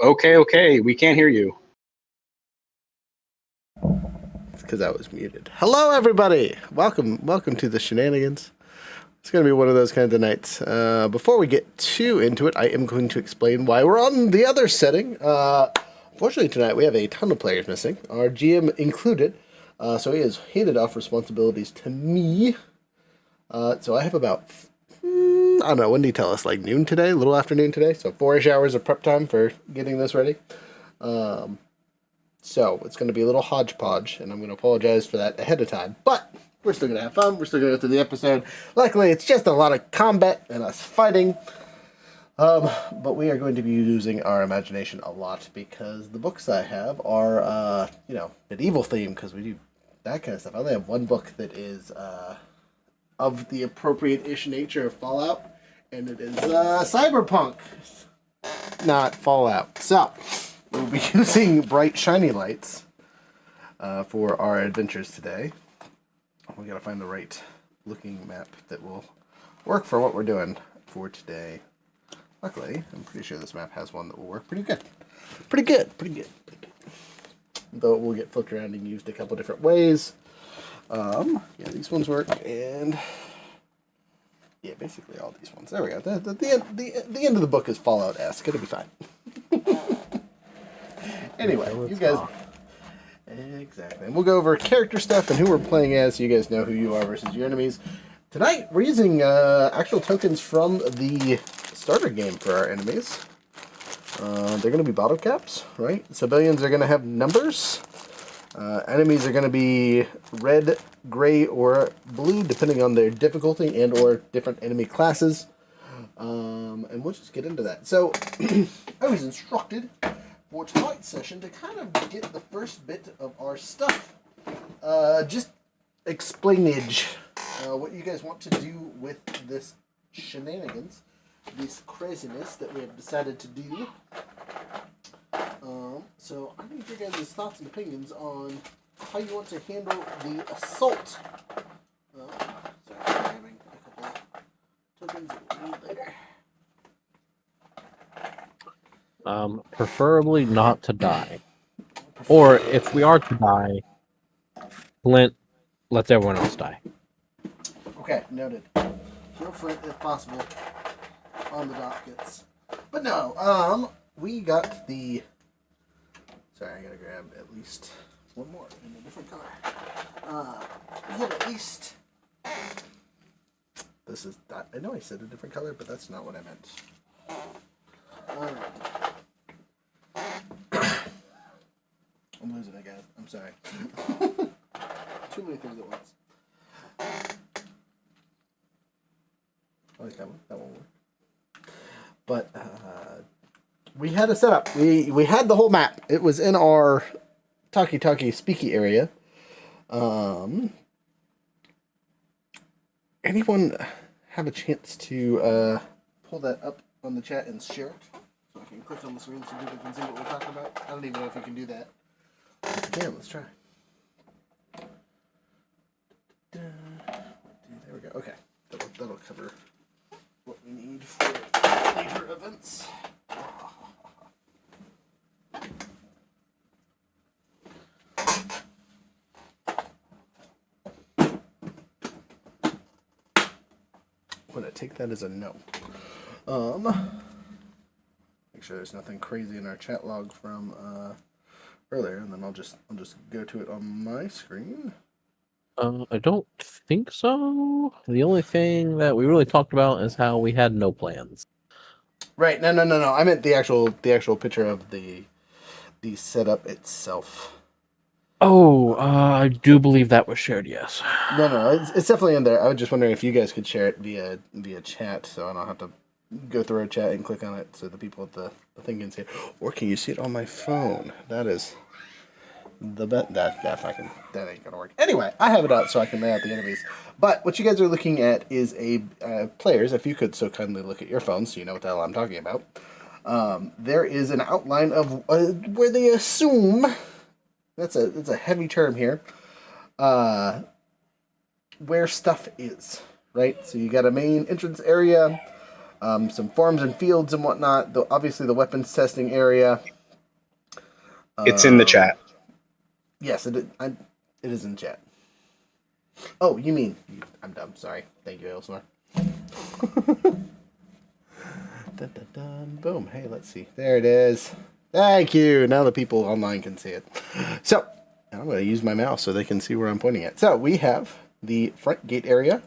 Okay, we can't hear you. It's because I was muted. Hello, everybody. Welcome to the shenanigans. It's going to be one of those kinds of nights. Before we get too into it, I am going to explain why we're on the other setting. Unfortunately, tonight we have a ton of players missing, our GM included. So he has handed off responsibilities to me. So I have about, I don't know, when did he tell us? Like noon today? A little after noon today? So 4-ish hours of prep time for getting this ready. So it's going to be a little hodgepodge, and I'm going to apologize for that ahead of time. But we're still going to have fun. We're still going to go through the episode. Luckily, it's just a lot of combat and us fighting. But we are going to be using our imagination a lot because the books I have are, medieval themed because we do that kind of stuff. I only have one book that is of the appropriate-ish nature of Fallout, and it is cyberpunk, not Fallout. So we'll be using bright, shiny lights for our adventures today. We gotta find the right looking map that will work for what we're doing for today. Luckily, I'm pretty sure this map has one that will work pretty good. Pretty good. Though it will get flipped around and used a couple different ways. These ones work, and yeah, basically all these ones. There we go. The end of the book is Fallout-esque. It'll be fine. Anyway, you guys. Exactly. And we'll go over character stuff and who we're playing as so you guys know who you are versus your enemies. Tonight, we're using actual tokens from the starter game for our enemies. They're going to be bottle caps, right? Civilians are going to have numbers. Enemies are going to be red, gray, or blue, depending on their difficulty and or different enemy classes. And we'll just get into that. So, I was instructed for tonight's session to kind of get the first bit of our stuff. Just explainage what you guys want to do with this shenanigans, this craziness that we have decided to do. So I need your guys' thoughts and opinions on how you want to handle the assault. Sorry, I'm grabbing a couple tokens that we'll need later. Preferably not to die. Or if we are to die, Flint lets everyone else die. Okay, noted. Kill Flint if possible on the dockets. But no, we got the... Sorry, I gotta grab at least one more in a different color. We have at least... This is... I know I said a different color, but that's not what I meant. I'm losing it, guys. I'm sorry. Too many things at once. I like that one. That won't work. But we had a setup. We had the whole map. It was in our talkie speaky area. Anyone have a chance to pull that up on the chat and share it? So I can click on the screen so people can see what we're talking about. I don't even know if we can do that. If we can, let's try. There we go. Okay. That'll cover what we need for later events. I'm gonna take that as a no. Make sure there's nothing crazy in our chat log from earlier, and then I'll just go to it on my screen. I don't think so. The only thing that we really talked about is how we had no plans. Right. No. I meant the actual picture of the setup itself. Oh, I do believe that was shared, yes. No, it's definitely in there. I was just wondering if you guys could share it via chat, so I don't have to go through our chat and click on it, so the people at the thing can see it. Or can you see it on my phone? That is the bet. That ain't gonna work. Anyway, I have it out so I can lay out the enemies. But what you guys are looking at is a players. If you could so kindly look at your phones, so you know what the hell I'm talking about. There is an outline of where they assume. That's a heavy term here. Where stuff is, right? So you got a main entrance area. some farms and fields and whatnot. Obviously, the weapons testing area. It's in the chat. Yes, it is in chat. Oh, you mean... I'm dumb. Sorry. Thank you, Elsmar. Dun, dun, dun. Boom. Hey, let's see. There it is. Thank you. Now the people online can see it. So, I'm going to use my mouse so they can see where I'm pointing at. So, we have the front gate area,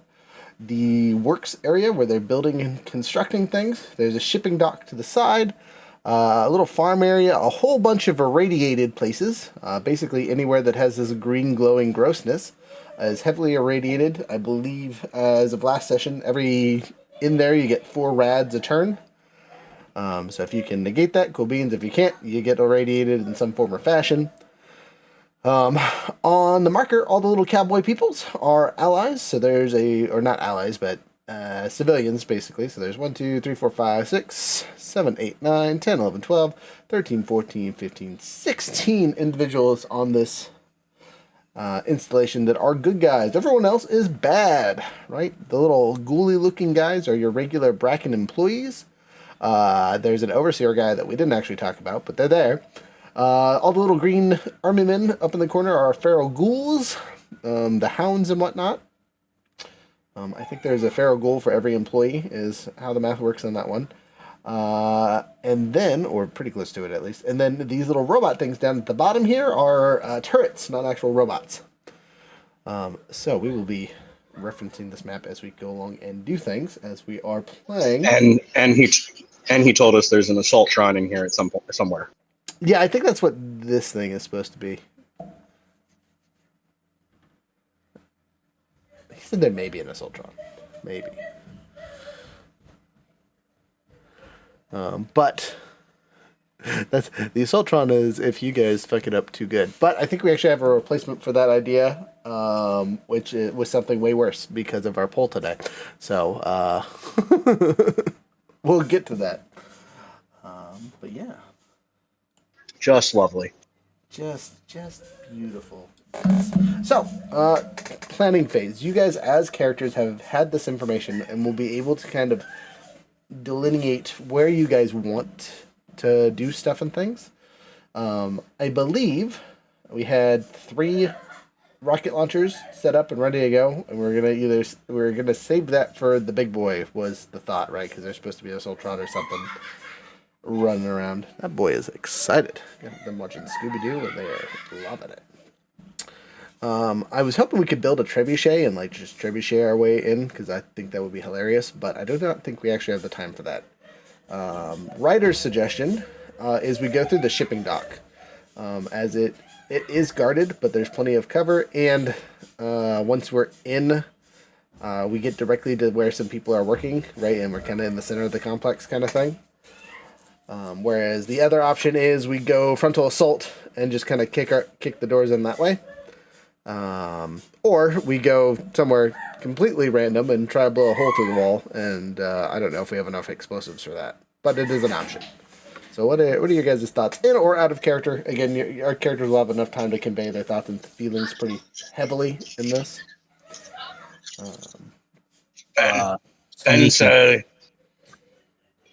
the works area where they're building and constructing things. There's a shipping dock to the side, a little farm area, a whole bunch of irradiated places. Basically, anywhere that has this green glowing grossness is heavily irradiated. I believe as a blast session, in there you get 4 rads a turn. So if you can negate that, cool beans. If you can't, you get irradiated in some form or fashion. On the marker, all the little cowboy peoples are allies. So there's or not allies, but civilians, basically. So there's 1, 2, 3, 4, 5, 6, 7, 8, 9, 10, 11, 12, 13, 14, 15, 16 individuals on this installation that are good guys. Everyone else is bad, right? The little ghouly looking guys are your regular Brakken employees. There's an overseer guy that we didn't actually talk about, but they're there. All the little green army men up in the corner are feral ghouls, the hounds and whatnot. I think there's a feral ghoul for every employee is how the math works on that one. And then, or pretty close to it at least, and then these little robot things down at the bottom here are turrets, not actual robots. So we will be referencing this map as we go along and do things as we are playing. And he told us there's an assaultron in here at somewhere. Yeah, I think that's what this thing is supposed to be. He said there may be an assaultron, maybe. But that's the assaultron is if you guys fuck it up too good. But I think we actually have a replacement for that idea, which was something way worse because of our poll today. So we'll get to that. But yeah, just lovely, just beautiful. So planning phase. You guys as characters have had this information and will be able to kind of delineate where you guys want to do stuff and things. I believe we had 3 rocket launchers set up and ready to go, and we're gonna save that for the big boy was the thought, right? Because there's supposed to be a Soltron or something running around. That boy is excited. Got them watching Scooby-Doo and they are loving it. I was hoping we could build a trebuchet and just trebuchet our way in, because I think that would be hilarious, but I do not think we actually have the time for that. Ryder's suggestion is we go through the shipping dock, as it is guarded, but there's plenty of cover, and once we're in, we get directly to where some people are working, right, and we're kind of in the center of the complex kind of thing. Whereas the other option is we go frontal assault and just kind of kick the doors in that way. Or we go somewhere completely random and try to blow a hole through the wall, and I don't know if we have enough explosives for that, but it is an option. So what are your guys' thoughts, in or out of character? Again, our characters will have enough time to convey their thoughts and feelings pretty heavily in this.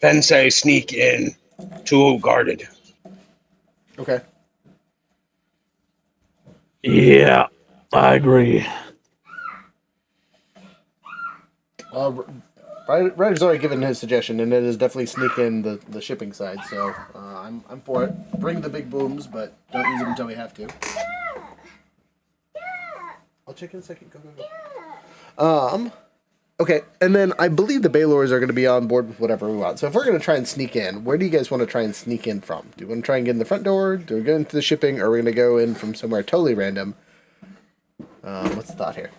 Ben say sneak in, too guarded. Okay. Yeah, I agree. Ryder's already given his suggestion, and it is definitely sneak in the shipping side, so I'm for it. Bring the big booms, but don't use them until we have to. I'll check in a second. Go. Okay, and then I believe the Baylors are going to be on board with whatever we want. So if we're going to try and sneak in, where do you guys want to try and sneak in from? Do we want to try and get in the front door? Do we go into the shipping? Or are we going to go in from somewhere totally random? What's the thought here?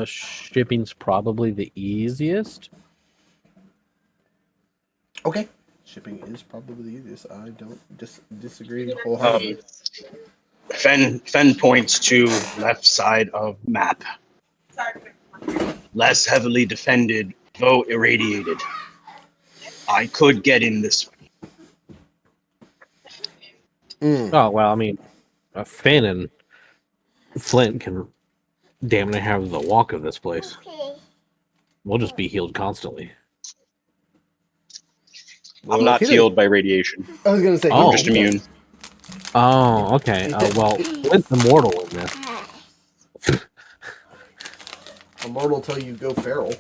Shipping's probably the easiest. Okay. Shipping is probably the easiest. I don't disagree wholeheartedly. Fen points to left side of map. Less heavily defended, though irradiated. I could get in this way. Oh, well, I mean, Finn and Flint can damn near have the walk of this place. We'll just be healed constantly. Well, I'm not he didn't- healed by radiation. I was gonna say. I'm Oh. just immune. Oh, okay. Well, Flint's immortal in this. Immortal till you go feral.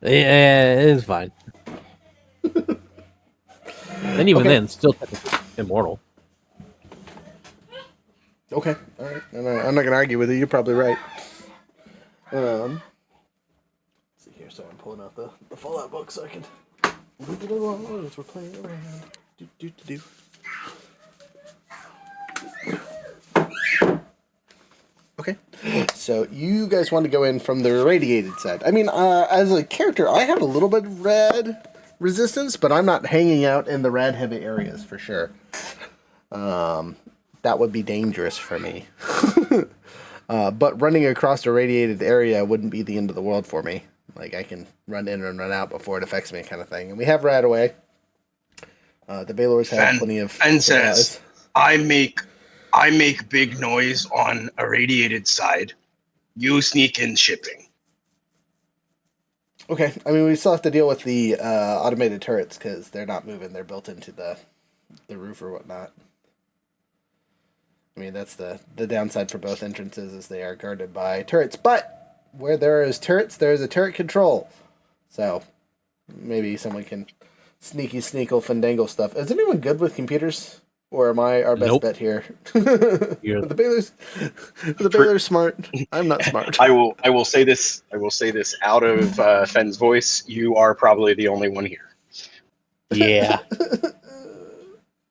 Yeah, it is fine. And even then, still technically immortal. Okay, all right. I'm not gonna argue with you. You're probably right. Let's see here. So I'm pulling out the Fallout book so I can move it along as we're playing around. Do. Okay, so you guys want to go in from the irradiated side. I mean, as a character, I have a little bit of rad resistance, but I'm not hanging out in the rad heavy areas for sure. That would be dangerous for me. But running across a radiated area wouldn't be the end of the world for me. Like, I can run in and run out before it affects me kind of thing. And we have rad away. The Baylors have plenty of Fen supplies. says, I make big noise on irradiated side. You sneak in shipping. Okay, I mean, we still have to deal with the automated turrets because they're not moving. They're built into the roof or whatnot. I mean, that's the downside for both entrances is they are guarded by turrets. But where there is turrets, there is a turret control. So maybe someone can sneakle fandangle stuff. Is anyone good with computers? Or am I our best Nope. bet here? You're the Baylor's smart. I'm not smart. I will say this. I will say this out of Fen's voice. You are probably the only one here. Yeah.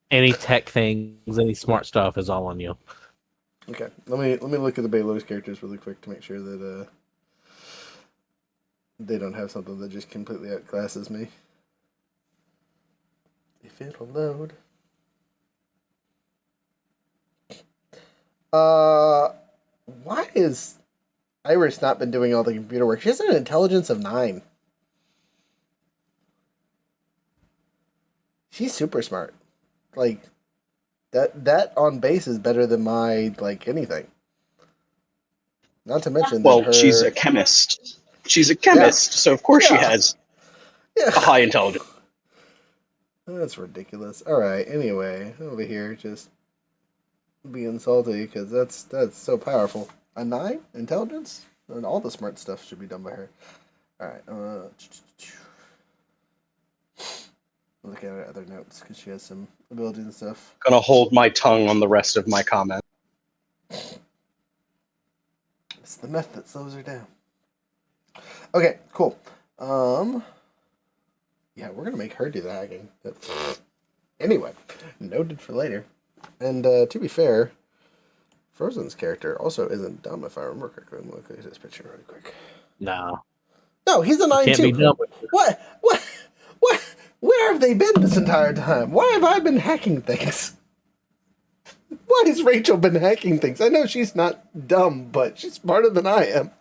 Any tech things, any smart stuff is all on you. Okay, let me look at the Baylor's characters really quick to make sure that they don't have something that just completely outclasses me. If it'll load. Why is Iris not been doing all the computer work? She has an intelligence of 9. She's super smart. Like, that on base is better than my, like, anything. Not to mention that Well, her... she's a chemist. She's a chemist, so of course she has a high intelligence. That's ridiculous. Alright, anyway, over here, just being salty, because that's so powerful. A 9? Intelligence? And all the smart stuff should be done by her. Alright, look at her other notes, because she has some abilities and stuff. Gonna hold my tongue on the rest of my comment. It's the meth that slows her down. Okay, cool. Yeah, we're gonna make her do the hacking. Anyway, noted for later. And to be fair, Frozen's character also isn't dumb if I remember correctly. Let me look at this picture really quick. No. No, he's a 9 Can't be too. dumb. What? Where have they been this entire time? Why have I been hacking things? Why has Rachel been hacking things? I know she's not dumb, but she's smarter than I am.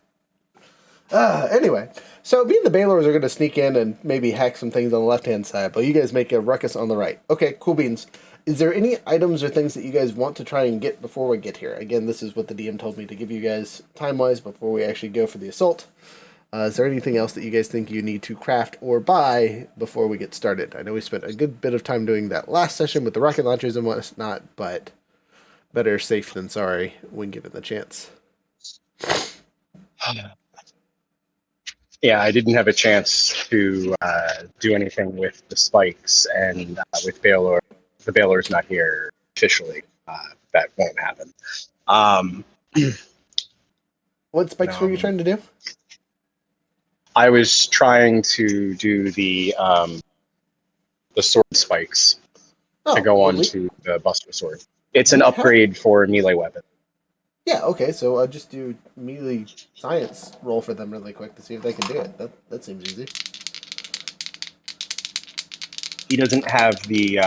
Anyway, so me and the Baylors are going to sneak in and maybe hack some things on the left-hand side, but you guys make a ruckus on the right. Okay, cool beans. Is there any items or things that you guys want to try and get before we get here? Again, this is what the DM told me to give you guys time-wise before we actually go for the assault. Is there anything else that you guys think you need to craft or buy before we get started? I know we spent a good bit of time doing that last session with the rocket launchers and whatnot, but better safe than sorry when given the chance. Yeah, I didn't have a chance to do anything with the spikes, and with Baylor, the Baylor's not here officially. That won't happen. What spikes were you trying to do? I was trying to do the sword spikes to go on to the Buster sword. It's an upgrade for a melee weapon. Yeah, okay, so I'll just do melee science roll for them really quick to see if they can do it. That seems easy. He doesn't have the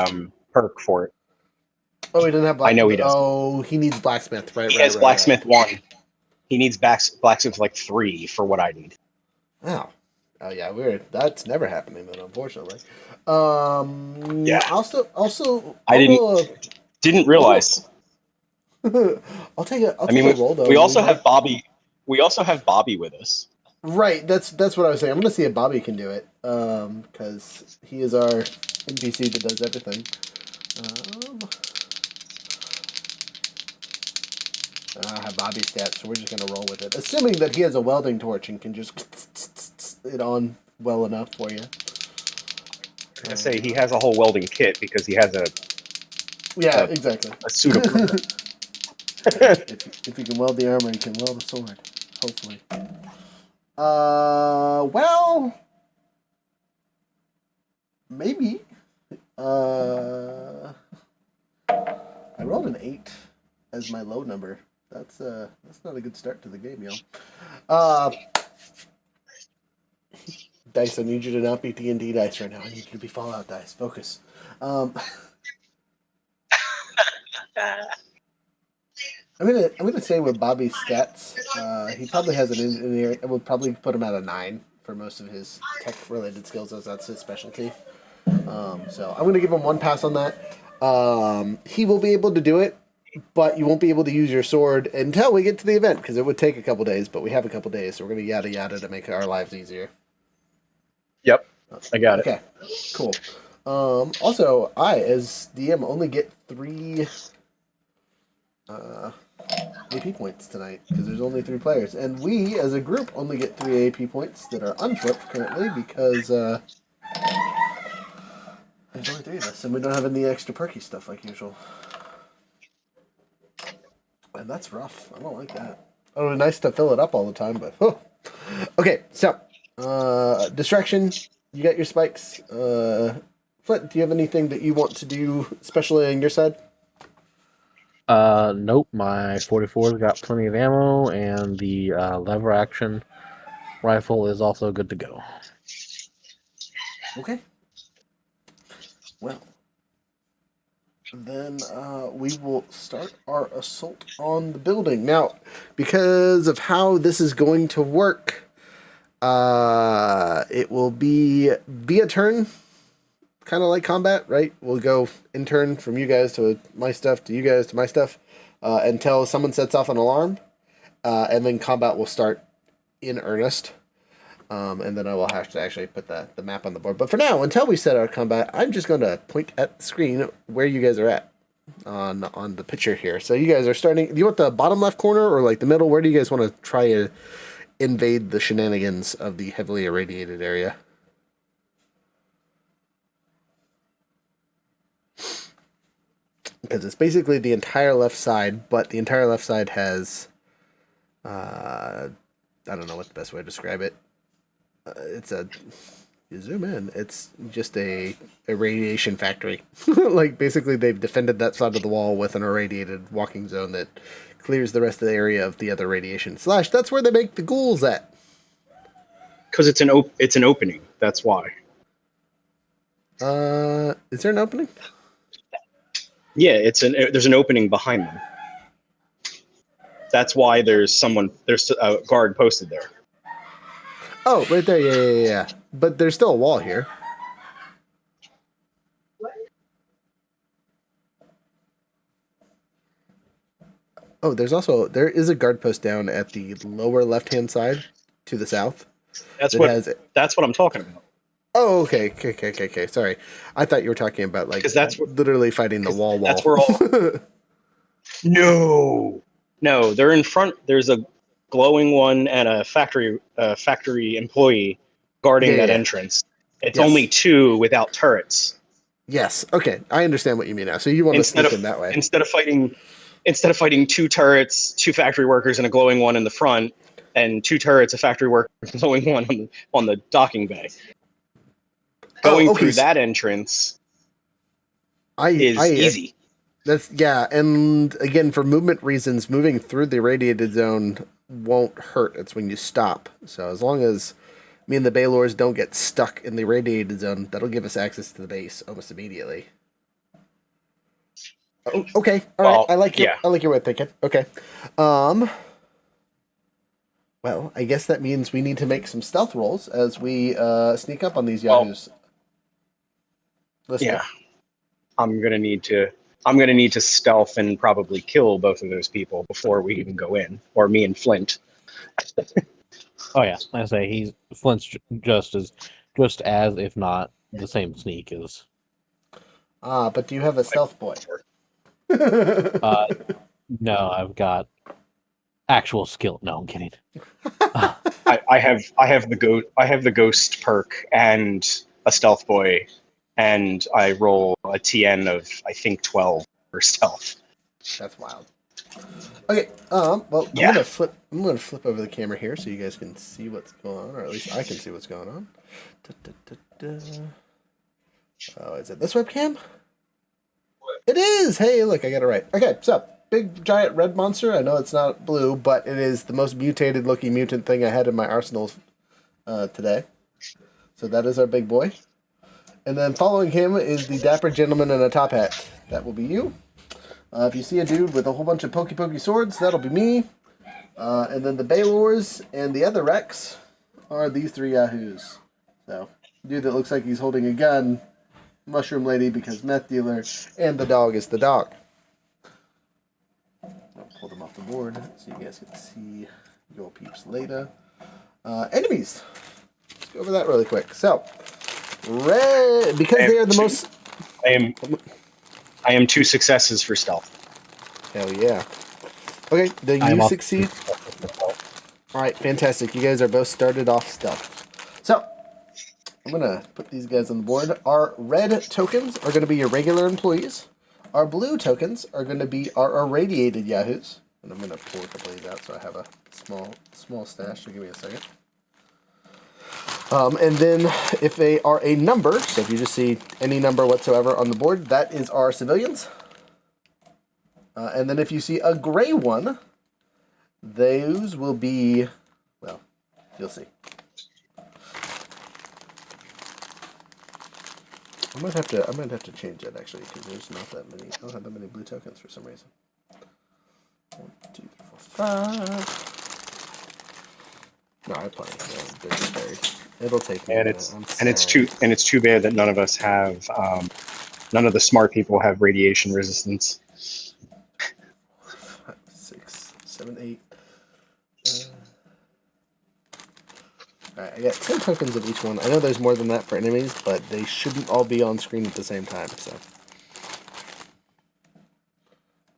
perk for it. Oh, he doesn't have blacksmith. I know he doesn't. Oh, he needs blacksmith, right? He has blacksmith 1. He needs blacksmith like 3 for what I need. Wow. Oh yeah, weird. That's never happening then, unfortunately. Yeah. Also, I didn't realize. I'll take a I mean, a roll though. we also have Bobby. We also have Bobby with us. Right, that's what I was saying. I'm gonna see if Bobby can do it, because he is our NPC that does everything. I have Bobby's stats, so we're just gonna roll with it, assuming that he has a welding torch and can just it on well enough for you. I say he has a whole welding kit because he has Yeah, exactly. a suit of armor. If you can weld the armor, you can weld the sword. Hopefully. Well, maybe. I rolled an 8 as my low number. That's not a good start to the game, y'all. Dice, I need you to not be D&D dice right now. I need you to be Fallout dice. Focus. I'm gonna say with Bobby's stats, he probably has an engineering. I would probably put him at a 9 for most of his tech related skills, as that's his specialty. So I'm gonna give him one pass on that. He will be able to do it, but you won't be able to use your sword until we get to the event, because it would take a couple days. But we have a couple days, so we're gonna yada yada to make our lives easier. Yep, I got it. Okay, cool. Also, I, as DM, only get 3 AP points tonight, because there's only 3 players. And we, as a group, only get 3 AP points that are unflipped currently, because there's only 3 of us, and we don't have any extra perky stuff like usual. And that's rough. I don't like that. It would be nice to fill it up all the time, but... Oh. Okay, so... distraction, you got your spikes. Flint, do you have anything that you want to do, especially on your side? Nope. My 44's got plenty of ammo, and the lever action rifle is also good to go. Okay. Well, then we will start our assault on the building. Now, because of how this is going to work, it will be via turn, kind of like combat, right? We'll go in turn from you guys to my stuff to you guys to my stuff until someone sets off an alarm, and then combat will start in earnest. And then I will have to actually put the map on the board. But for now, until we set our combat, I'm just going to point at the screen where you guys are at on the picture here. So you guys are starting... Do you want the bottom left corner or like the middle? Where do you guys want to try to invade the shenanigans of the heavily irradiated area? Because it's basically the entire left side, but the entire left side has... I don't know what the best way to describe it. You zoom in, it's just a radiation factory. Like, basically, they've defended that side of the wall with an irradiated walking zone that clears the rest of the area of the other radiation. / that's where they make the ghouls at. Because it's an opening. That's why. Is there an opening? Yeah, there's an opening behind them. That's why there's a guard posted there. Oh, right there, yeah. But there's still a wall here. Oh, there is a guard post down at the lower left-hand side to the south. That's what I'm talking about. Oh, okay. Sorry, I thought you were talking about like literally fighting the wall. That's where all. No, they're in front. There's a glowing one and a factory employee guarding that entrance. It's only 2 without turrets. Yes. Okay, I understand what you mean now. So you want to sneak in that way instead of fighting 2 turrets, 2 factory workers, and a glowing one in the front, and 2 turrets, a factory worker, glowing one on the docking bay. Going through that entrance is easy. And again, for movement reasons, moving through the irradiated zone won't hurt. It's when you stop. So as long as me and the Baylors don't get stuck in the irradiated zone, that'll give us access to the base almost immediately. Oh, okay. All right. I like your way of thinking. Okay. Well, I guess that means we need to make some stealth rolls as we sneak up on these yahoos. Yeah. I'm gonna need to I'm going to need to stealth and probably kill both of those people before we even go in, or me and Flint. Oh yeah, I say he's Flint's just as if not the same sneak as. But do you have a stealth boy? Uh, no, I've got actual skill. No, I'm kidding. I have the ghost perk and a stealth boy, and I roll a TN of I think 12 for stealth. That's wild. Okay. Well, Yeah. I'm gonna flip over the camera here so you guys can see what's going on, or at least I can see what's going on. Oh, is it this webcam? It is. Hey, look, I got it right. Okay, so big giant red monster. I know it's not blue, but it is the most mutated looking mutant thing I had in my arsenal today. So that is our big boy. And then following him is the dapper gentleman in a top hat. That will be you. If you see a dude with a whole bunch of pokey swords, that'll be me. And then the Baylors and the other Rex are these three yahoos. So, dude that looks like he's holding a gun, Mushroom Lady because meth dealer, and the dog is the dog. I'll pull them off the board so you guys can see your peeps later. Enemies. Let's go over that really quick. So, red, because they are the most... I am 2 successes for stealth. Hell yeah. Okay, then you succeed. Alright, fantastic. You guys are both started off stealth. So, I'm going to put these guys on the board. Our red tokens are going to be your regular employees. Our blue tokens are going to be our irradiated yahoos. And I'm going to pull a couple of these out so I have a small stash. So give me a second. And then if they are a number, so if you just see any number whatsoever on the board, that is our civilians. And then if you see a gray one, those will be, well, you'll see. I might have to change that actually because there's not that many. I don't have that many blue tokens for some reason. 1, 2, 3, 4, 5. No, I have plenty. They're just buried. It'll take me. And it's too bad that none of us have none of the smart people have radiation resistance. 5, 6, 7, 8. Alright, I got 10 tokens of each one. I know there's more than that for enemies, but they shouldn't all be on screen at the same time, so.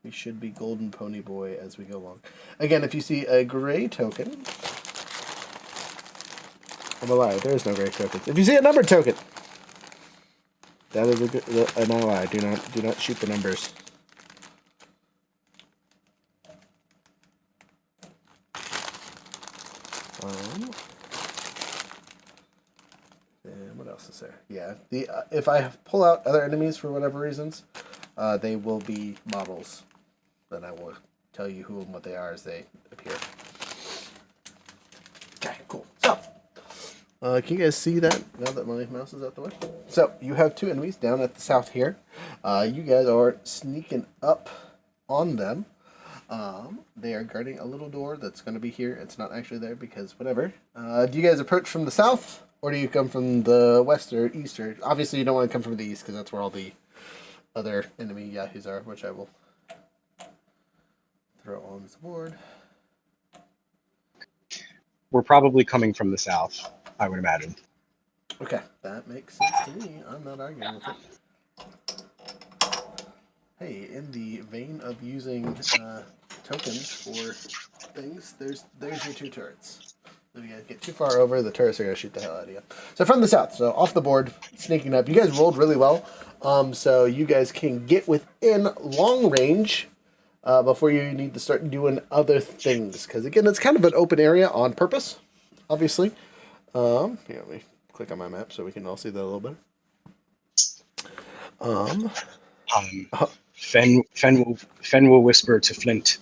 We should be Golden Pony Boy as we go along. Again, if you see a gray token... I'm a liar, there is no gray tokens. If you see a numbered token! That is an ally. Do not shoot the numbers. And what else is there? Yeah, if I pull out other enemies for whatever reasons, they will be models. Then I will tell you who and what they are as they appear. Okay, cool. So, can you guys see that now that my mouse is out the way? So, you have 2 enemies down at the south here. You guys are sneaking up on them. They are guarding a little door that's going to be here. It's not actually there because whatever. Do you guys approach from the south, or do you come from the west or east? Or obviously you don't want to come from the east because that's where all the other enemy yahoos are, which I will throw on the board. We're probably coming from the south, I would imagine. Okay, that makes sense to me. I'm not arguing with it. Hey, in the vein of using tokens for things, there's your 2 turrets. If you guys get too far over, the turrets are going to shoot the hell out of you. So from the south, so off the board, sneaking up. You guys rolled really well, so you guys can get within long range before you need to start doing other things. Because again, it's kind of an open area on purpose, obviously. Here, let me click on my map so we can all see that a little better. Fen will whisper to Flint,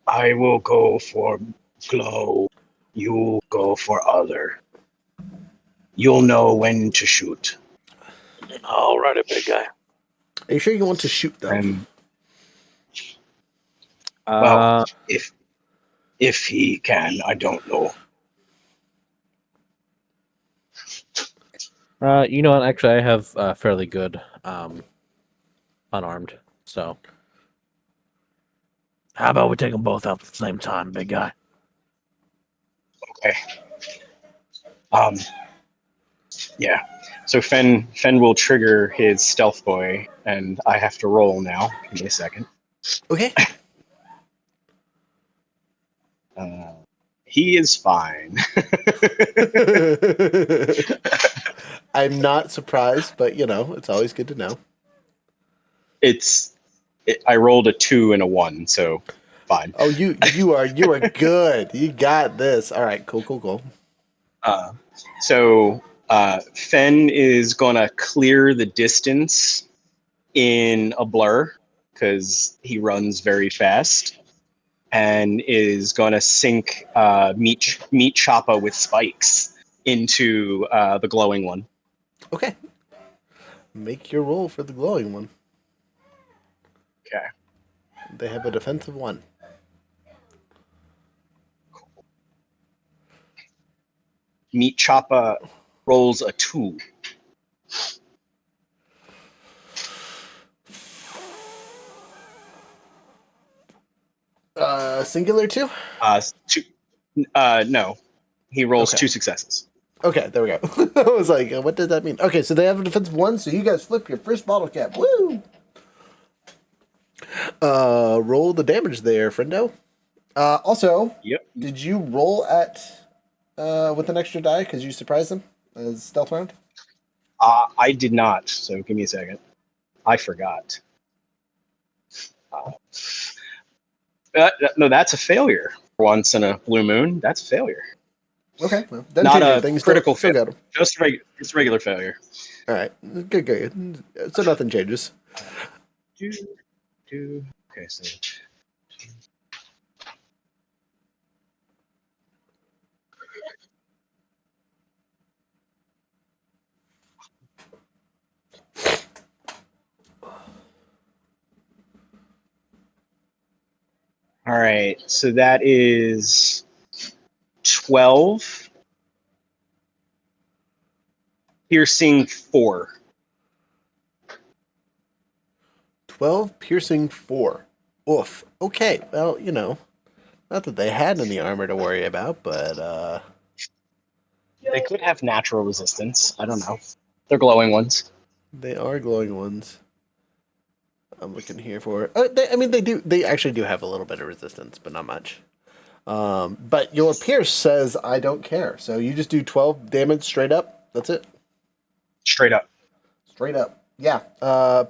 I will go for glow. You go for other. You'll know when to shoot. All right, big guy. Are you sure you want to shoot though? And well, if he can, I don't know. You know what? Actually, I have fairly good unarmed. So, how about we take them both out at the same time, big guy? Okay. Yeah. So Fen will trigger his stealth boy, and I have to roll now. Give me a second. Okay. He is fine. I'm not surprised, but it's always good to know. I rolled a 2 and a 1, so fine. Oh, you are good. You got this. All right, cool. So Fen is gonna clear the distance in a blur because he runs very fast, and is gonna sink meat choppa with spikes into the glowing one. Okay. Make your roll for the glowing one. Okay. They have a defensive 1. Meat choppa rolls a 2. Singular 2? Two. No, he rolls Okay. 2 successes. Okay, there we go. I was like, what does that mean? Okay, so they have a defensive 1, so you guys flip your first bottle cap. Woo! Roll the damage there, friendo. Also, Yep. did you roll at with an extra die because you surprised them as stealth round? I did not, so give me a second. I forgot. No, that's a failure. Once in a blue moon, that's a failure. Okay, well, doesn't Not change a anything. critical Still failure. got them. Just a regular failure. All right, good. So nothing changes. Okay, so all right, so that is 12 piercing 4. 12 piercing 4. Oof. Okay, well, not that they had any armor to worry about, but They could have natural resistance. I don't know. They're glowing ones. they are glowing ones. I'm looking here for. They do. They actually do have a little bit of resistance, but not much. But your pierce says I don't care, so you just do 12 damage straight up. That's it. Straight up. Straight up. Yeah.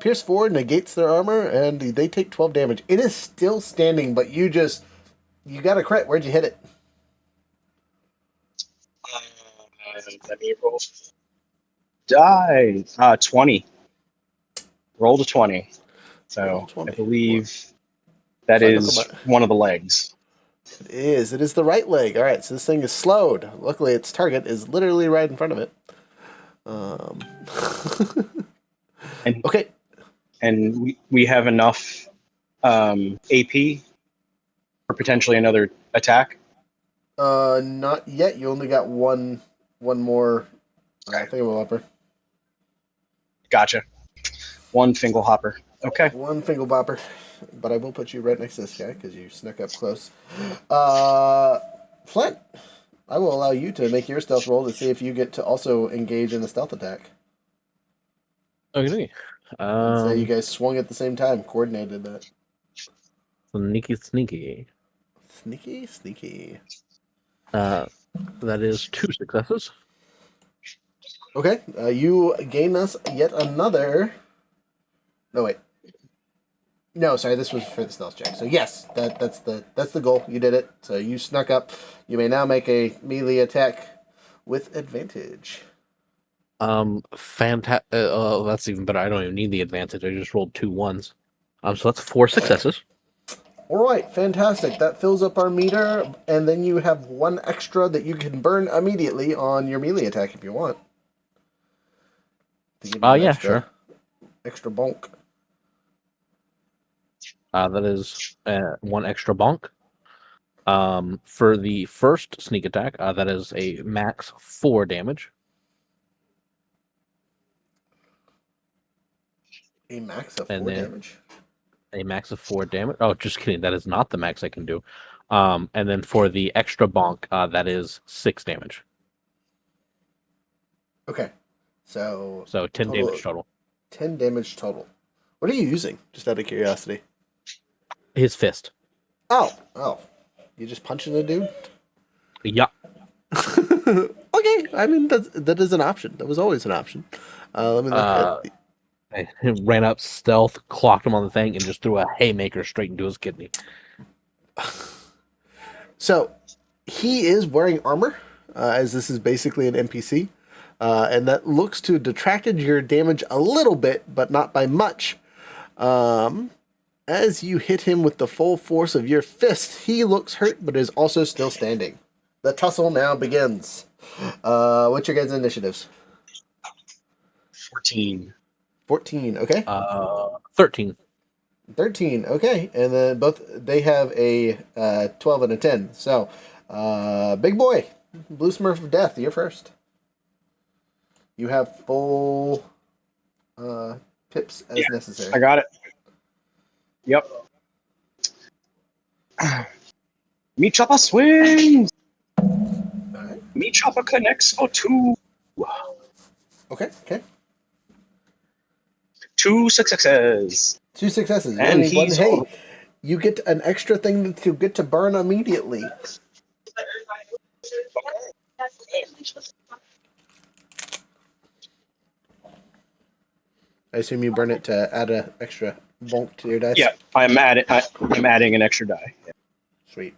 Pierce 4 negates their armor, and they take 12 damage. It is still standing, but you got a crit. Where'd you hit it? Let me roll. Die. 20. Rolled a 20. So 20. I believe that Sorry, knuckle is butt. one of the legs. It is. It is the right leg. All right, so this thing is slowed. Luckily, its target is literally right in front of it. And Okay. and we have enough AP for potentially another attack. Not yet. You only got one more thingamabopper. Gotcha. One fingal hopper. Okay. One fingal bopper. But I will put you right next to this guy because you snuck up close. Flint, I will allow you to make your stealth roll to see if you get to also engage in the stealth attack. Okay. Say you guys swung at the same time, coordinated that. Sneaky. Sneaky. That is 2 successes. Okay, you gain us yet another. No wait. No, sorry. This was for the stealth check. So yes, that's the goal. You did it. So you snuck up. You may now make a melee attack with advantage. Fantastic. That's even better. I don't even need the advantage. I just rolled 2 1s. So that's 4 successes. All right, fantastic. That fills up our meter, and then you have 1 extra that you can burn immediately on your melee attack if you want. To give you Yeah, sure. Extra bonk. That is 1 extra bonk. For the first sneak attack, that is a max 4 damage. A max of 4 And then- damage? A max of 4 damage. Oh, just kidding. That is not the max I can do. And then for the extra bonk, that is 6 damage. Okay. So 10 damage total. 10 damage total. What are you using? Just out of curiosity. His fist. Oh. You just punching a dude? Yeah. Okay. I mean, that is an option. That was always an option. Let me look at I ran up stealth, clocked him on the thing, and just threw a haymaker straight into his kidney. So, he is wearing armor, as this is basically an NPC. And that looks to have detracted your damage a little bit, but not by much. As you hit him with the full force of your fist, he looks hurt, but is also still standing. The tussle now begins. What's your guys' initiatives? 14. 14, okay. 13. 13, okay. And then they have a 12 and a 10. So, big boy, Blue Smurf of Death, you're first. You have full pips as necessary. I got it. Yep. Meat Chopper swings! Alright. Meat Chopper connects for 2. Okay. 2 successes. 2 successes. You And only need one. he's Hey, all- you get an extra thing to get to burn immediately. I assume you burn it to add an extra bonk to your dice? Yeah, I'm adding an extra die. Yeah. Sweet.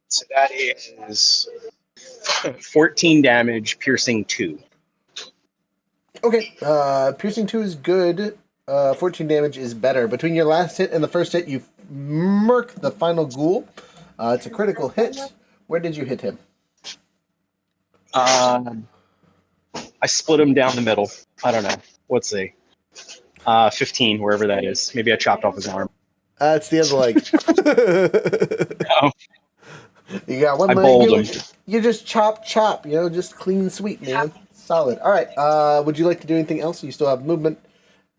So that is 14 damage, piercing 2. Okay, piercing 2 is good. 14 damage is better. Between your last hit and the first hit, you murk the final ghoul. It's a critical hit. Where did you hit him? I split him down the middle. I don't know. Let's see. 15, wherever that is. Maybe I chopped off his arm. It's the other leg. No, You got one I leg. bowled him. You just chop. Just clean sweep, man. Solid. All right. Would you like to do anything else? You still have movement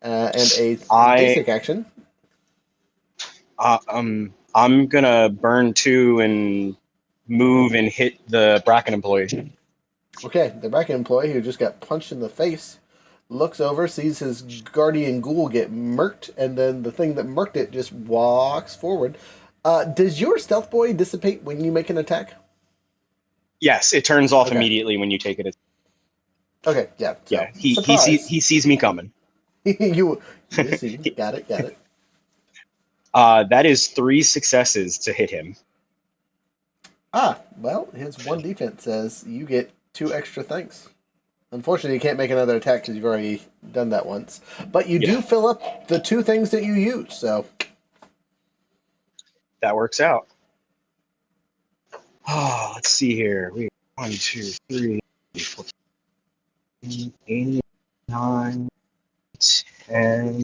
and a basic action. I'm gonna burn 2 and move and hit the Bracken employee. Okay, the Bracken employee who just got punched in the face looks over, sees his guardian ghoul get murked, and then the thing that murked it just walks forward. Does your stealth boy dissipate when you make an attack? Yes, it turns off Okay. immediately when you take it. Okay, yeah. So, Yeah, he sees me coming. you see. Got it. That is 3 successes to hit him. Well, his 1 defense says you get 2 extra things. Unfortunately, you can't make another attack because you've already done that once. But you do fill up the 2 things that you use, so... That works out. Let's see here. We 1, 2, 3, 4, 8, 9, 10.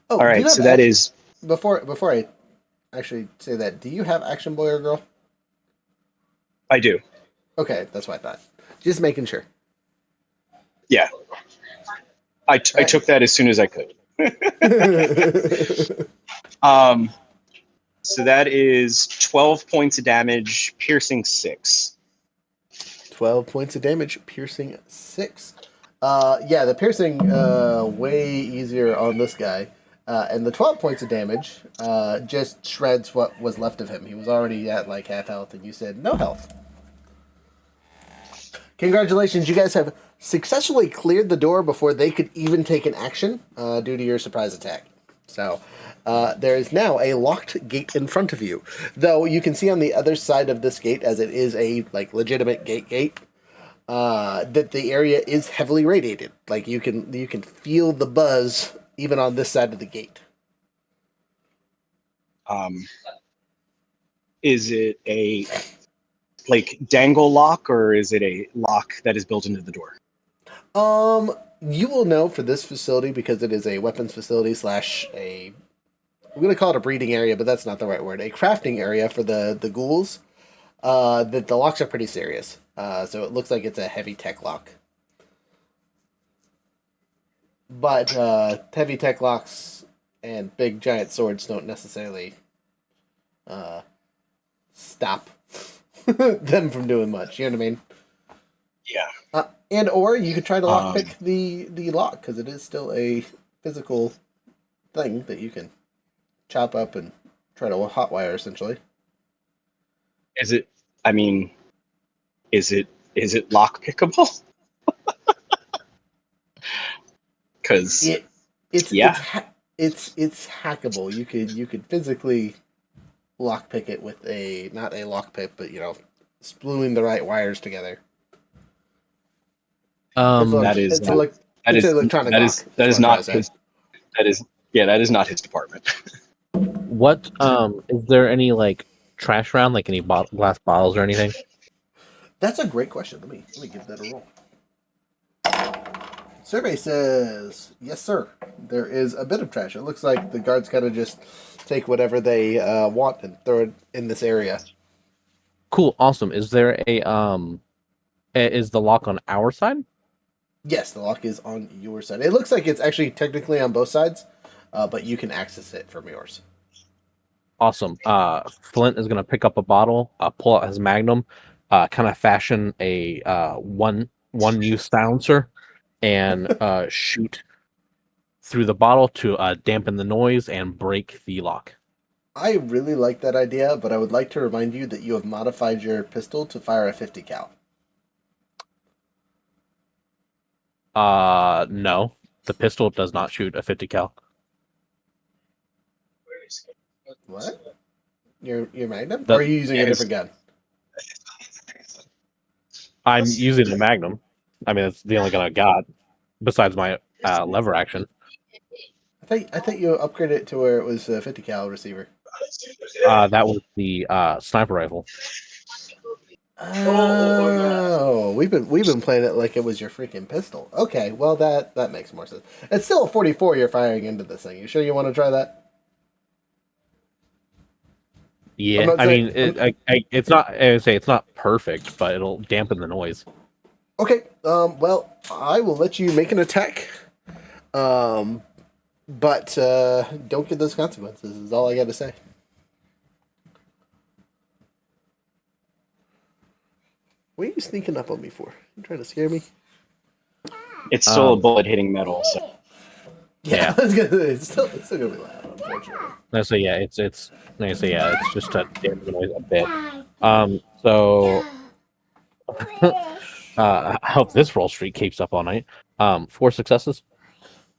Oh, All right, so that is... Before I actually say that, do you have Action Boy or Girl? I do. Okay, that's what I thought. Just making sure. Yeah. I took that as soon as I could. So that is 12 points of damage, piercing 6. 12 points of damage, piercing 6. Yeah, the piercing way easier on this guy. And the 12 points of damage just shreds what was left of him. He was already at like half health, and you said no health. Congratulations, you guys have successfully cleared the door before they could even take an action due to your surprise attack. So there is now a locked gate in front of you. Though you can see on the other side of this gate, as it is a like legitimate gate, that the area is heavily radiated. Like you can feel the buzz even on this side of the gate. Is it a like dangle lock, or is it a lock that is built into the door? You will know for this facility because it is a weapons facility slash a... I'm going to call it a breeding area, but that's not the right word. A crafting area for the ghouls. That the locks are pretty serious. So it looks like it's a heavy tech lock. But heavy tech locks and big giant swords don't necessarily stop them from doing much. You know what I mean? Yeah. And or you could try to lockpick the lock, because it is still a physical thing that you can chop up and try to hotwire essentially. Is it? I mean, is it lock pickable? Because It's yeah, it's hackable. You could physically lockpick it with not a lockpick, but spooling the right wires together. that is It's electronic lock. that is not his. That is that is not his department. What is there any like trash around, like any glass bottles or anything? That's a great question. Let me give that a roll. Survey says, yes, sir. There is a bit of trash. It looks like the guards kind of just take whatever they want and throw it in this area. Cool, awesome. Is there is the lock on our side? Yes, the lock is on your side. It looks like it's actually technically on both sides, but you can access it from yours. Awesome. Flint is gonna pick up a bottle, pull out his magnum, kind of fashion a one use silencer, and shoot through the bottle to dampen the noise and break the lock. I really like that idea, but I would like to remind you that you have modified your pistol to fire a 50 cal. No, the pistol does not shoot a 50 cal. What? Your magnum? Or are you using a different gun? I'm using the magnum. I mean, it's the only gun I got besides my lever action. I think you upgraded it to where it was a 50 cal receiver. That was the sniper rifle. Oh, we've been playing it like it was your freaking pistol. Okay, well that makes more sense. It's still a 44 you're firing into this thing. You sure you want to try that? Yeah, I mean, it's not. I would say it's not perfect, but it'll dampen the noise. Okay. Well, I will let you make an attack. But don't get those consequences. Is all I got to say. What are you sneaking up on me for? You trying to scare me? It's still a bullet hitting metal. So. Yeah. It's still gonna be loud, unfortunately. No, so yeah, it's just to dampen the noise a bit. So I hope this roll streak keeps up all night. 4 successes.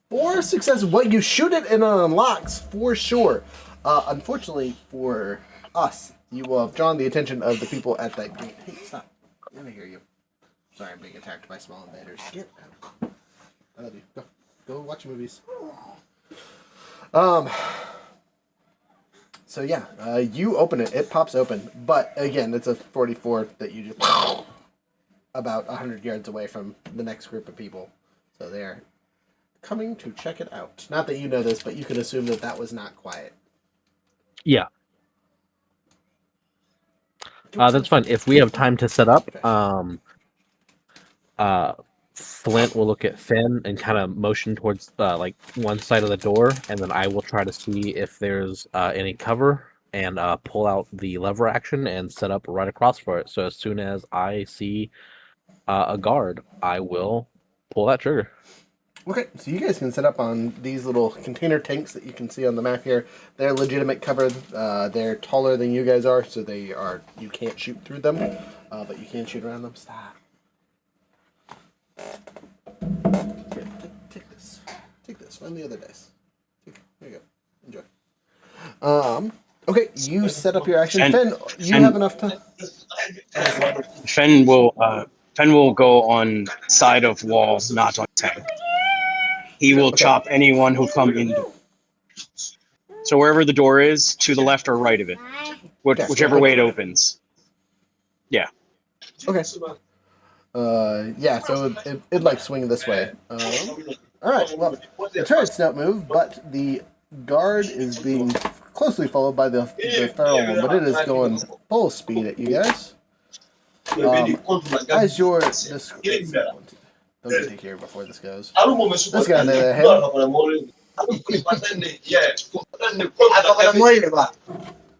4 successes. Well, you shoot it and it unlocks for sure. Unfortunately for us, you will have drawn the attention of the people at that gate. Hey, stop! Let me hear you. Sorry, I'm being attacked by small invaders. Get out. I love you. Go watch movies. So yeah, you open it. It pops open, but again, it's a 44 that you just about 100 yards away from the next group of people. So they're coming to check it out. Not that you know this, but you can assume that that was not quiet. Yeah. That's fine. If we have time to set up, Flint will look at Finn and kind of motion towards like one side of the door, and then I will try to see if there's any cover and pull out the lever action and set up right across for it. So as soon as I see a guard, I will pull that trigger. Okay, so you guys can set up on these little container tanks that you can see on the map here. They're legitimate cover. They're taller than you guys are, so you can't shoot through them, but you can shoot around them. Stop. Here, take this. Take this. Find the other dice. There you go. Enjoy. Okay, you set up your action. Finn, you have enough time. Fen will go on side of walls, not on tank. He will chop anyone who come in. So wherever the door is, to the left or right of it, whichever way it opens. Yeah. Okay. Yeah. So it'd like swing this way. All right. Well, the turrets don't move, but the guard is being closely followed by the feral one, but it is going full speed at you guys. As your don't get to here before this goes. This guy on the other hand,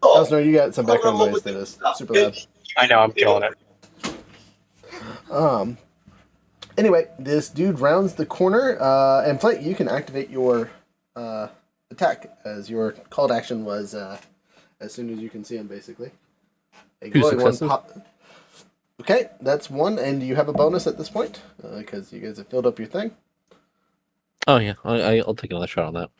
Elsner, you got some background noise that is super loud. I know, I'm killing it. Anyway, this dude rounds the corner, and Flint, you can activate your attack, as your called action was as soon as you can see him, basically. A glowing one pop. Okay, that's one, and you have a bonus at this point, because you guys have filled up your thing. Oh yeah, I'll take another shot on that.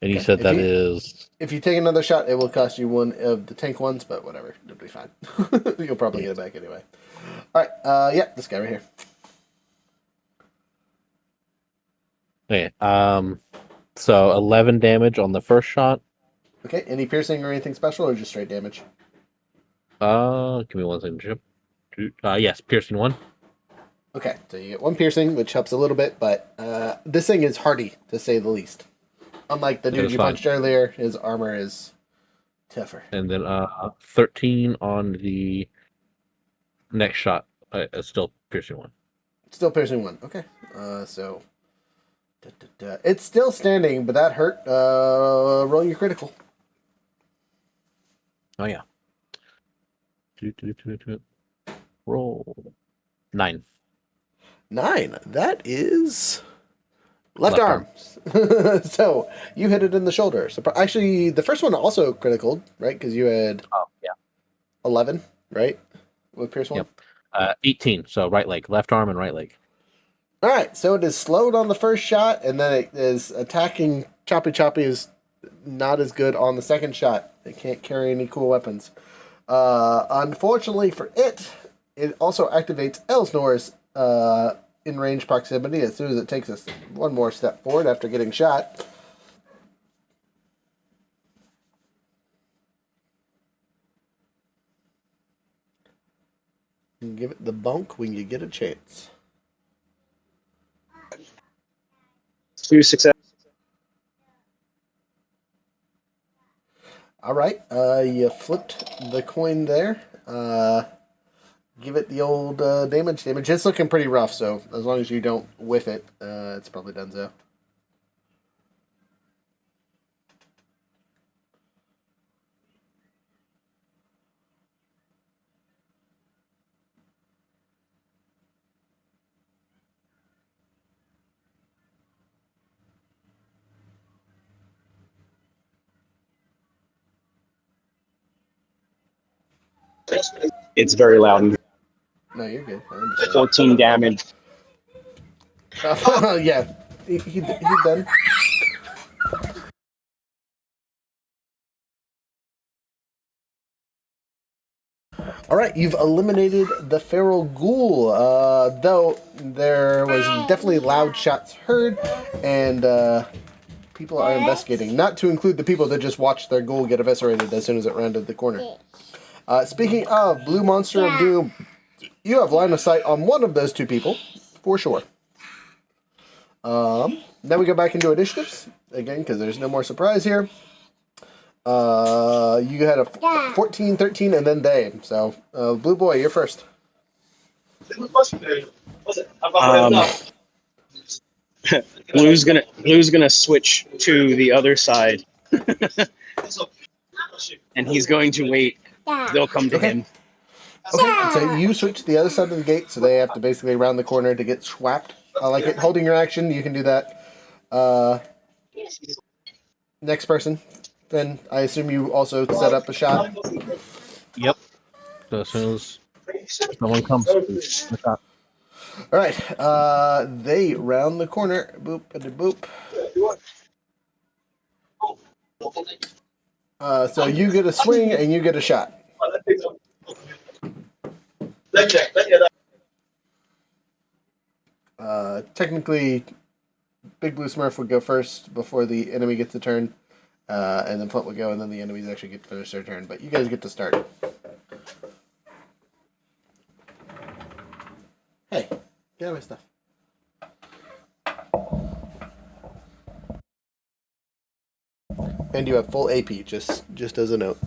And you said that is. If you take another shot, it will cost you one of the tank ones, but whatever, it'll be fine. You'll probably get it back anyway. All right, yeah, this guy right here. Okay, so 11 damage on the first shot. Okay, any piercing or anything special, or just straight damage? Give me 1 second, Chip. Yes, piercing 1. Okay, so you get 1 piercing, which helps a little bit, but this thing is hardy, to say the least. Unlike the dude you punched earlier, his armor is tougher. And then 13 on the next shot. Still piercing 1. Still piercing 1. Okay, so it's still standing, but that hurt. Roll your critical. Oh yeah. Roll 9. 9. That is left arm. So you hit it in the shoulder. So actually, the first one also critical, right? Because you had 11, right? With Pierce 1. Yep. 18. So right leg, left arm, and right leg. All right. So it is slowed on the first shot, and then it is attacking. Choppy is not as good on the second shot. It can't carry any cool weapons. Unfortunately for it, it also activates Elsnor's in range proximity as soon as it takes us one more step forward after getting shot. You can give it the bunk when you get a chance. 2 success. All right, you flipped the coin there. Give it the old damage. It's looking pretty rough, so as long as you don't whiff it, it's probably done so. It's very loud. No, you're good. 14 damage. Yeah, he done. All right, you've eliminated the feral ghoul, though there was definitely loud shots heard, and people are investigating, not to include the people that just watched their ghoul get eviscerated as soon as it rounded the corner. Speaking of Blue Monster of Doom, you have line of sight on one of those 2 people, for sure. Then we go back into initiatives, again, because there's no more surprise here. You had a 14, 13, and then they. So, Blue Boy, you're first. Blue's gonna switch to the other side, and he's going to wait. They'll come to him. Okay, so you switch to the other side of the gate, so they have to basically round the corner to get swapped. Like it, holding your action, you can do that. Next person. Then I assume you also set up a shot. Yep. So as soon as someone comes, the shot. All right. They round the corner. Boop and boop. So you get a swing and you get a shot. Technically, Big Blue Smurf would go first before the enemy gets a turn, and then Flint would go, and then the enemies actually get to finish their turn. But you guys get to start. Hey, get out of my stuff. And you have full AP, just as a note.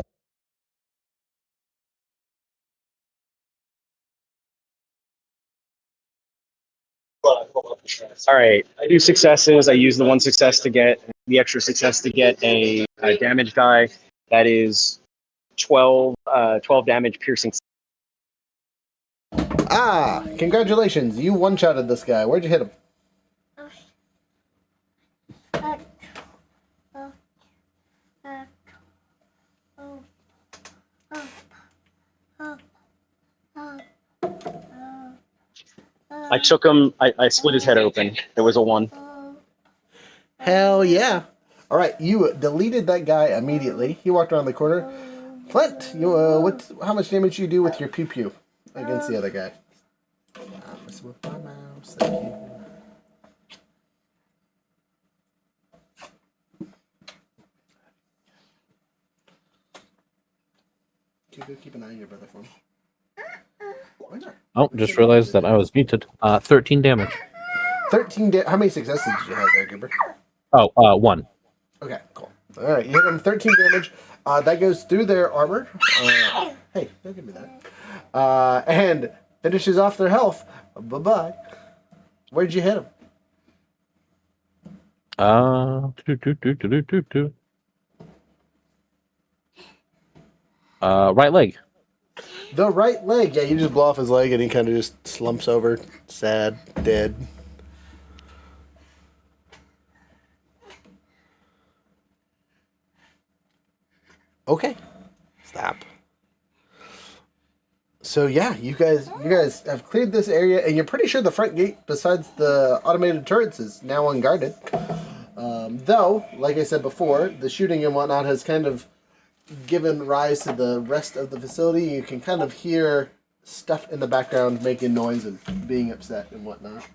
All right. 2 successes. I use the 1 success to get the extra success to get a damage die. That is 12 damage piercing. Ah, congratulations. You one-shotted this guy. Where'd you hit him? I took him. I split his head open. It was a 1. Hell yeah. All right, you deleted that guy immediately. He walked around the corner. Flint, you how much damage you do with your pew pew against the other guy? With my mouse. Thank you. Can you go keep an eye on your brother for me? Oh, just realized that I was muted. 13 damage. 13 How many successes did you have there, Goober? Oh, 1. Okay, cool. All right, you hit him 13 damage. That goes through their armor. Hey, don't give me that. And finishes off their health. Bye-bye. Where'd you hit him? Right leg. The right leg. Yeah, you just blow off his leg and he kind of just slumps over, sad, dead. Okay. Stop. So yeah, you guys have cleared this area, and you're pretty sure the front gate, besides the automated turrets, is now unguarded. Though, like I said before, the shooting and whatnot has kind of given rise to the rest of the facility. You can kind of hear stuff in the background making noise and being upset and whatnot.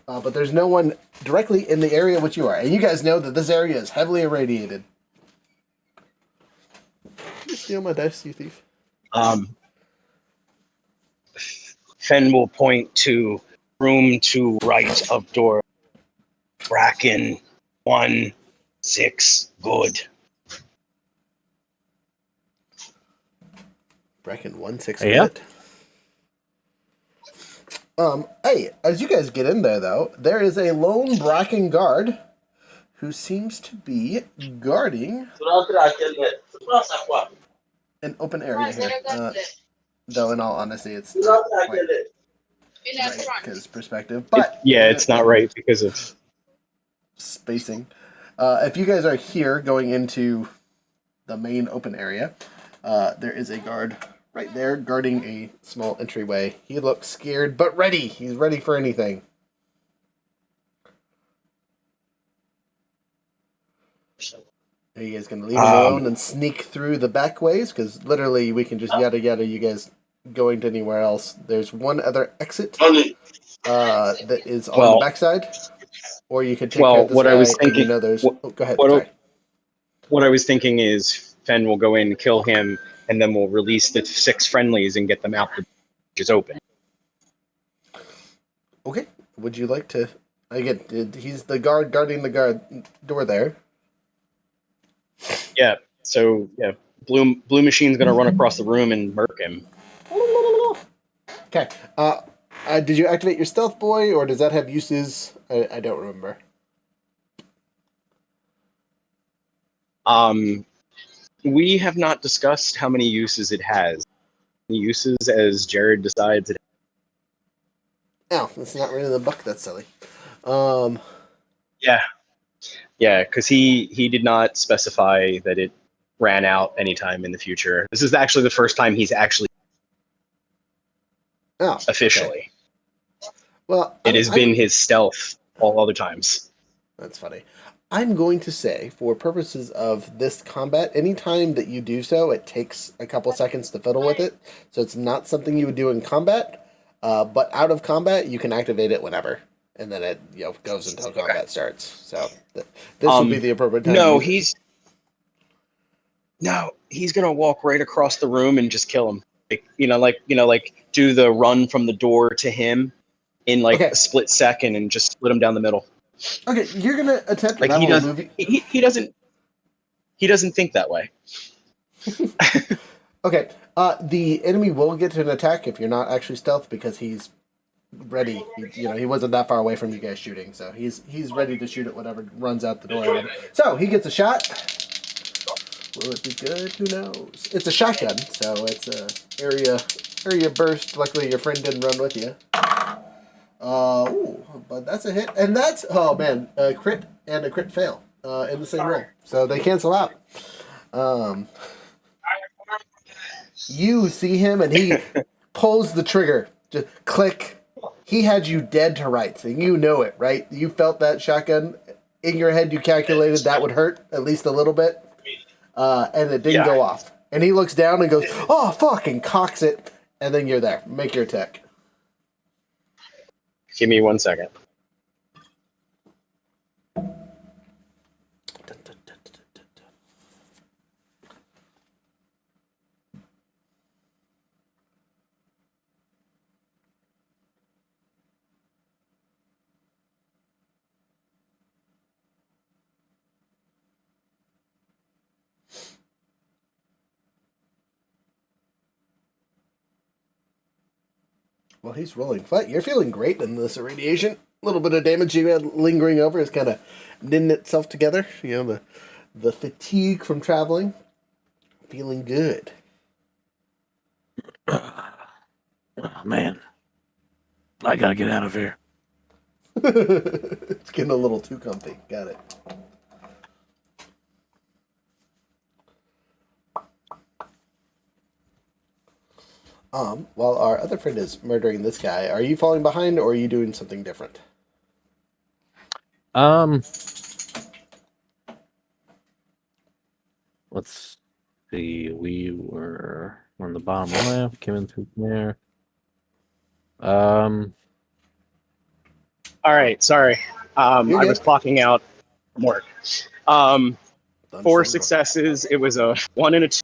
But there's no one directly in the area which you are, and you guys know that this area is heavily irradiated. You steal my dice, you thief. Fen will point to room to right of door. Brakken 1, 6. Good. Brakken 1, 6. Yeah. Good. Hey, as you guys get in there, though, there is a lone Brakken guard who seems to be guarding an open area here. Though, in all honesty, it's not quite right because perspective. But It's not right because of spacing. If you guys are here going into the main open area, there is a guard right there guarding a small entryway. He looks scared but ready. He's ready for anything. Are you guys going to leave him alone and sneak through the back ways? Because literally we can just yada yada you guys going to anywhere else. There's one other exit that is on the backside. Or you could take care of this what guy I was thinking. there's... go ahead, sorry. What I was thinking is Fen will go in, kill him, and then we'll release the 6 friendlies and get them out the is open. Okay. Would you like to... Again, he's the guard guarding the guard door there. Yeah. So yeah, blue machine's gonna run across the room and murk him. Okay. Did you activate your stealth boy, or does that have uses? I don't remember. We have not discussed how many uses it has. Uses as Jared decides it. Oh, that's not really the buck. That's silly. Yeah, because he did not specify that it ran out anytime in the future. This is actually the first time he's actually officially. Okay. Well, it has been his stealth all other times. That's funny. I'm going to say, for purposes of this combat, anytime that you do so, it takes a couple seconds to fiddle with it. So it's not something you would do in combat, but out of combat, you can activate it whenever. And then it goes until combat starts. So this will be the appropriate time. He's gonna walk right across the room and just kill him. Like do the run from the door to him in a split second and just split him down the middle. Okay, you're gonna attempt like he does. He doesn't think that way. Okay, the enemy will get an attack if you're not actually stealth because he's ready. He wasn't that far away from you guys shooting, so he's ready to shoot at whatever runs out the door at him. So he gets a shot. Will it be good? Who knows? It's a shotgun, so it's a area burst. Luckily, your friend didn't run with you. But that's a hit, and that's a crit and a crit fail in the same roll, so they cancel out. You see him, and he pulls the trigger. Just click. He had you dead to rights, and you know it, right? You felt that shotgun in your head. You calculated that would hurt at least a little bit, and it didn't go off. And he looks down and goes, "Oh, fuck," and cocks it, and then you're there. Make your attack. Give me 1 second. Well, he's rolling flat. You're feeling great in this irradiation. A little bit of damage you had lingering over is kind of knitting itself together. The fatigue from traveling. Feeling good. Oh, man, I gotta get out of here. It's getting a little too comfy. Got it. While our other friend is murdering this guy, are you falling behind or are you doing something different? Let's see. We were on the bottom left, came in through there. All right, sorry. I was clocking out from work. 4 successes. It was a 1 and a 2.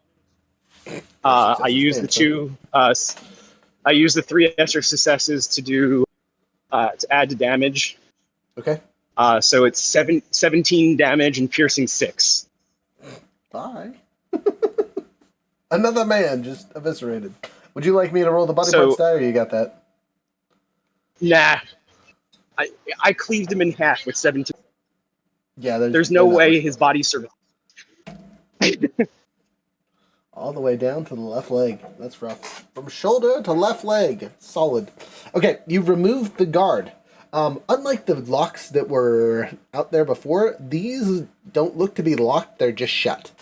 I used the 2. I used the 3 extra successes to add to damage. Okay. So it's 17 damage and piercing 6. Bye. Another man just eviscerated. Would you like me to roll the body parts die, or you got that? Nah. I cleaved him in half with 17. Yeah, there's no way his body survived. All the way down to the left leg. That's rough. From shoulder to left leg. Solid. Okay, you removed the guard. Unlike the locks that were out there before, these don't look to be locked. They're just shut.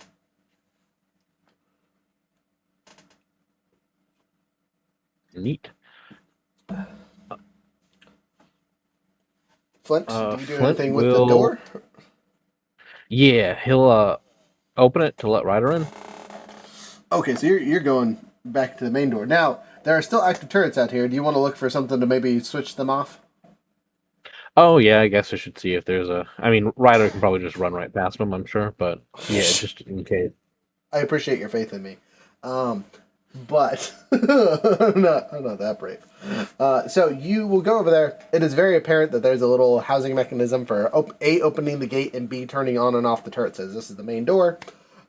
Neat. Flint, do you do anything with the door? Yeah, he'll open it to let Ryder in. Okay, so you're going back to the main door. Now, there are still active turrets out here. Do you want to look for something to maybe switch them off? Oh, yeah, I guess I should see if there's a... I mean, Ryder can probably just run right past him, I'm sure, but yeah, just in case. I appreciate your faith in me. But I'm not that brave. So you will go over there. It is very apparent that there's a little housing mechanism for A, opening the gate, and B, turning on and off the turret. Says this is the main door.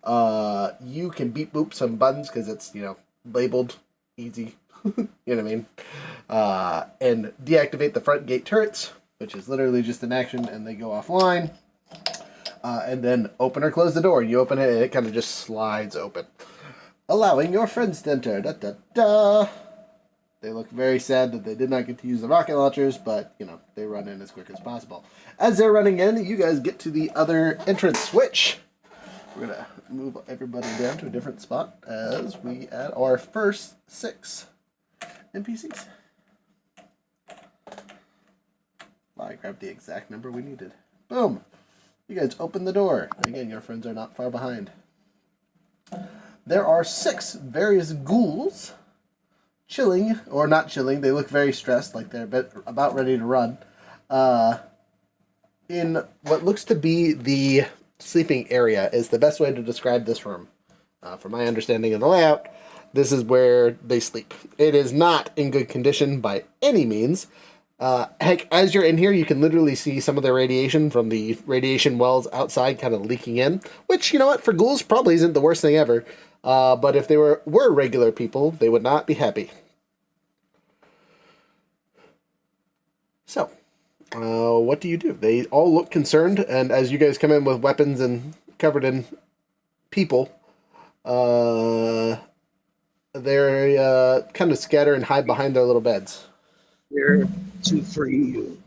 You can beep boop some buttons because it's, labeled easy. You know what I mean? And deactivate the front gate turrets, which is literally just an action, and they go offline. And then open or close the door. You open it, and it kind of just slides open, allowing your friends to enter. Da, da, da. They look very sad that they did not get to use the rocket launchers, but, they run in as quick as possible. As they're running in, you guys get to the other entrance switch. We're going to move everybody down to a different spot as we add our first 6 NPCs. I grabbed the exact number we needed. Boom! You guys open the door. Again, your friends are not far behind. There are 6 various ghouls, chilling, or not chilling. They look very stressed, like they're about ready to run, in what looks to be the sleeping area is the best way to describe this room. From my understanding of the layout, this is where they sleep. It is not in good condition by any means. Heck, as you're in here, you can literally see some of the radiation from the radiation wells outside kind of leaking in, which, you know what, for ghouls probably isn't the worst thing ever. But if they were regular people, they would not be happy. So, what do you do? They all look concerned, and as you guys come in with weapons and covered in people, they're kind of scatter and hide behind their little beds. Here to free you.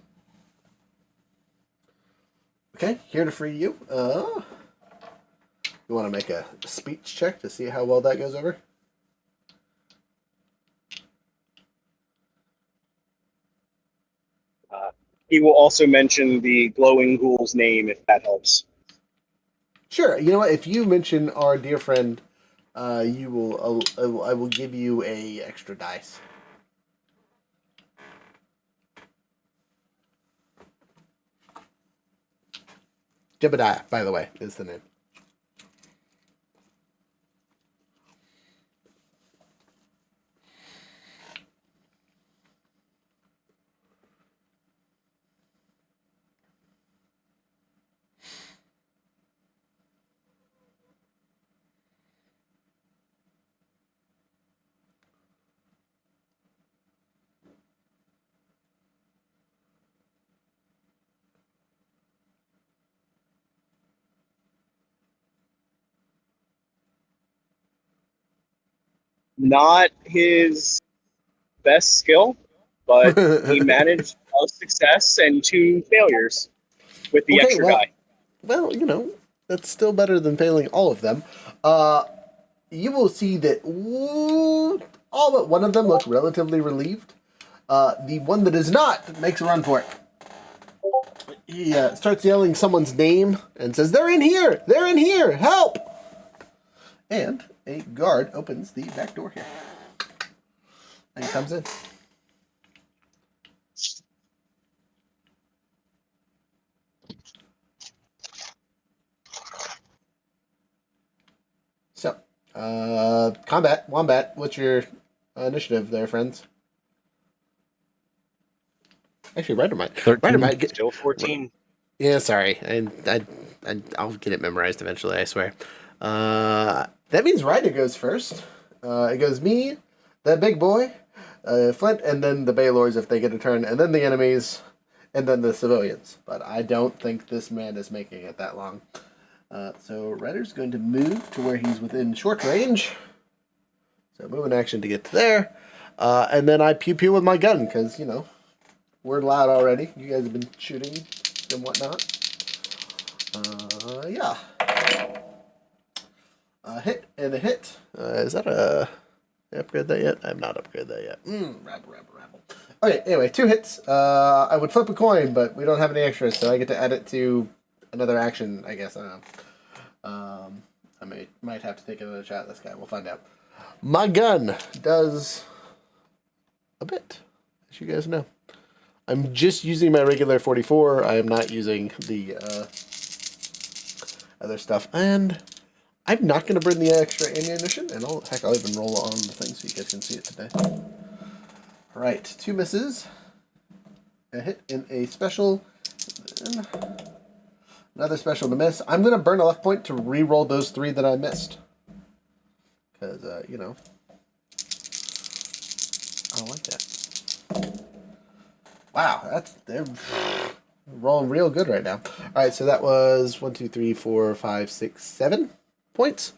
Okay, here to free you. You want to make a speech check to see how well that goes over? He will also mention the glowing ghoul's name if that helps. Sure. You know what? If you mention our dear friend, you will. I will give you a extra dice. Jebediah, by the way, is the name. Not his best skill, but he managed a success and 2 failures with the Okay, extra guy. well, you know, that's still better than failing all of them. You will see that all but one of them look relatively relieved. The one that is not makes a run for it. He starts yelling someone's name and says, "They're in here! They're in here! Help!" And a guard opens the back door here and comes in. So, combat, wombat. What's your initiative there, friends? Actually, Ryder might. 13. Ryder might get. Still 14. Yeah, sorry. I'll get it memorized eventually, I swear. That means Ryder goes first. It goes me, the big boy, Flint, and then the Baylors if they get a turn, and then the enemies, and then the civilians. But I don't think this man is making it that long. So Ryder's going to move to where he's within short range. So move an action to get to there. And then I pew-pew with my gun, because, you know, we're loud already. You guys have been shooting and whatnot. Yeah. A hit and a hit. Is that a... Did I upgrade that yet? I have not upgraded that yet. Rabble. Okay, anyway, 2 hits. I would flip a coin, but we don't have any extras, so I get to add it to another action, I guess. I don't know. I might have to take another shot at this guy. We'll find out. My gun does a bit, as you guys know. I'm just using my regular 44. I am not using the other stuff. And I'm not going to bring the extra ammunition. And I'll even roll on the thing so you guys can see it today. All right, 2 misses. A hit in a special. Another special to miss. I'm going to burn a luck point to re-roll those 3 that I missed. Because, you know, I don't like that. Wow, they're rolling real good right now. All right, so that was 1, 2, 3, 4, 5, 6, 7 points.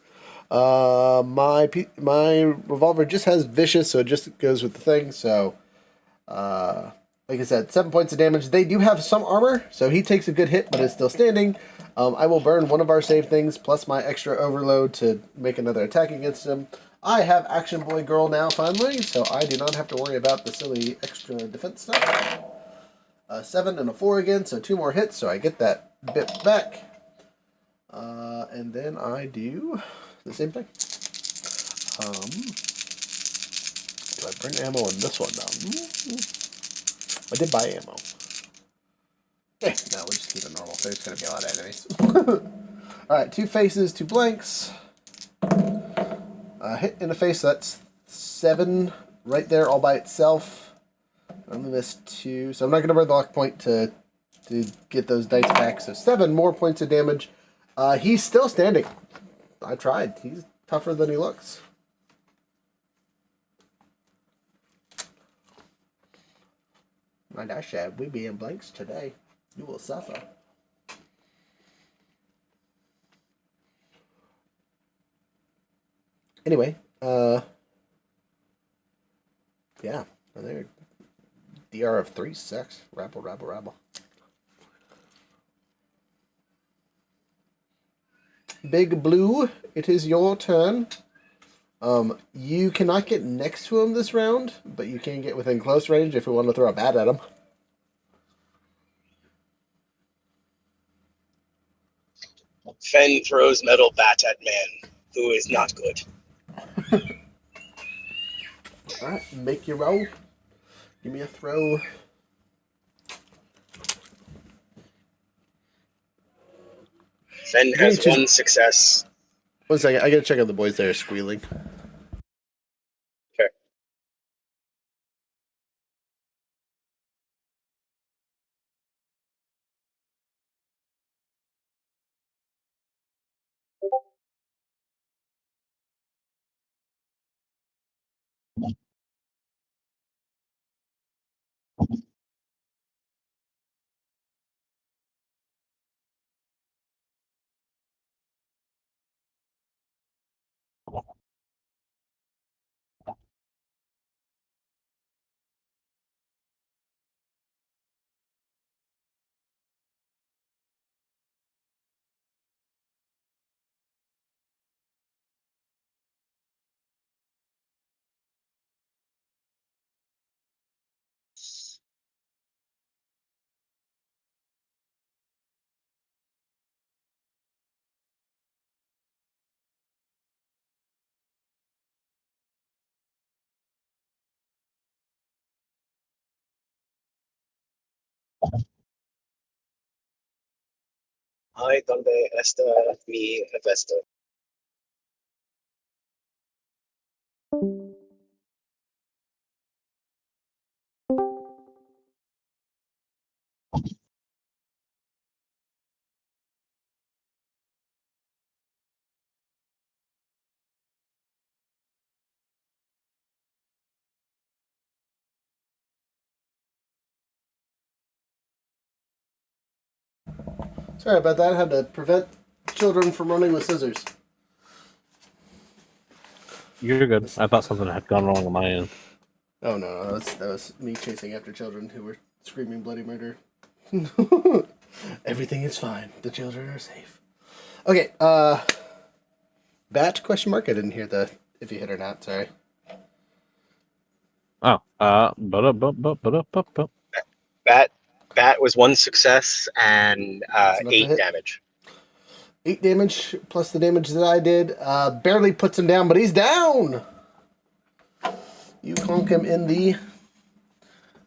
My revolver just has vicious, so it just goes with the thing. So, like I said, 7 points of damage. They do have some armor, so he takes a good hit, but is still standing. I will burn one of our save things plus my extra overload to make another attack against him. I have Action Boy Girl now, finally, so I do not have to worry about the silly extra defense stuff. 7 and a 4 again, so 2 more hits, so I get that bit back. And then I do the same thing. Do I burn ammo on this one now? I did buy ammo. Okay, no, we'll just keep it normal. There's going to be a lot of enemies. Alright, 2 faces, 2 blanks. Hit in the face, so that's 7 right there all by itself. I only missed 2, so I'm not going to burn the luck point to get those dice back. So 7 more points of damage. He's still standing. I tried. He's tougher than he looks. My dash said, we be in blanks today. You will suffer. Anyway, yeah. There. DR of 3, 6. Rabble. Big Blue, it is your turn. You cannot get next to him this round, but you can get within close range if we want to throw a bat at him. Fen throws metal bat at man, who is not good. Alright, make your roll. Give me a throw. Fen has one success. 1 second, I gotta check out the boys that are squealing. Okay. Ay, donde está mi Vesta? Sorry about that. I had to prevent children from running with scissors. You're good. I thought something had gone wrong on my end. Oh no, that was me chasing after children who were screaming bloody murder. Everything is fine. The children are safe. Okay, bat question mark? I didn't hear the if you hit or not, sorry. Oh, Bat was one success and That's enough to 8 hit. damage. 8 damage plus the damage that I did. Barely puts him down, but he's down! You conk him in the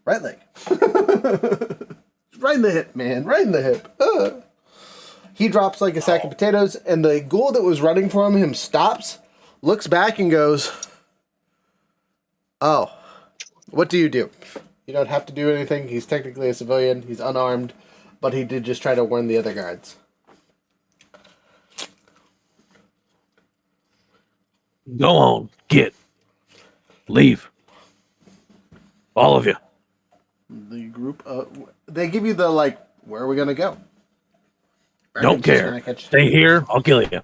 right leg. Right in the hip, man. Right in the hip. He drops like a sack of potatoes, and the ghoul that was running from him stops, looks back, and goes, "Oh, what do? You don't have to do anything. He's technically a civilian. He's unarmed, but he did just try to warn the other guards." go on, leave, all of you. The group, they give you the where are we gonna go? Don't care. Stay here. I'll kill you.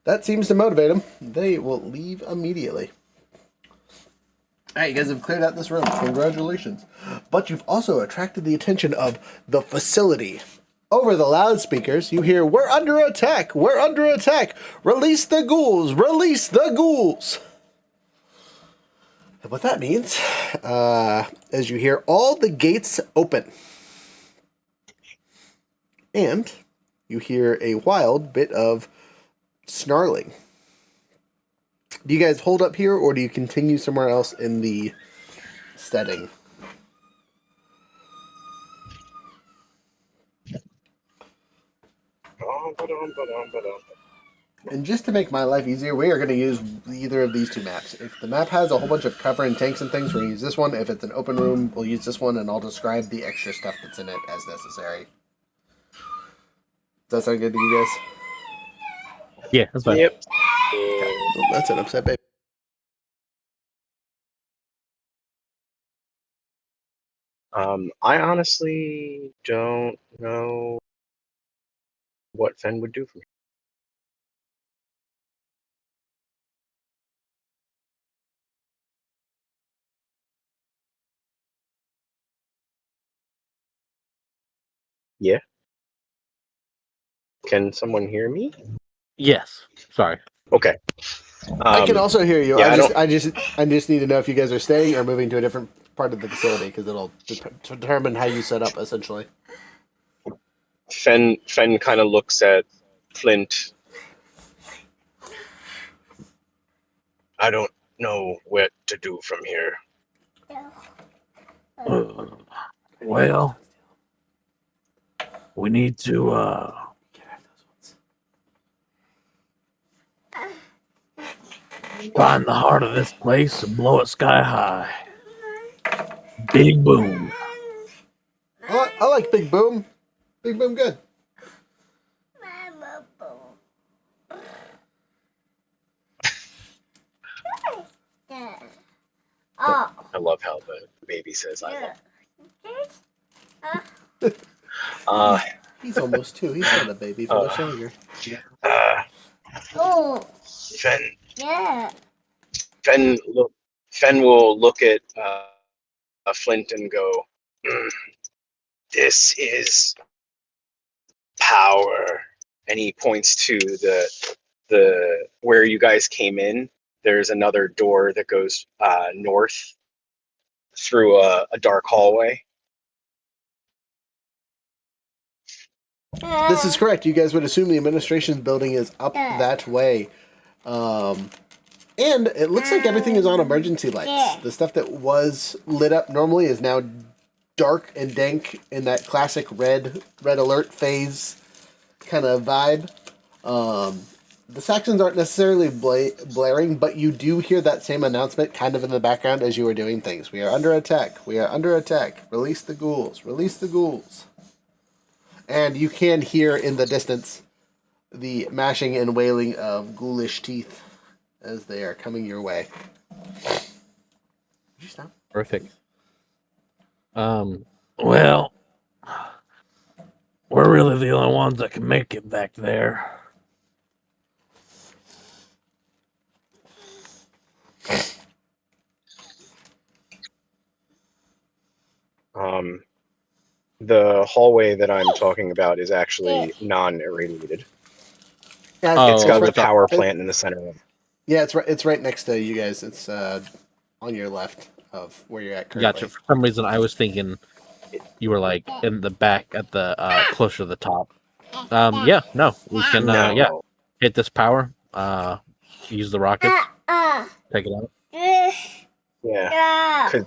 That seems to motivate them. They will leave immediately. Alright, you guys have cleared out this room. Congratulations. But you've also attracted the attention of the facility. Over the loudspeakers, you hear, "We're under attack! We're under attack! Release the ghouls! Release the ghouls!" And what that means, is you hear all the gates open. And you hear a wild bit of snarling. Do you guys hold up here, or do you continue somewhere else in the setting? And just to make my life easier, we are going to use either of these two maps. If the map has a whole bunch of cover and tanks and things, we're going to use this one. If it's an open room, we'll use this one, and I'll describe the extra stuff that's in it as necessary. Does that sound good to you guys? Yeah, that's fine. Yep. Okay. Well, that's an upset, baby. I honestly don't know what Fen would do for me. Yeah. Can someone hear me? Yes. Sorry. Okay. I can also hear you. Yeah, I just need to know if you guys are staying or moving to a different part of the facility because it'll determine how you set up essentially. Fen kind of looks at Flint. I don't know what to do from here. Well, we need to find the heart of this place and blow it sky high. Big boom. I like Big Boom. Big Boom, good. I love how the baby says I love. He's almost 2. He's not a baby for much longer. Fen. Fen will look at Flint and go, "This is power," and he points to the where you guys came in. There's another door that goes north through a dark hallway. This is correct. You guys would assume the administration building is up that way. And it looks like everything is on emergency lights. The stuff that was lit up normally is now dark and dank in that classic red alert phase kind of vibe. The Saxons aren't necessarily blaring, but you do hear that same announcement kind of in the background as you are doing things. We are under attack. We are under attack. Release the ghouls. Release the ghouls. And you can hear in the distance the mashing and wailing of ghoulish teeth as they are coming your way. Did you stop? Perfect. Well, we're really the only ones that can make it back there. The hallway that I'm talking about is actually non-irradiated. Yeah, It's got the right, power plant in the center. Yeah, it's right next to you guys. It's on your left of where you're at currently. Gotcha. For some reason, I was thinking you were like in the back at the closer to the top. Yeah, no, we can. Yeah, hit this power. Use the rockets. Take it out. Yeah, because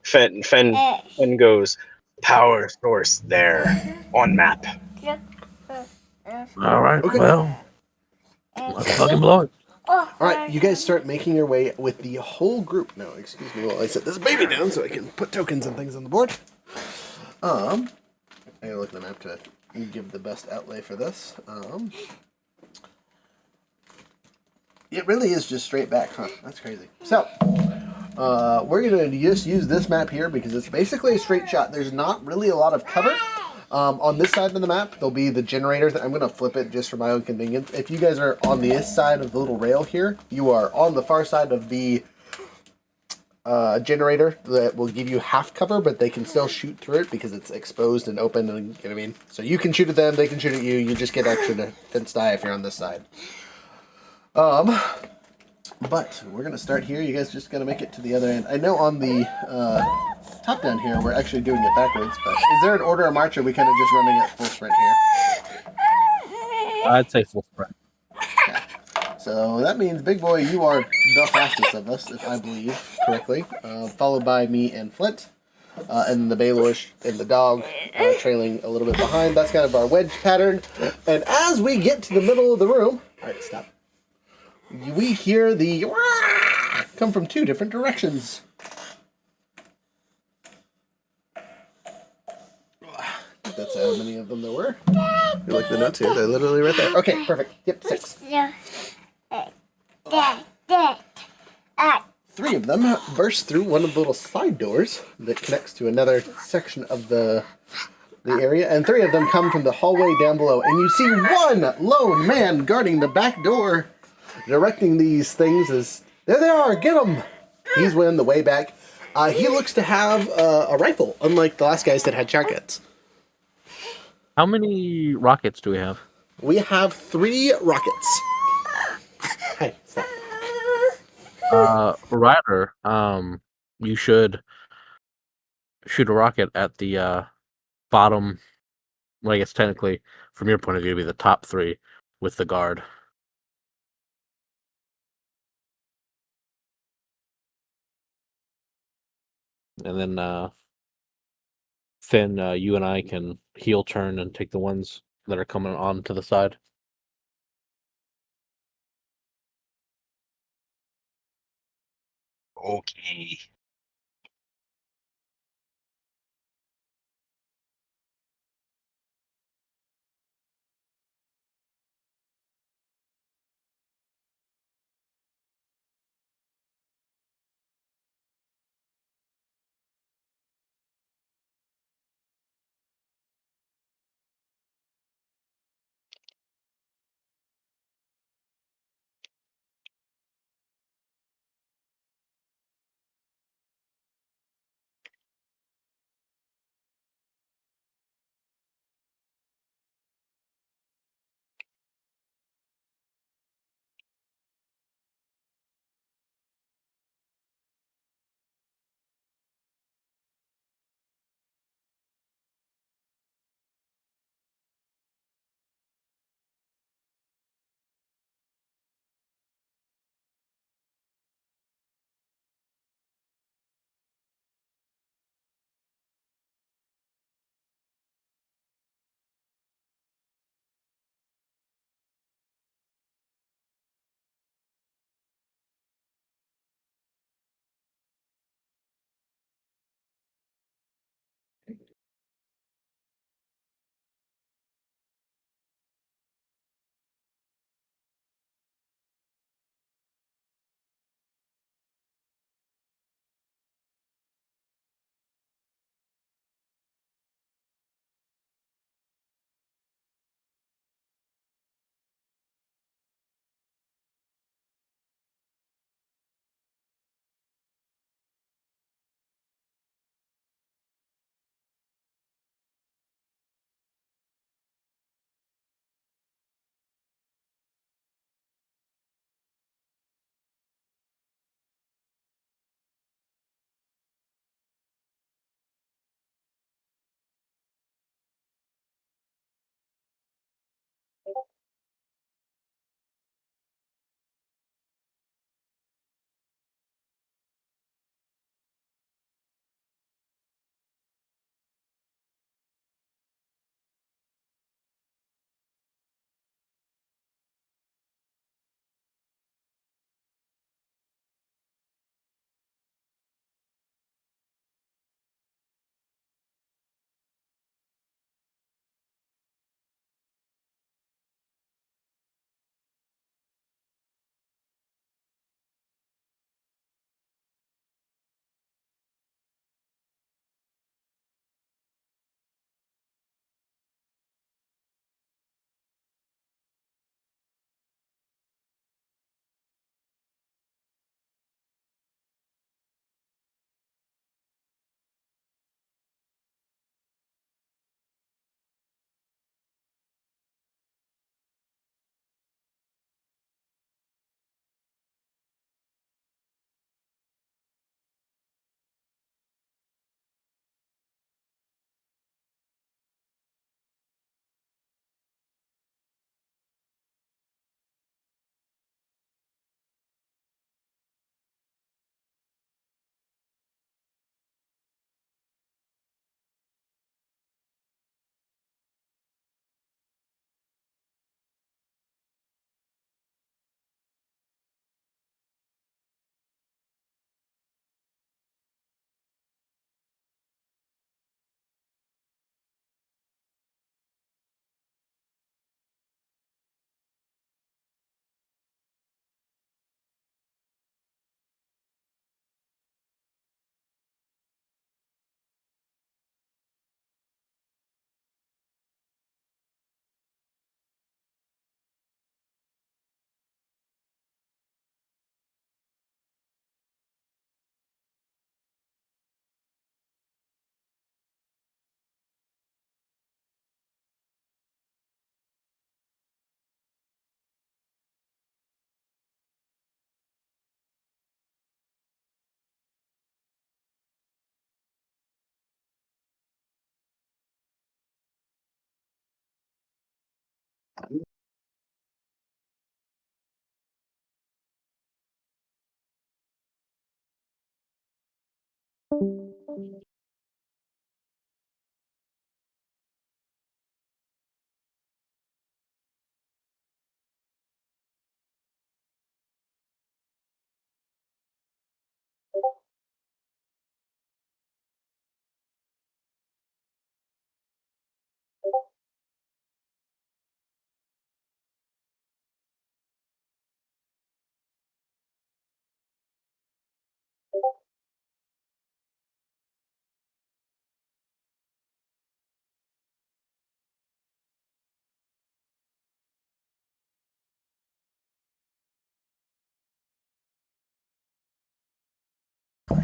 Fen goes power source there on map. All right. Okay. Well, let's fucking blow it. Alright, you guys start making your way with the whole group. Now, excuse me while I set this baby down so I can put tokens and things on the board. I gotta look at the map to give the best outlay for this. It really is just straight back, huh? That's crazy. So, we're gonna just use this map here because it's basically a straight shot. There's not really a lot of cover. On this side of the map, there'll be the generator. I'm going to flip it just for my own convenience. If you guys are on this side of the little rail here, you are on the far side of the generator that will give you half cover, but they can still shoot through it because it's exposed and open, and you know what I mean? So you can shoot at them, they can shoot at you. You just get extra defense die if you're on this side. But we're going to start here. You guys just got to make it to the other end. I know on the top down here, we're actually doing it backwards, but is there an order of march, or are we kind of just running at full sprint here? I'd say full sprint. Okay. So that means, Big Boy, you are the fastest of us, if I believe correctly, followed by me and Flint, and the Baelish and the dog trailing a little bit behind. That's kind of our wedge pattern. And as we get to the middle of the room, all right, stop. We hear the come from 2 different directions. That's how many of them there were. You like the notes here? They're literally right there. Okay, perfect. Yep, 6. three of them burst through one of the little side doors that connects to another section of the area, and three of them come from the hallway down below. And you see one lone man guarding the back door, directing these things as, there they are, get them! He's winning the way back. He looks to have a rifle, unlike the last guys that had shotguns. How many rockets do we have? We have 3 rockets. Hey, stop. Ryder, you should shoot a rocket at the bottom. Well, I guess technically, from your point of view, it'd be the top 3 with the guard. And then Finn, you and I can heel turn and take the ones that are coming on to the side. Okay.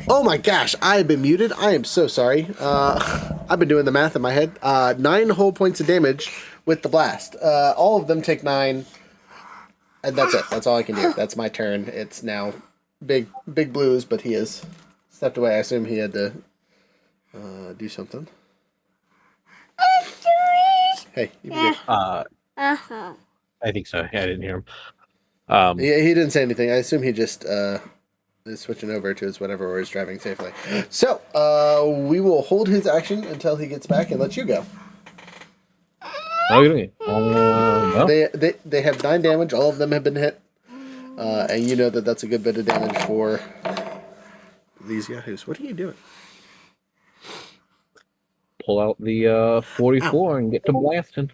Oh my gosh, I've been muted. I am so sorry. I've been doing the math in my head. 9 whole points of damage with the blast. All of them take 9, and that's it. That's all I can do. That's my turn. It's now Big Blues, but he has stepped away. I assume he had to do something. Hey, you be good. I think so. Yeah, I didn't hear him. He didn't say anything. I assume he just is switching over to his whatever or is driving safely. So, we will hold his action until he gets back and let you go. Okay. No. They have 9 damage. All of them have been hit. And you know that's a good bit of damage for these yahoos. What are you doing? Pull out the 44 and get to blasting.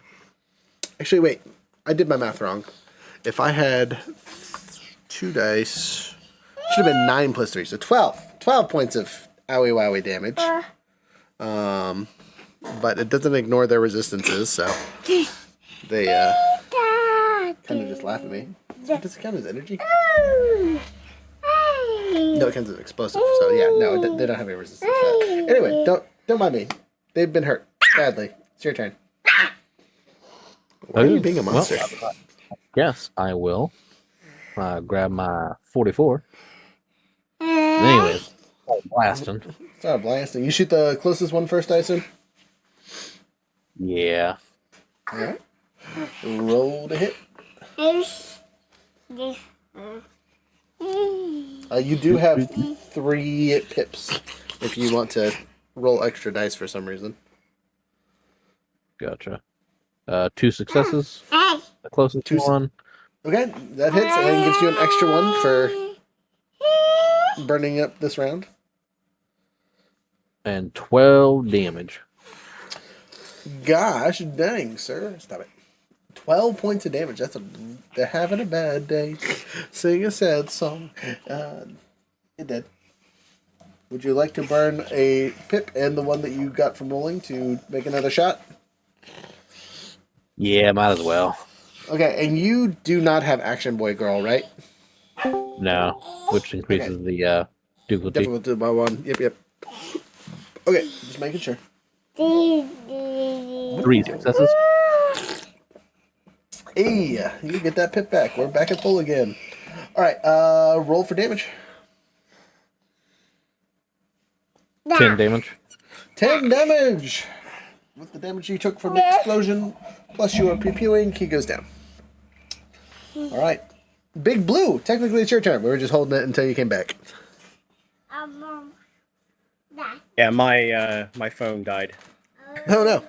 Actually, wait. I did my math wrong. If I had 2 dice, should have been 9 plus 3, so 12. 12 points of owie wowie damage. But it doesn't ignore their resistances, so they kind of just laugh at me. Does it count as energy? No, it counts as explosive. So yeah, no, they don't have any resistance to that. Anyway, don't mind me. They've been hurt badly. It's your turn. Why are you being a monster? Well, yes, I will. Grab my 44. Anyways, start blasting. Start blasting. You shoot the closest one first, I assume? Yeah. Alright. Roll to hit. You do have 3 pips if you want to roll extra dice for some reason. Gotcha. 2 successes. The closest one. Okay, that hits and then gives you an extra one for burning up this round. And 12 damage. Gosh dang, sir. Stop it. 12 points of damage. They're having a bad day. Sing a sad song. It did. Would you like to burn a pip and the one that you got from rolling to make another shot? Yeah, might as well. Okay, and you do not have Action Boy Girl, right? No, which increases the difficulty. Difficulty by 1. Yep. Okay, just making sure. 3 successes. Hey, you get that pip back. We're back at full again. Alright, roll for damage. 10 damage. 10 damage! With the damage you took from the explosion, plus you are pew-pewing, he goes down. Alright. Big Blue, technically it's your turn. We were just holding it until you came back. Yeah, my phone died. Oh no.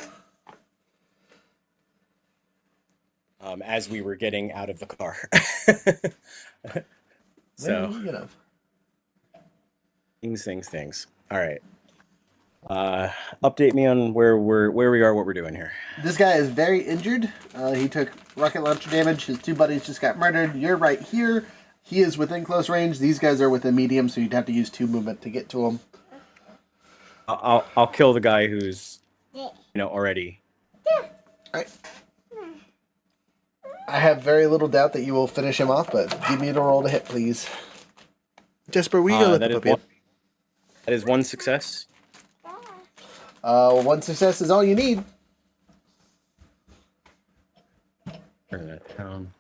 As we were getting out of the car. So. Things. All right. Update me on where we are, what we're doing here. This guy is very injured. He took rocket launcher damage. His 2 buddies just got murdered. You're right here. He is within close range. These guys are within medium, so you'd have to use 2 movement to get to him. I'll kill the guy who's already. All right. I have very little doubt that you will finish him off, but give me the roll to hit, please. Jesper, will you go let the puppy in? That is 1 success. 1 success is all you need. Turn that down.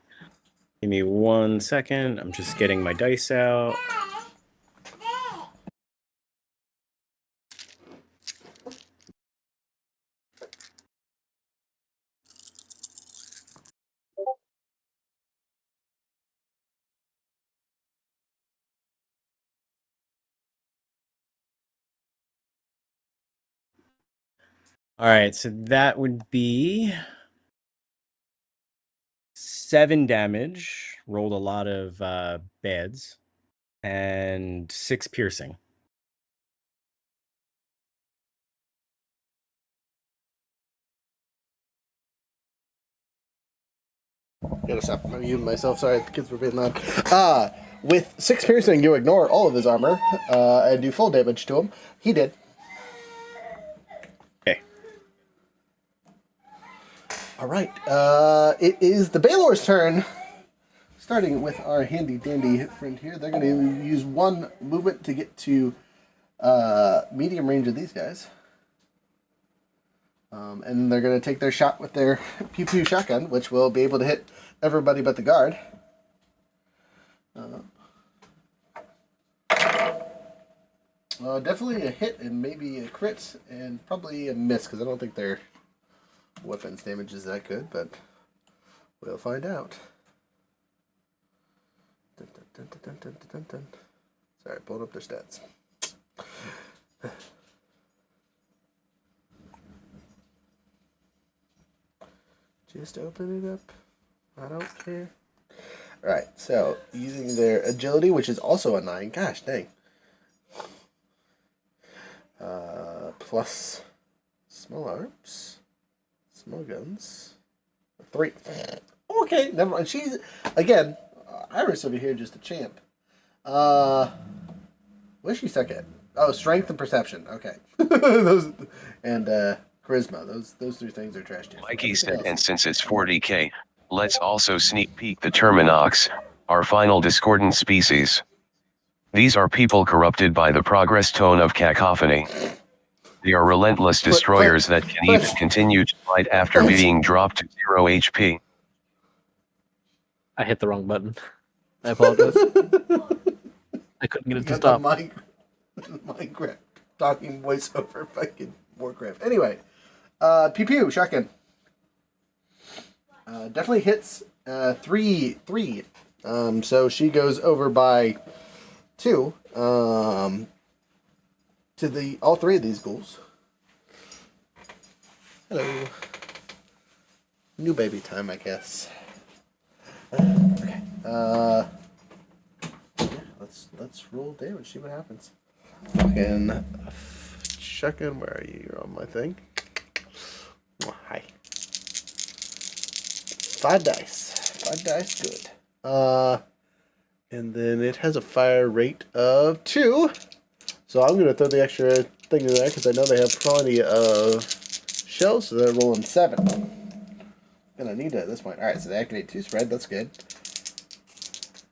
Give me 1 second. I'm just getting my dice out. All right, so that would be 7 damage. Rolled a lot of beds. And 6 piercing. Gotta stop muting myself. Sorry, the kids were being loud. With 6 piercing, you ignore all of his armor and do full damage to him. He did. Okay. All right. It is the Baylor's turn. Starting with our handy dandy friend here, they're going to use 1 movement to get to medium range of these guys. And they're going to take their shot with their pew pew shotgun, which will be able to hit everybody but the guard. Definitely a hit and maybe a crit and probably a miss because I don't think their weapons damage is that good, but we'll find out. Dun, dun, dun, dun, dun, dun, dun. Sorry, pulling up their stats. Just open it up. I don't care. Alright, so using their agility, which is also a 9. Gosh dang. Plus small arms, small guns, 3. Okay, never mind. She's again, Iris over here, just a champ. What's she stuck at? Oh, strength and perception. Okay, those and charisma. Those 3 things are trash. Mikey said, and since it's 40k, let's also sneak peek the Terminox, our final discordant species. These are people corrupted by the progress tone of cacophony. They are relentless destroyers that can even continue to fight after being dropped to 0 HP. I hit the wrong button. I apologize. I couldn't get it to stop. Minecraft talking voiceover fucking Warcraft. Anyway, pew pew shotgun. Definitely hits 3. So she goes over by 2. To the all 3 of these ghouls. Hello. New baby time, I guess. Okay. Yeah, let's roll damage. See what happens. Fucking shotgun. Where are you? You're on my thing. Oh, hi. 5 dice. 5 dice. Good. And then it has a fire rate of 2. So I'm going to throw the extra thing in there because I know they have plenty of shells, so they're rolling 7. Gonna need it at this point. Alright, so they activate 2 spread, that's good.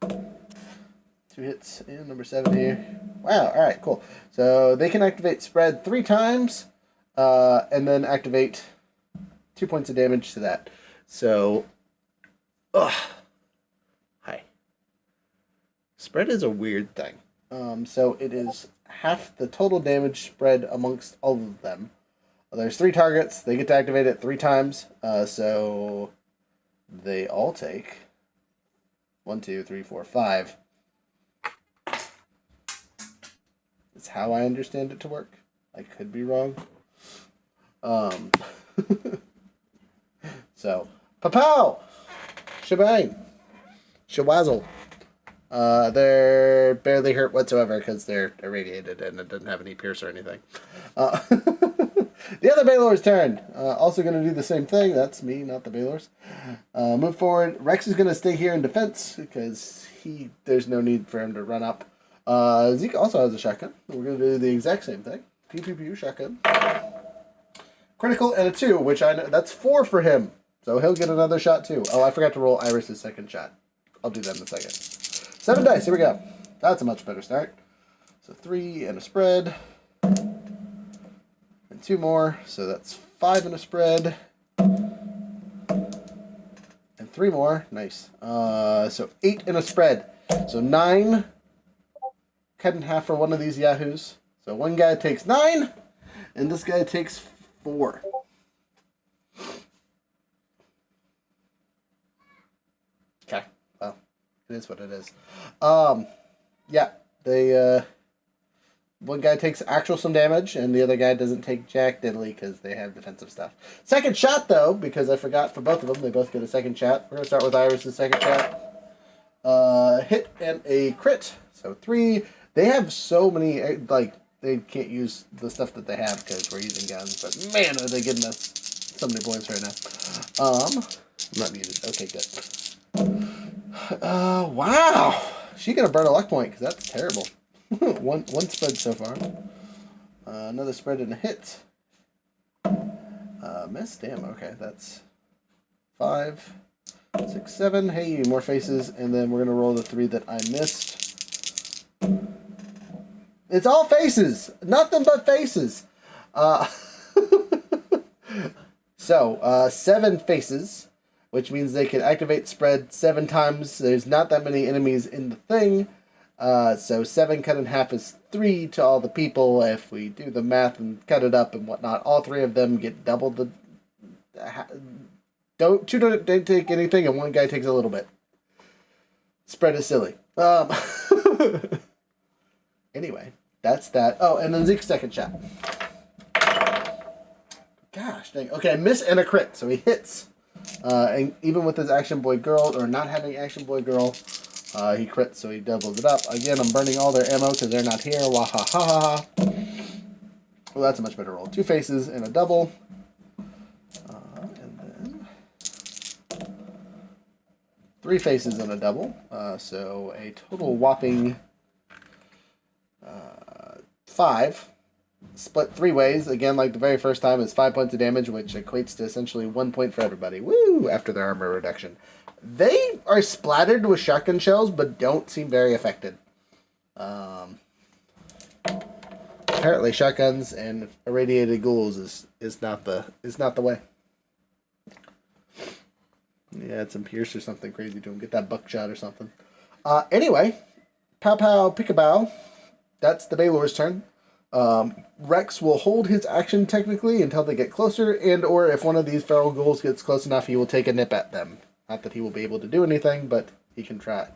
2 hits and number 7 here. Wow, alright, cool. So they can activate spread 3 times, and then activate 2 points of damage to that. So, hi. Spread is a weird thing. So it is half the total damage spread amongst all of them. There's 3 targets. They get to activate it 3 times. So they all take 1, 2, 3, 4, 5. That's how I understand it to work. I could be wrong. So, pow! Shebang! Shawazzle. They're barely hurt whatsoever because they're irradiated and it doesn't have any pierce or anything. The other Baylor's turn. Also going to do the same thing. That's me, not the Baylor's. Move forward. Rex is going to stay here in defense because there's no need for him to run up. Zeke also has a shotgun. We're going to do the exact same thing. Pew pew pew shotgun. Critical and a 2, which I know that's 4 for him. So he'll get another shot too. Oh, I forgot to roll Iris' second shot. I'll do that in a second. 7 dice. Here we go. That's a much better start. So 3 and a spread. And 2 more. So that's 5 and a spread. And 3 more. Nice. So 8 and a spread. So 9. Cut in half for one of these yahoos. So one guy takes 9. And this guy takes 4. Okay. Well, it is what it is. Yeah. They, one guy takes actual some damage, and the other guy doesn't take jack diddly because they have defensive stuff. Second shot, though, because I forgot for both of them, they both get a second shot. We're going to start with Iris' second shot. Hit and a crit. So 3. They have so many, like, they can't use the stuff that they have because we're using guns. But, man, are they getting us so many points right now. I'm not muted. Okay, good. Wow. She's going to burn a luck point because that's terrible. one spread so far. Another spread and a hit. Miss? Damn, okay. That's 5, 6, 7. Hey, more faces. And then we're going to roll the 3 that I missed. It's all faces. Nothing but faces. So, 7 faces, which means they can activate spread 7 times. There's not that many enemies in the thing. So 7 cut in half is 3 to all the people. If we do the math and cut it up and whatnot, all 3 of them get double the... Two don't take anything, and 1 guy takes a little bit. Spread is silly. Anyway, that's that. Oh, and then Zeke's second shot. Gosh dang. Okay, miss and a crit, so he hits. And even with his Action Boy Girl, or not having Action Boy Girl, he crits, so he doubles it up. Again, I'm burning all their ammo because they're not here. Wahahaha. Well, that's a much better roll. 2 faces and a double. And then 3 faces and a double. So a total whopping 5. Split 3 ways. Again, like the very first time, is 5 points of damage, which equates to essentially 1 point for everybody. Woo! After their armor reduction. They are splattered with shotgun shells, but don't seem very affected. Apparently, shotguns and irradiated ghouls is not the way. Yeah, add some pierce or something crazy to him. Get that buckshot or something. Anyway, pow pow peekaboo. That's the Baylor's turn. Rex will hold his action technically until they get closer, and or if one of these feral ghouls gets close enough, he will take a nip at them. Not that he will be able to do anything, but he can try.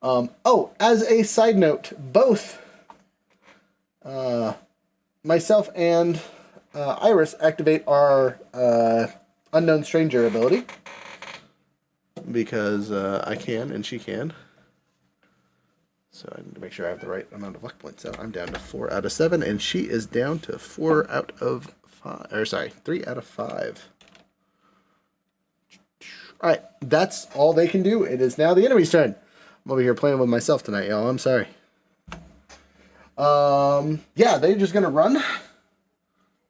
Oh, as a side note, both myself and Iris activate our Unknown Stranger ability. Because I can and she can. So I need to make sure I have the right amount of luck points. So I'm down to 4 out of 7, and she is down to 4 out of 5. Or sorry, 3 out of 5. Alright, that's all they can do. It is now the enemy's turn. I'm over here playing with myself tonight, y'all. I'm sorry. Yeah, they're just gonna run.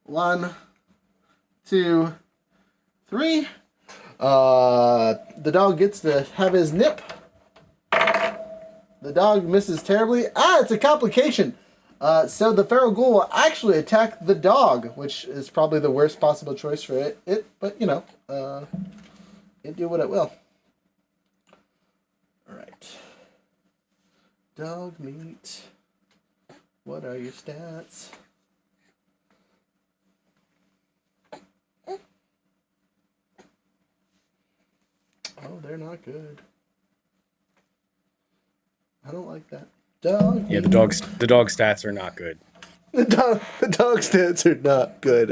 1, 2, 3. The dog gets to have his nip. The dog misses terribly. It's a complication. So the feral ghoul will actually attack the dog, which is probably the worst possible choice for it. But, you know, it do what it will. Alright. Dog meat. What are your stats? Oh, they're not good. I don't like that. Dog. Yeah, the dog stats are not good. The dog stats are not good.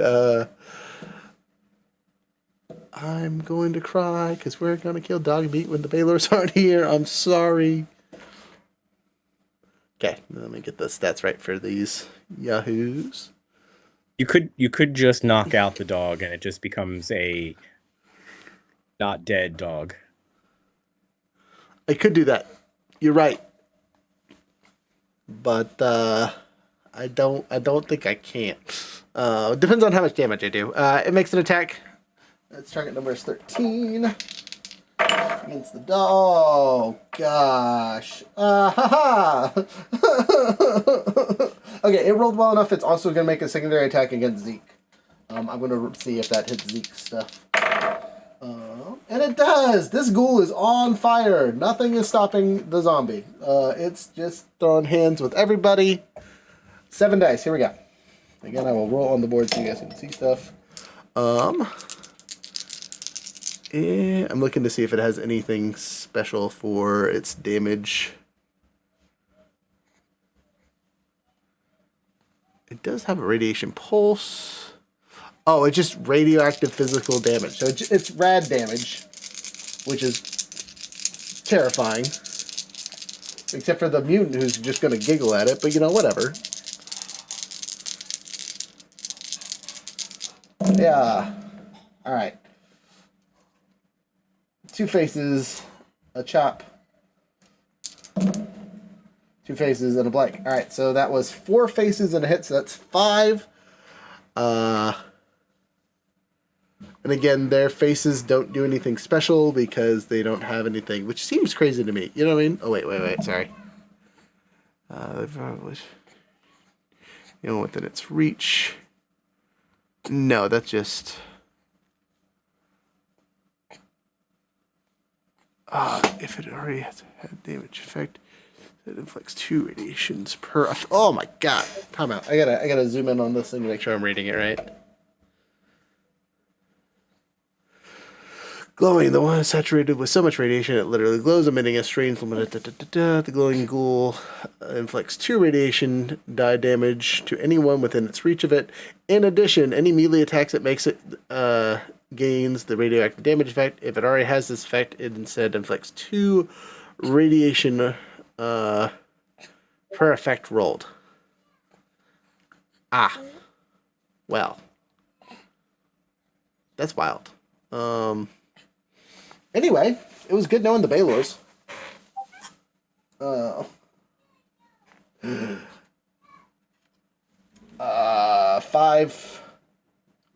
I'm going to cry because we're going to kill dog meat when the Baylors aren't here. I'm sorry. Okay, let me get the stats right for these yahoos. You could just knock out the dog and it just becomes a not dead dog. I could do that. You're right. But I don't think I can. Depends on how much damage I do. It makes an attack. Its target number is 13. Against the dog. Oh, gosh. Haha. Okay, it rolled well enough. It's also going to make a secondary attack against Zeke. I'm going to see if that hits Zeke's stuff. And it does! This ghoul is on fire. Nothing is stopping the zombie. It's just throwing hands with everybody. 7 dice. Here we go. Again, I will roll on the board so you guys can see stuff. I'm looking to see if it has anything special for its damage. It does have a radiation pulse. Oh, it's just radioactive physical damage. So it's rad damage, which is terrifying. Except for the mutant who's just going to giggle at it, but you know, whatever. Yeah. Alright. 2 faces, a chop. 2 faces and a blank. Alright, so that was 4 faces and a hit, so that's 5. And again, their faces don't do anything special because they don't have anything, which seems crazy to me. You know what I mean? Oh, wait, sorry. Probably, within its reach. No, that's just. If it already has had damage effect, it inflicts 2 radiations per. Oh my god! Time out. I gotta zoom in on this thing to make sure I'm reading it right. Glowing, the one is saturated with so much radiation it literally glows, emitting a strange the glowing ghoul inflicts 2 radiation die damage to anyone within its reach of it. In addition, any melee attacks it makes it gains the radioactive damage effect. If it already has this effect, it instead inflicts 2 radiation per effect rolled. Well. That's wild. Anyway, it was good knowing the Baylors. 5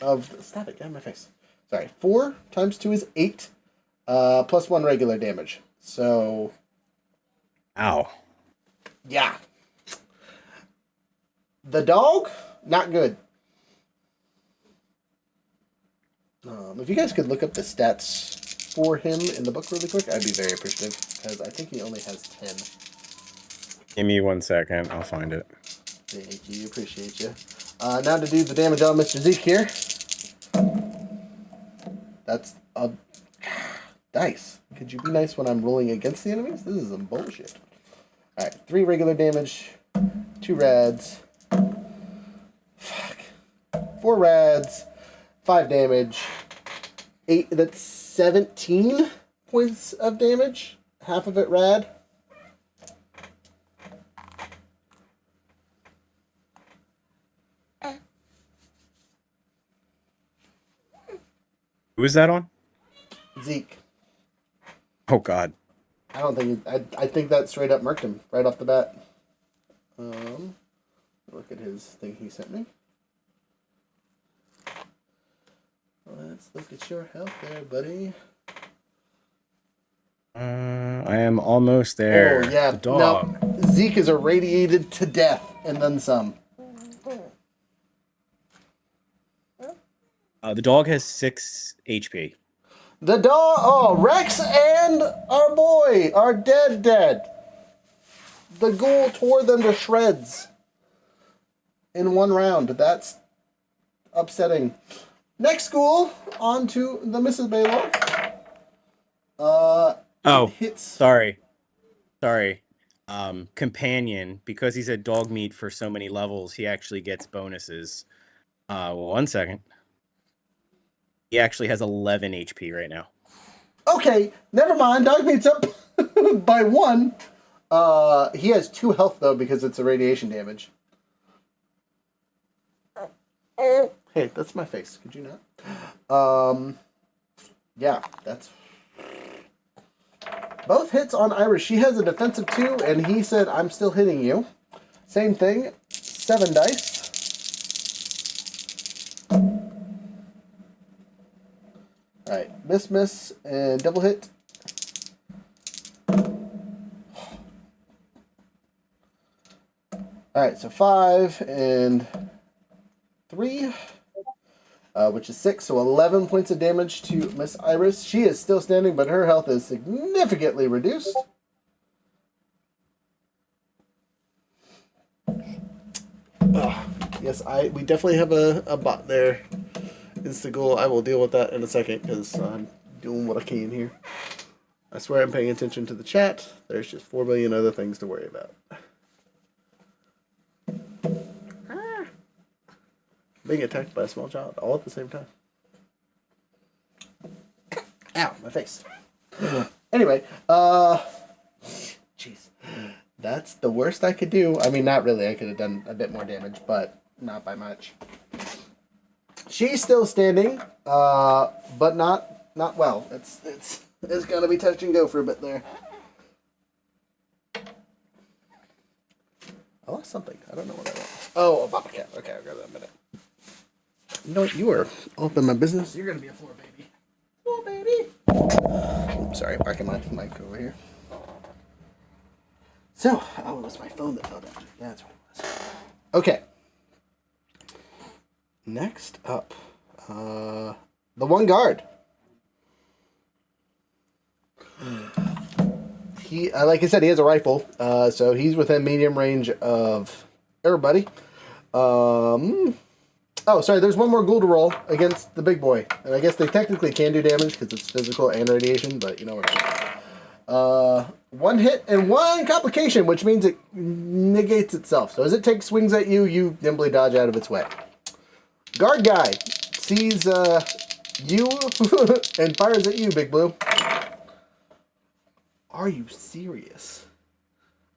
of... Stop it, get out of my face. Sorry, 4 times 2 is 8, plus 1 regular damage. So... Ow. Yeah. The dog, not good. If you guys could look up the stats for him in the book really quick, I'd be very appreciative, because I think he only has 10. Give me 1 second. I'll find it. Thank you. Appreciate you. Now to do the damage on Mr. Zeke here. That's a dice. Could you be nice when I'm rolling against the enemies? This is some bullshit. Alright, 3 regular damage, 2 rads. Fuck. 4 rads, 5 damage, 8, that's 17 points of damage. Half of it rad. Who is that on? Zeke. Oh god. I don't think I think that straight up murked him right off the bat. Look at his thing he sent me. Let's look at your health there, buddy. I am almost there. Oh yeah, The dog. no, Zeke is irradiated to death and then some. The dog has 6 HP. The dog. Oh, Rex and our boy are dead. The ghoul tore them to shreds in one round. That's upsetting. Next ghoul, on to the Mrs. Baylor. Hits. Sorry. Companion, because he's a dog meat for so many levels, he actually gets bonuses. 1 second. He actually has 11 HP right now. Okay, never mind. Dog meat's up by 1. He has 2 health though because it's a radiation damage. Hey, that's my face. Could you not? Yeah, that's both hits on Iris. She has a defensive 2, and he said, "I'm still hitting you." Same thing. 7 dice. All right, miss, and double hit. All right, so 5 and 3, which is 6, so 11 points of damage to Miss Iris. She is still standing, but her health is significantly reduced. Yes, we definitely have a bot there. Insta-goal. I will deal with that in a second because I'm doing what I can here. I swear I'm paying attention to the chat. There's just 4 billion other things to worry about. Being attacked by a small child all at the same time. Ow, my face. Anyway, jeez. That's the worst I could do. I mean, not really. I could have done a bit more damage, but not by much. She's still standing, but not well. It's gonna be touch and go for a bit there. I lost something. I don't know what I lost. Oh, a bobcat. Cat. Okay, I'll grab that in a minute. You know what? You are all up in my business. You're gonna be a floor baby. Floor baby. Oops, sorry, parking my mic over here. So, oh, it was my phone that fell down. That's what it was. Okay. Next up, the one guard. He, like I said, he has a rifle, so he's within medium range of everybody. Oh, sorry, there's one more ghoul to roll against the big boy. And I guess they technically can do damage because it's physical and radiation, but you know what. One hit and one complication, which means it negates itself. So as it takes swings at you, you nimbly dodge out of its way. Guard guy sees you and fires at you, Big Blue. Are you serious?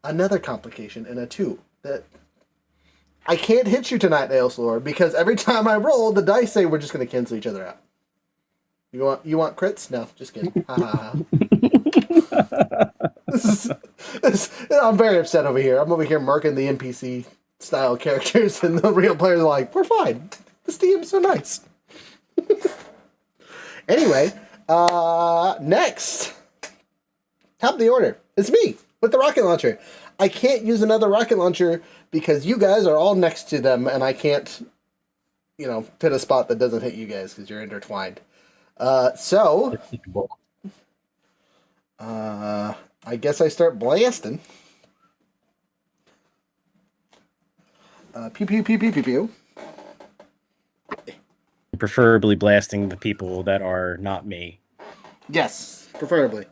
Another complication and a 2. That I can't hit you tonight, Nailslore, because every time I roll, the dice say we're just going to cancel each other out. You want crits? No, just kidding. I'm very upset over here. I'm over here marking the NPC style characters, and the real players are like, we're fine. This DM's so nice. Anyway, next. Top of the order. It's me with the rocket launcher. I can't use another rocket launcher because you guys are all next to them, and I can't, hit a spot that doesn't hit you guys because you're intertwined. So, I guess I start blasting. Pew, pew, pew, pew, pew, pew. Preferably blasting the people that are not me. Yes, preferably.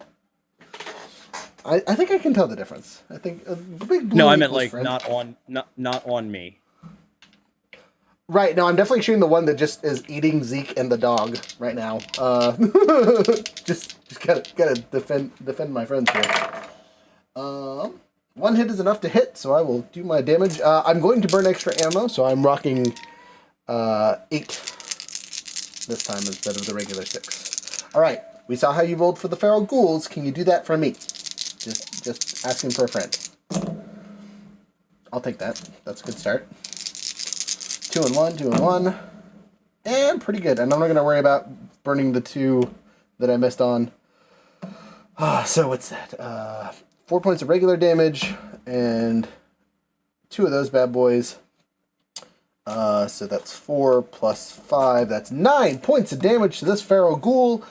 I think I can tell the difference. I think the big blue. No, I meant equals like friend. not on me. Right, no, I'm definitely shooting the one that just is eating Zeke and the dog right now. Just gotta defend my friends here. One hit is enough to hit, so I will do my damage. I'm going to burn extra ammo, so I'm rocking 8 this time instead of the regular 6. All right, we saw how you rolled for the feral ghouls. Can you do that for me? Just asking for a friend. I'll take that. That's a good start. 2 and 1, 2 and 1. And pretty good. And I'm not going to worry about burning the 2 that I missed on. So what's that? 4 points of regular damage and 2 of those bad boys. So that's 4 plus 5. That's 9 points of damage to this feral ghoul.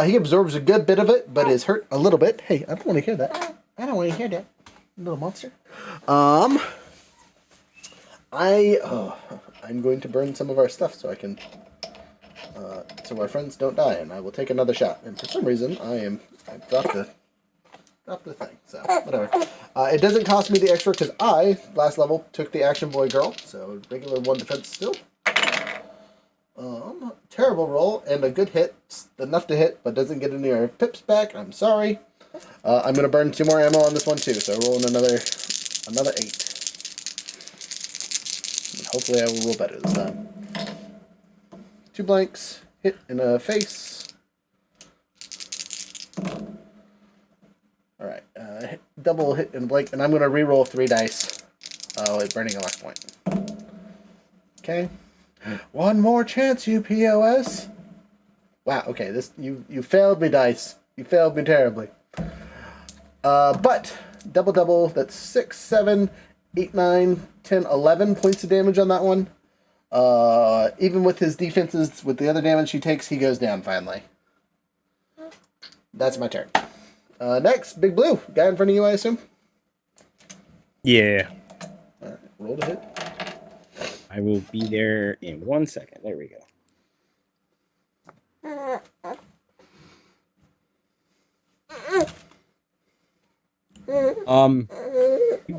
He absorbs a good bit of it, but is hurt a little bit. Hey, I don't want to hear that. I don't want to hear that, little monster. I'm going to burn some of our stuff so I can, so our friends don't die, and I will take another shot. And for some reason, I dropped the thing. So whatever. It doesn't cost me the extra because I last level took the action boy girl, so regular 1 defense still. Terrible roll and a good hit, enough to hit, but doesn't get any of our pips back. I'm sorry. I'm gonna burn 2 more ammo on this one too, so rolling another 8. And hopefully I will roll better this time. 2 blanks, hit in a face. All right, double hit in blank, and I'm gonna re-roll 3 dice. With burning a luck point. Okay. 1 more chance, you POS. Wow, okay, this you failed me, dice. You failed me terribly. But double, that's 6, 7, 8, 9, 10, 11 points of damage on that one. Even with his defenses, with the other damage he takes, he goes down finally. That's my turn. Next, Big Blue. Guy in front of you, I assume? Yeah. Alright, roll to hit. I will be there in 1 second. There we go.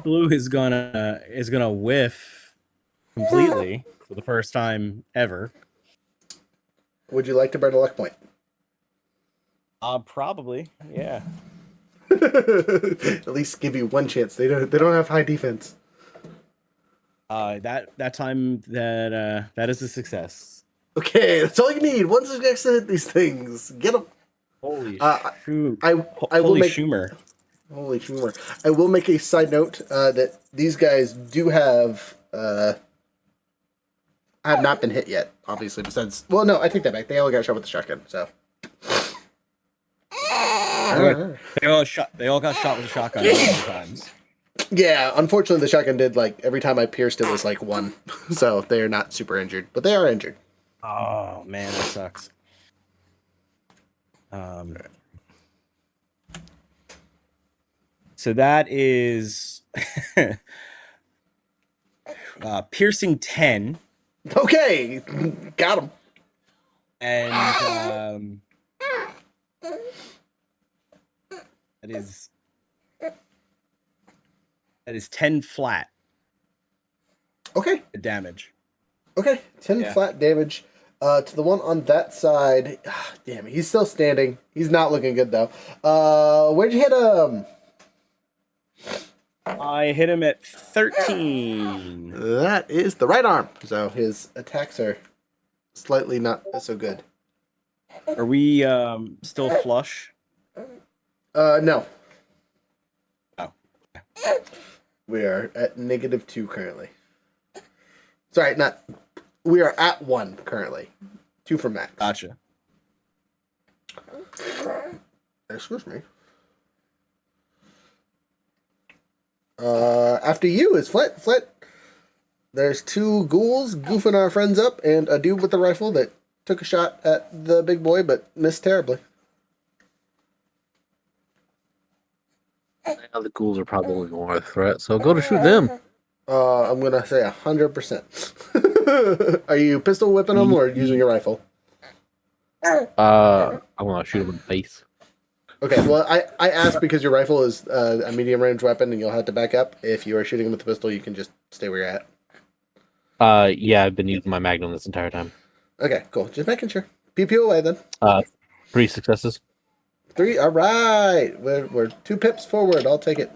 Blue is gonna whiff completely for the first time ever. Would you like to burn a luck point? Probably, yeah. At least give you 1 chance. They don't have high defense. That time that is a success. Okay, that's all you need. 1 success to hit these things. Get them. Holy shoot! I will holy make Schumer. Holy Schumer! I will make a side note that these guys do have have not been hit yet. Obviously, besides, well, no, I take that back. They all got shot with the shotgun. So They all got shot with a shotgun multiple times. Yeah, unfortunately, the shotgun did, like, every time I pierced, it was, like, 1. So they are not super injured, but they are injured. Oh, man, that sucks. So that is piercing 10. Okay, got him. And that is 10 flat Okay, damage. okay, 10 Yeah. flat damage. To the one on that side, damn, he's still standing. He's not looking good, though. Where'd you hit him? I hit him at 13. That is the right arm. So his attacks are slightly not so good. Are we still flush? No. Oh. We are at -2 currently. Sorry, not. We are at 1 currently. 2 for max. Gotcha. Excuse me. After you is Flint. Flint. There's 2 ghouls goofing our friends up, and a dude with a rifle that took a shot at the big boy, but missed terribly. Now the ghouls are probably more a threat, so go to shoot them. I'm gonna say 100%. Are you pistol whipping them or using a rifle? I'm gonna shoot them in the face. Okay, well, I asked because your rifle is a medium range weapon and you'll have to back up. If you are shooting them with the pistol, you can just stay where you're at. Yeah, I've been using my Magnum this entire time. Okay, cool. Just making sure. Pew pew away then. 3 successes. 3. All right. We're 2 pips forward. I'll take it.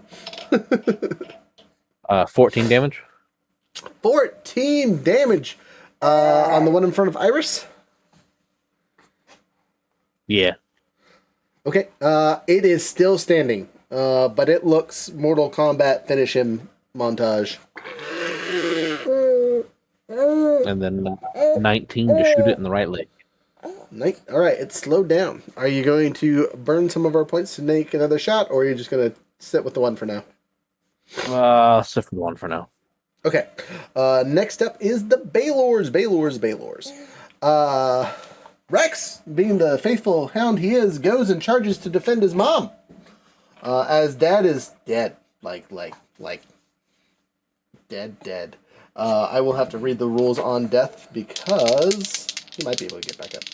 14 damage. 14 damage on the one in front of Iris. Yeah. Okay. It is still standing, but it looks Mortal Kombat finish him montage. And then 19 to shoot it in the right leg. All right, it's slowed down. Are you going to burn some of our points to make another shot, or are you just going to sit with the 1 for now? Sit for 1 for now. Okay. Next up is the Baylors. Rex, being the faithful hound he is, goes and charges to defend his mom. As Dad is dead. Like dead. I will have to read the rules on death because he might be able to get back up.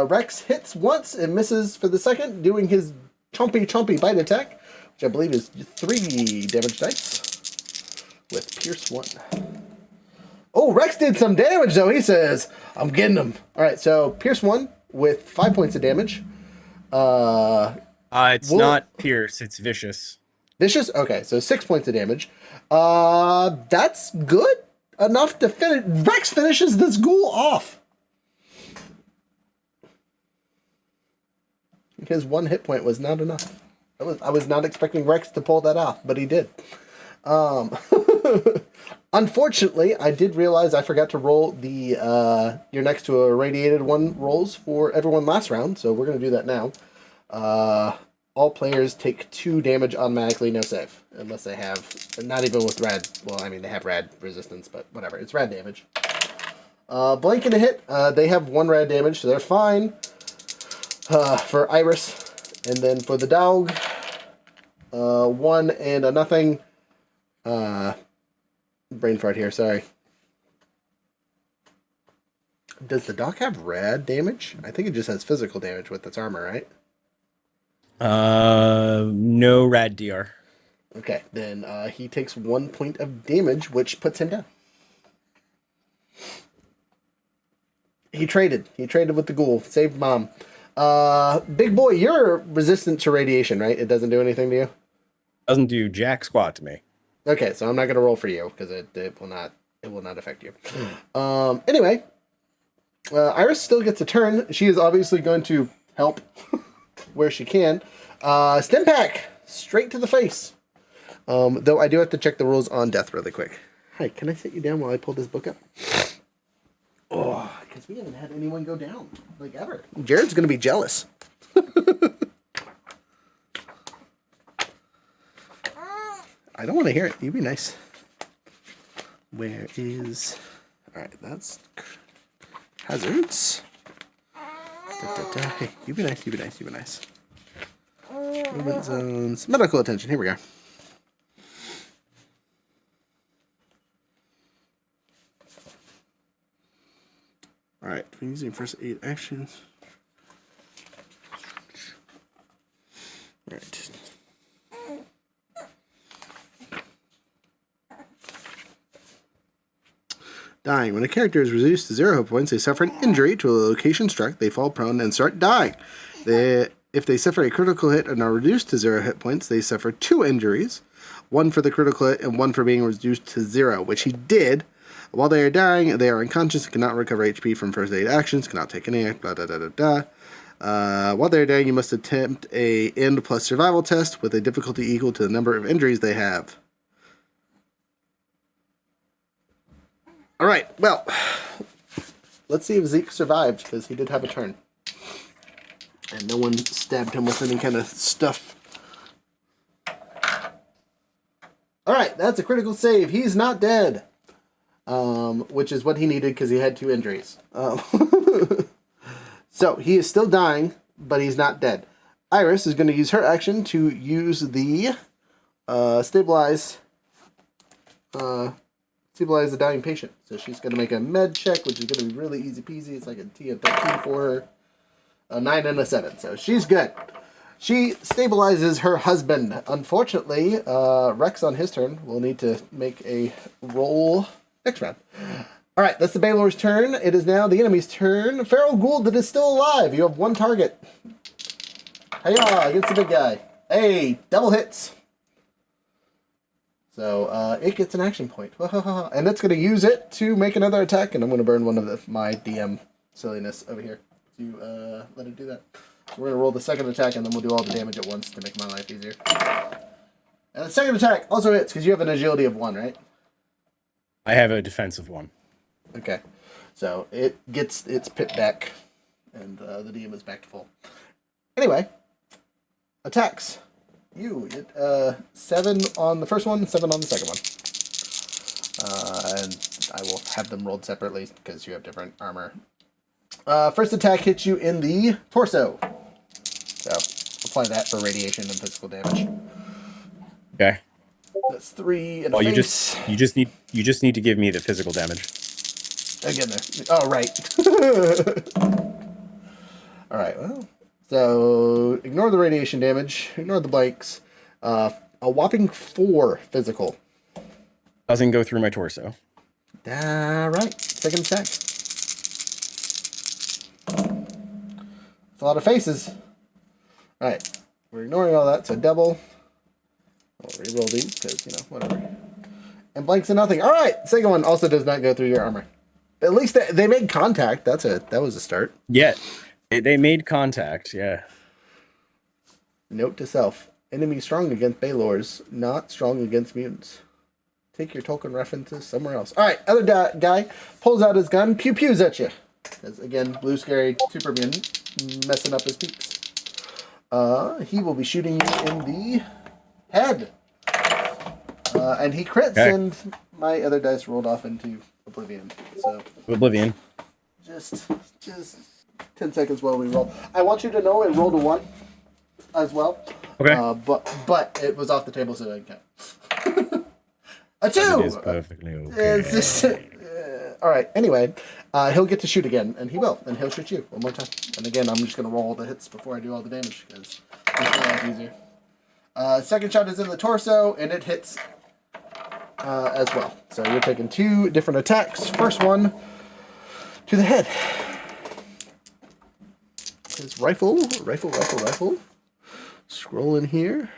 Rex hits once and misses for the second, doing his chompy bite attack, which I believe is 3 damage dice with Pierce 1. Oh, Rex did some damage though. He says, "I'm getting him." All right, so Pierce 1 with 5 points of damage. It's not Pierce, it's Vicious. Vicious? Okay, so 6 points of damage. That's good enough to finish. Rex finishes this ghoul off. His 1 hit point was not enough. I was not expecting Rex to pull that off, but he did. Unfortunately, I did realize I forgot to roll the you're next to a irradiated 1 rolls for everyone last round, so we're going to do that now. All players take 2 damage automatically, no save. Unless they have, not even with rad, well, I mean, they have rad resistance, but whatever, it's rad damage. Blank and a hit, they have 1 rad damage, so they're fine. For Iris, and then for the dog, 1 and a nothing. Brain fart here, sorry. Does the dog have rad damage? I think it just has physical damage with its armor, right? No rad DR. Okay, then he takes 1 point of damage, which puts him down. He traded with the ghoul, saved mom. Big boy, you're resistant to radiation, right? It doesn't do anything to you? Doesn't do jack squat to me. Okay, so I'm not going to roll for you because it will not affect you. Anyway, Iris still gets a turn. She is obviously going to help where she can. Stim pack straight to the face. Though I do have to check the rules on death really quick. Hi, can I sit you down while I pull this book up? Oh, because we haven't had anyone go down like ever. Jared's going to be jealous. I don't want to hear it. You be nice. Where is... Alright, that's... hazards. Hey, you be nice, you be nice, you be nice. Movement zones. Medical attention. Here we go. Alright, when using first aid actions. Alright. Dying. When a character is reduced to 0 hit points, they suffer an injury to a location struck, they fall prone and start dying. If they suffer a critical hit and are reduced to 0 hit points, they suffer 2 injuries. 1 for the critical hit and 1 for being reduced to 0, which he did. While they are dying, they are unconscious and cannot recover HP from first aid actions, cannot take any blah, blah, blah, blah, blah. While they are dying, you must attempt a end plus survival test with a difficulty equal to the number of injuries they have. Alright, well, let's see if Zeke survived, because he did have a turn. And no one stabbed him with any kind of stuff. Alright, that's a critical save. He's not dead. Which is what he needed because he had 2 injuries. So, he is still dying, but he's not dead. Iris is going to use her action to use the stabilize the dying patient. So she's going to make a med check, which is going to be really easy peasy. It's like a T of 13 for her. A 9 and a 7, so she's good. She stabilizes her husband. Unfortunately, Rex on his turn will need to make a roll next round. Alright, that's the Baylor's turn. It is now the enemy's turn. Feral Ghoul that is still alive. You have 1 target. Hiya, against the big guy. Hey, double hits. So, it gets an action point. And it's going to use it to make another attack, and I'm going to burn one of my DM silliness over here to let it do that. So we're going to roll the second attack, and then we'll do all the damage at once to make my life easier. And the second attack also hits, because you have an agility of 1, right? I have a defensive 1. Okay. So it gets its pit back, and the DM is back to full. Anyway, attacks. You get 7 on the first one, 7 on the second one. And I will have them rolled separately, because you have different armor. First attack hits you in the torso. So, apply that for radiation and physical damage. Okay. That's 3 and well, a you face. just need to give me the physical damage. Again there. Oh, right. Alright, well. So, ignore the radiation damage. Ignore the blanks. A whopping 4 physical. Doesn't go through my torso. Alright. Second attack. That's a lot of faces. Alright. We're ignoring all that, so double. I'll reroll these, because, whatever. And blanks and nothing. Alright! Second one also does not go through your armor. At least they made contact. That was a start. Yeah. They made contact, yeah. Note to self. Enemy strong against Baylors, not strong against mutants. Take your Tolkien references somewhere else. Alright, other guy pulls out his gun, pew-pews at you. Because, again, blue scary super mutant messing up his peaks. He will be shooting you in the head. And he crits, okay. And my other dice rolled off into oblivion. So oblivion. Just 10 seconds while we roll. I want you to know it rolled a 1 as well. Okay. But it was off the table, so I can count. A 2! It is perfectly okay. All right. Anyway, he'll get to shoot again, and he will. And he'll shoot you one more time. And again, I'm just going to roll all the hits before I do all the damage, because it's a lot easier. Second shot is in the torso, and it hits as well. So you're taking 2 different attacks. First one to the head. His rifle. Scroll in here.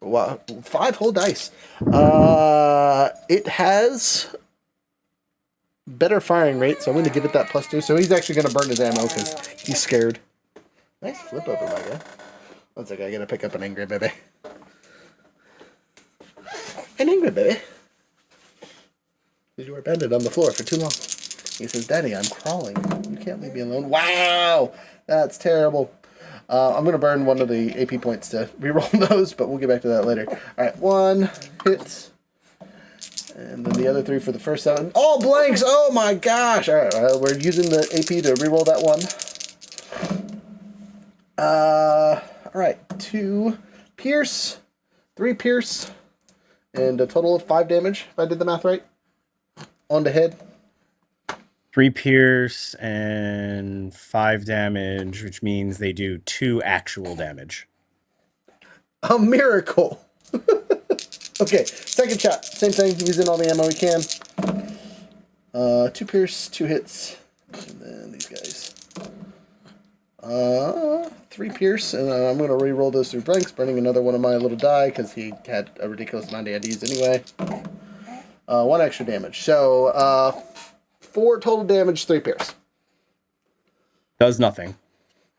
Wow, 5 whole dice. It has better firing rate, so I'm going to give it that +2. So he's actually going to burn his ammo because he's scared. Nice flip over, my guy. One second, I got to pick up an angry baby. An angry baby. Because you were abandoned on the floor for too long. He says, Daddy, I'm crawling. You can't leave me alone. Wow! That's terrible. I'm going to burn one of the AP points to reroll those, but we'll get back to that later. All right, 1 hit. And then the other 3 for the first 7. All blanks! Oh my gosh! All right, we're using the AP to reroll that one. All right, 2 pierce, 3 pierce, and a total of 5 damage, if I did the math right. On the head. 3 pierce and 5 damage, which means they do 2 actual damage. A miracle! Okay, second shot. Same thing, using all the ammo we can. 2 pierce, 2 hits. And then these guys. 3 pierce, and I'm going to re-roll those through blanks, burning another one of my little die, because he had a ridiculous amount of IDs anyway. 1 extra damage. So, 4 total damage, 3 pierce. Does nothing.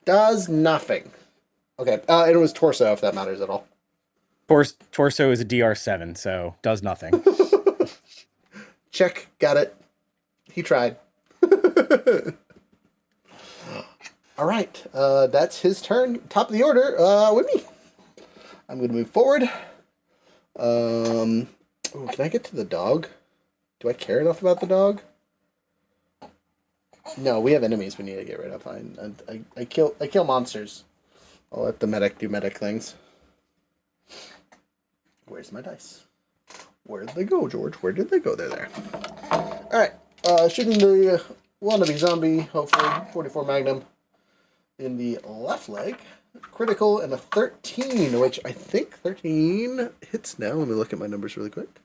Does nothing. Okay, and it was torso, if that matters at all. Torso is a DR7, so does nothing. Check, got it. He tried. All right, that's his turn. Top of the order with me. I'm going to move forward. Ooh, can I get to the dog? Do I care enough about the dog? No, we have enemies we need to get rid of. Fine. I kill monsters. I'll let the medic do medic things. Where's my dice? Where did they go, George? Where did they go? They're there. Alright. Shooting the wannabe zombie, hopefully. 44 Magnum in the left leg. Critical and a 13, which I think 13 hits now. Let me look at my numbers really quick.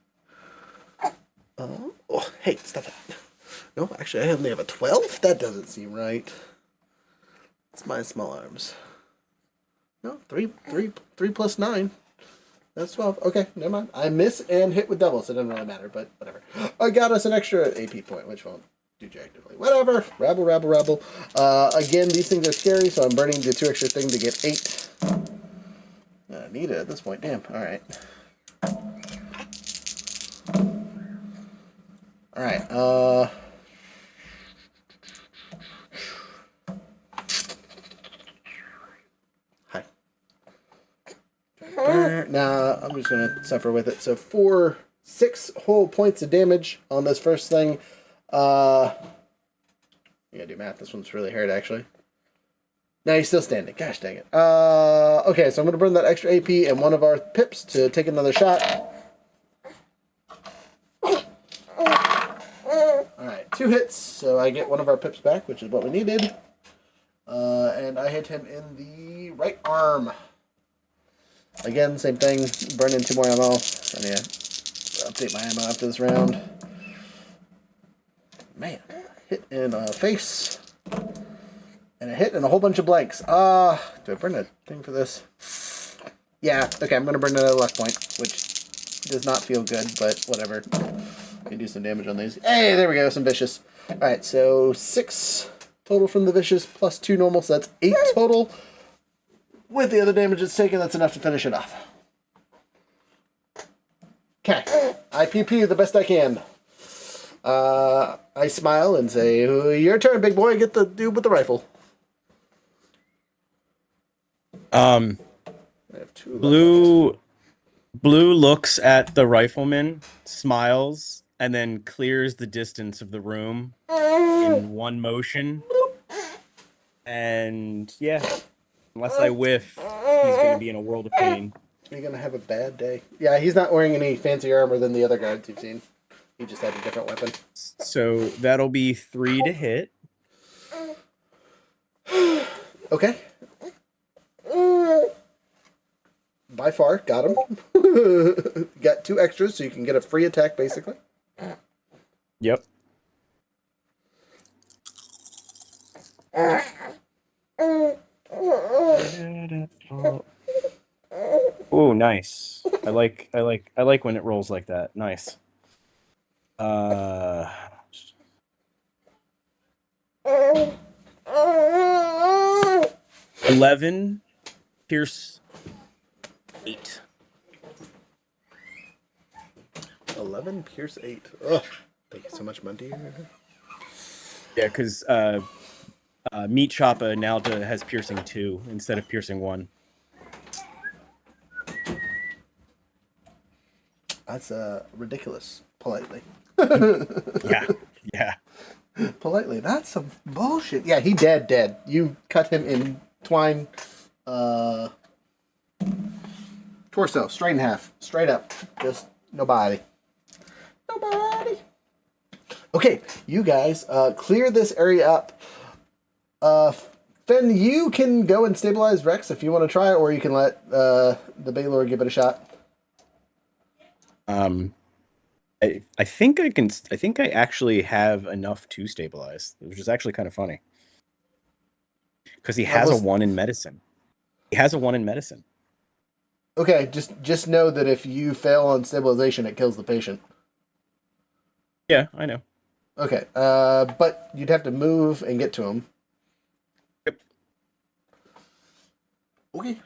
Oh, hey, stop that. No, actually, I only have a 12? That doesn't seem right. It's my small arms. No, 3 plus 9. That's 12. Okay, never mind. I miss and hit with double, so it doesn't really matter, but whatever. I got us an extra AP point, which won't do jacktively. Whatever. Rabble, rabble, rabble. Again, these things are scary, so I'm burning the 2 extra thing to get 8. I need it at this point. Damn. All right. All right. Hi. Nah, I'm just gonna suffer with it. So 6 whole points of damage on this first thing. You gotta do math. This one's really hard, actually. No, he's still standing. Gosh dang it. Okay, so I'm gonna burn that extra AP and one of our pips to take another shot. Alright, 2 hits, so I get one of our pips back, which is what we needed. And I hit him in the right arm. Again, same thing, burn in 2 more ammo. I need to update my ammo after this round. Man, hit in a face. And a hit and a whole bunch of blanks. Do I burn a thing for this? Yeah, okay, I'm going to burn another left point, which does not feel good, but whatever. Can do some damage on these. Hey, there we go, some vicious. Alright, so 6 total from the vicious, plus 2 normal, so that's 8 total. With the other damage it's taken, that's enough to finish it off. Okay, I PP the best I can. I smile and say, your turn, big boy, get the dude with the rifle. I have 2 left. Blue looks at the rifleman, smiles, and then clears the distance of the room in one motion. And yeah, unless I whiff, he's going to be in a world of pain. You're going to have a bad day. Yeah, he's not wearing any fancy armor than the other guards you've seen. He just had a different weapon. So that'll be 3 to hit. Okay. By far, got him. Got 2 extras, so you can get a free attack, basically. Yep. Oh, nice. I like when it rolls like that. Nice. 11 pierce 8. 11 pierce 8. Ugh. Thank you so much, Mundy. Yeah, because Meat Choppa now has piercing 2 instead of piercing 1. That's ridiculous. Politely. Yeah. Politely. That's some bullshit. Yeah, he dead. You cut him in twine. Torso, straight in half. Straight up. Just nobody. Okay, you guys clear this area up. Finn, you can go and stabilize Rex if you want to try, or you can let the Baylor give it a shot. I think I can. I think I actually have enough to stabilize, which is actually kind of funny. Because he has a 1 in medicine. Okay, just know that if you fail on stabilization, it kills the patient. Yeah, I know. Okay, but you'd have to move and get to him. Yep. Okay.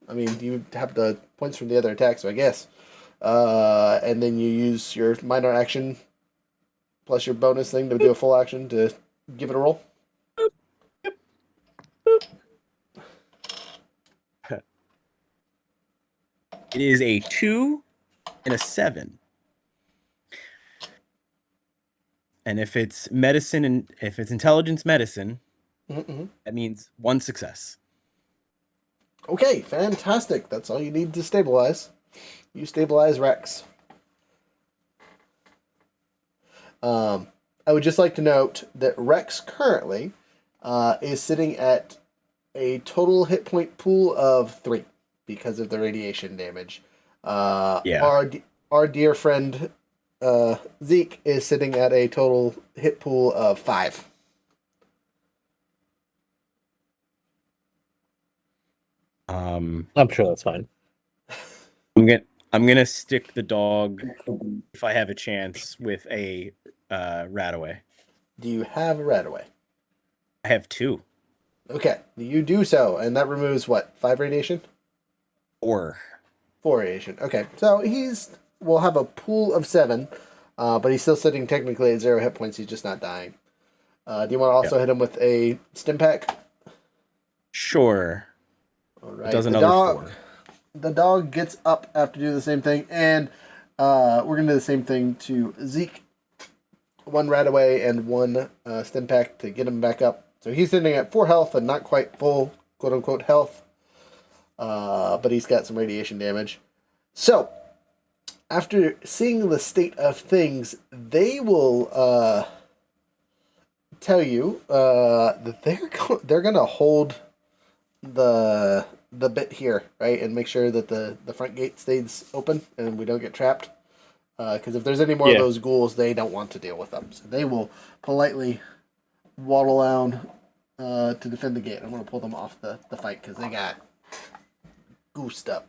I mean, you have the points from the other attack, so I guess. And then you use your minor action plus your bonus thing to do a full action to give it a roll. It is a 2 and a 7. And if it's medicine and if it's intelligence medicine, that means 1 success. Okay, fantastic. That's all you need to stabilize. You stabilize Rex. I would just like to note that Rex currently is sitting at a total hit point pool of 3 because of the radiation damage. Our dear friend Zeke is sitting at a total hit pool of 5. I'm sure that's fine. I'm gonna stick the dog if I have a chance with a Rataway. Do you have a Rataway? I have 2. Okay, you do so, and that removes what? 5 radiation? 4. 4 radiation. Okay, so will have a pool of 7, but he's still sitting technically at 0 hit points. He's just not dying. Do you want to also hit him with a stim pack? Sure. All right. It does another 4. The dog gets up after doing the same thing, and we're gonna do the same thing to Zeke. 1 Rataway and 1 stim pack to get him back up. So he's sitting at 4 health and not quite full quote unquote health. But he's got some radiation damage. So, after seeing the state of things, they will tell you that they're gonna hold the bit here, right, and make sure that the front gate stays open and we don't get trapped. Because if there's any more of those ghouls, they don't want to deal with them. So they will politely waddle down to defend the gate. I'm going to pull them off the fight because they got goosed up.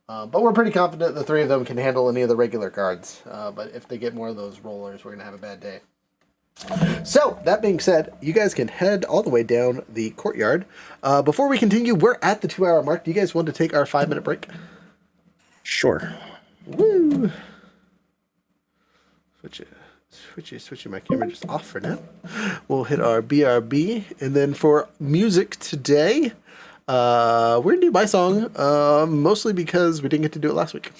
But we're pretty confident the 3 of them can handle any of the regular guards. But if they get more of those rollers, we're going to have a bad day. So, that being said, you guys can head all the way down the courtyard. Before we continue, we're at the 2-hour mark. Do you guys want to take our 5-minute break? Sure. Woo! Switching my camera just off for now. We'll hit our BRB, and then for music today, we're gonna do my song, mostly because we didn't get to do it last week.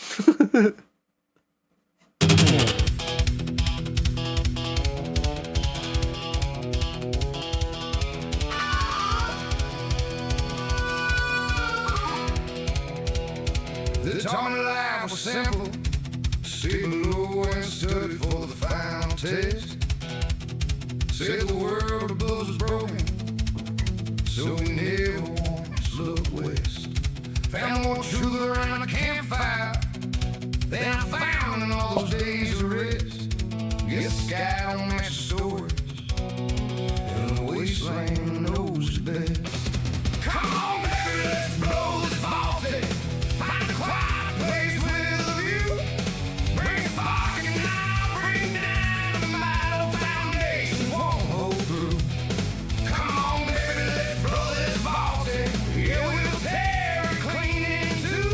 The time of life was simple. Sit low and study for the final test. Said the world above was broken, so we never once looked west. Found more sugar around a campfire than I found in all those days of rest. Guess the sky don't match the stories, and the wasteland knows the best. Come on, baby, let's blow this vaulted. Find a quiet place with a view. Bring a spark and I'll bring down the metal foundation. Won't hold through. Come on, baby, let's blow this vaulted. Yeah, we'll tear it clean in two.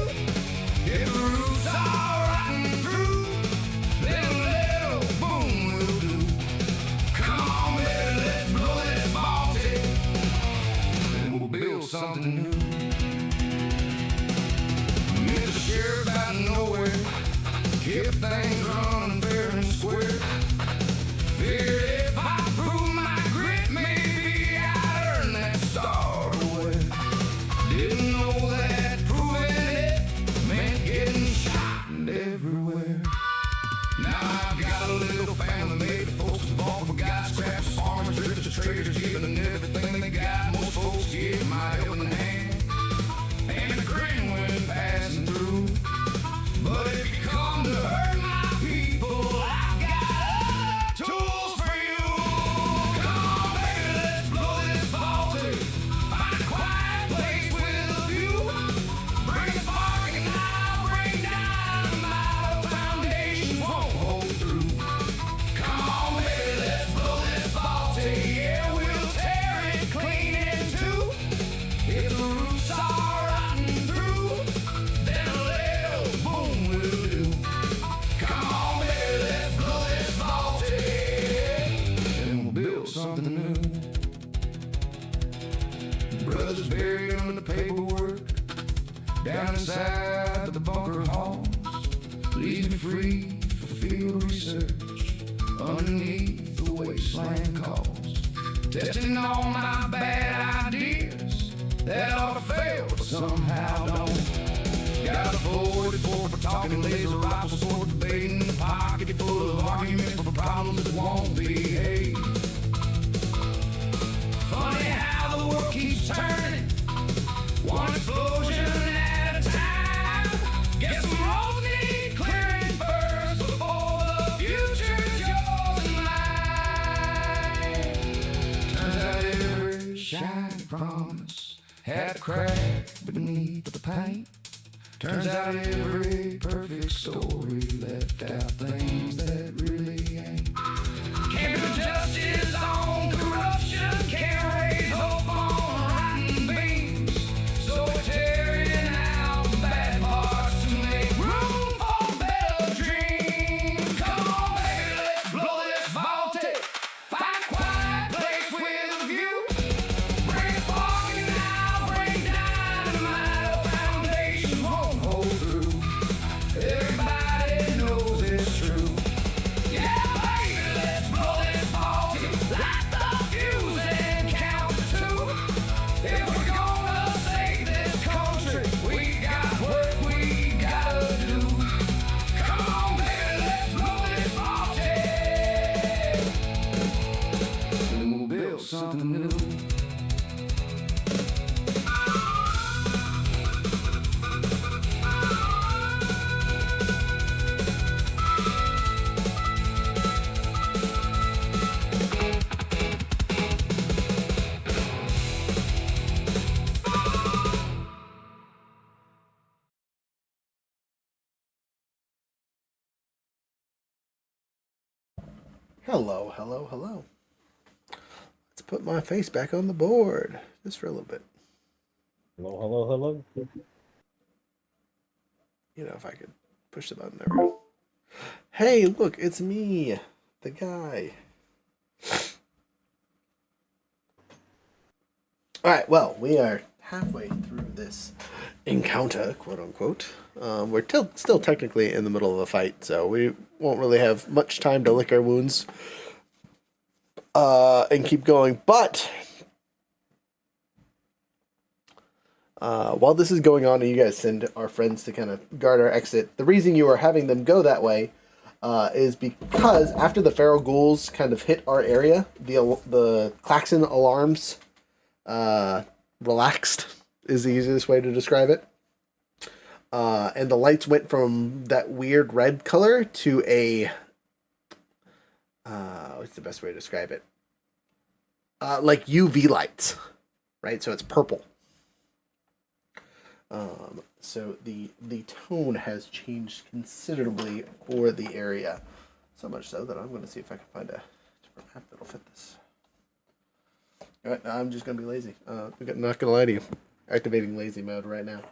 If the roof's all rotten through, then a little boom will do. Come on, baby, let's blow this vaulted. Kept things running fair and square. Figured if I prove my grit, maybe I'd earn that star to wear. Didn't know that proving it meant getting shot everywhere. Now I've got a little family made of folks involved. Forgot scraps, farmers, drifters, traders, giving everything they got. Most folks give my helping hand and a grin when passing through. But if you come to hurt my people, I've got tools for you. Come on, baby, let's blow this vaulty. Find a quiet place with a view. Bring a spark and I'll bring dynamite. Foundations won't hold through. Come on, baby, let's blow this vaulty. Yeah, we'll tear it clean in two. If the roots are rotten through, then a little boom will do. Come on, baby, let's blow this vaulty. And we'll build something new. Brothers buried under the paperwork, down inside the bunker halls. Leaves me free for field research, underneath the wasteland calls. Testing all my bad ideas that ought to fail, but somehow don't. Got a 44 for talking, laser rifles for debating, a pocket full of arguments for problems that won't behave. Funny how the world keeps turning, one explosion at a time. Guess some roads need clearing first before the future's yours and mine. Turns out every shiny promise had a crack beneath the paint. Turns out every perfect story left out things that really ain't. Can't do justice on corruption, can't raise hope on rotten beams. So we're tearing out the bad parts to make room for better dreams. Come on, baby, let's blow this vaulty. Find a quiet place with a view. Bring a spark and I'll bring dynamite. Foundations won't hold through. Everybody knows it's true. Yeah, baby, let's blow this vaulty. Light the fuse and count to two. If we're gonna save this country, we got work we gotta do. Come on, baby, let's blow this vaulty. Then we'll build something new. Hello, hello, hello. Let's put my face back on the board just for a little bit. Hello, hello, hello. You know, if I could push the button. There we go. Hey, look, it's me, the guy. Alright, well, we are halfway through this encounter, quote unquote. We're still technically in the middle of a fight, so we won't really have much time to lick our wounds and keep going. But while this is going on and you guys send our friends to kind of guard our exit, the reason you are having them go that way is because after the feral ghouls kind of hit our area, the klaxon alarms relaxed is the easiest way to describe it. And the lights went from that weird red color to a what's the best way to describe it? Like UV lights, right? So it's purple. So the tone has changed considerably for the area. So much so that I'm going to see if I can find a different map that'll fit this. All right, I'm just going to be lazy. I'm not going to lie to you. Activating lazy mode right now.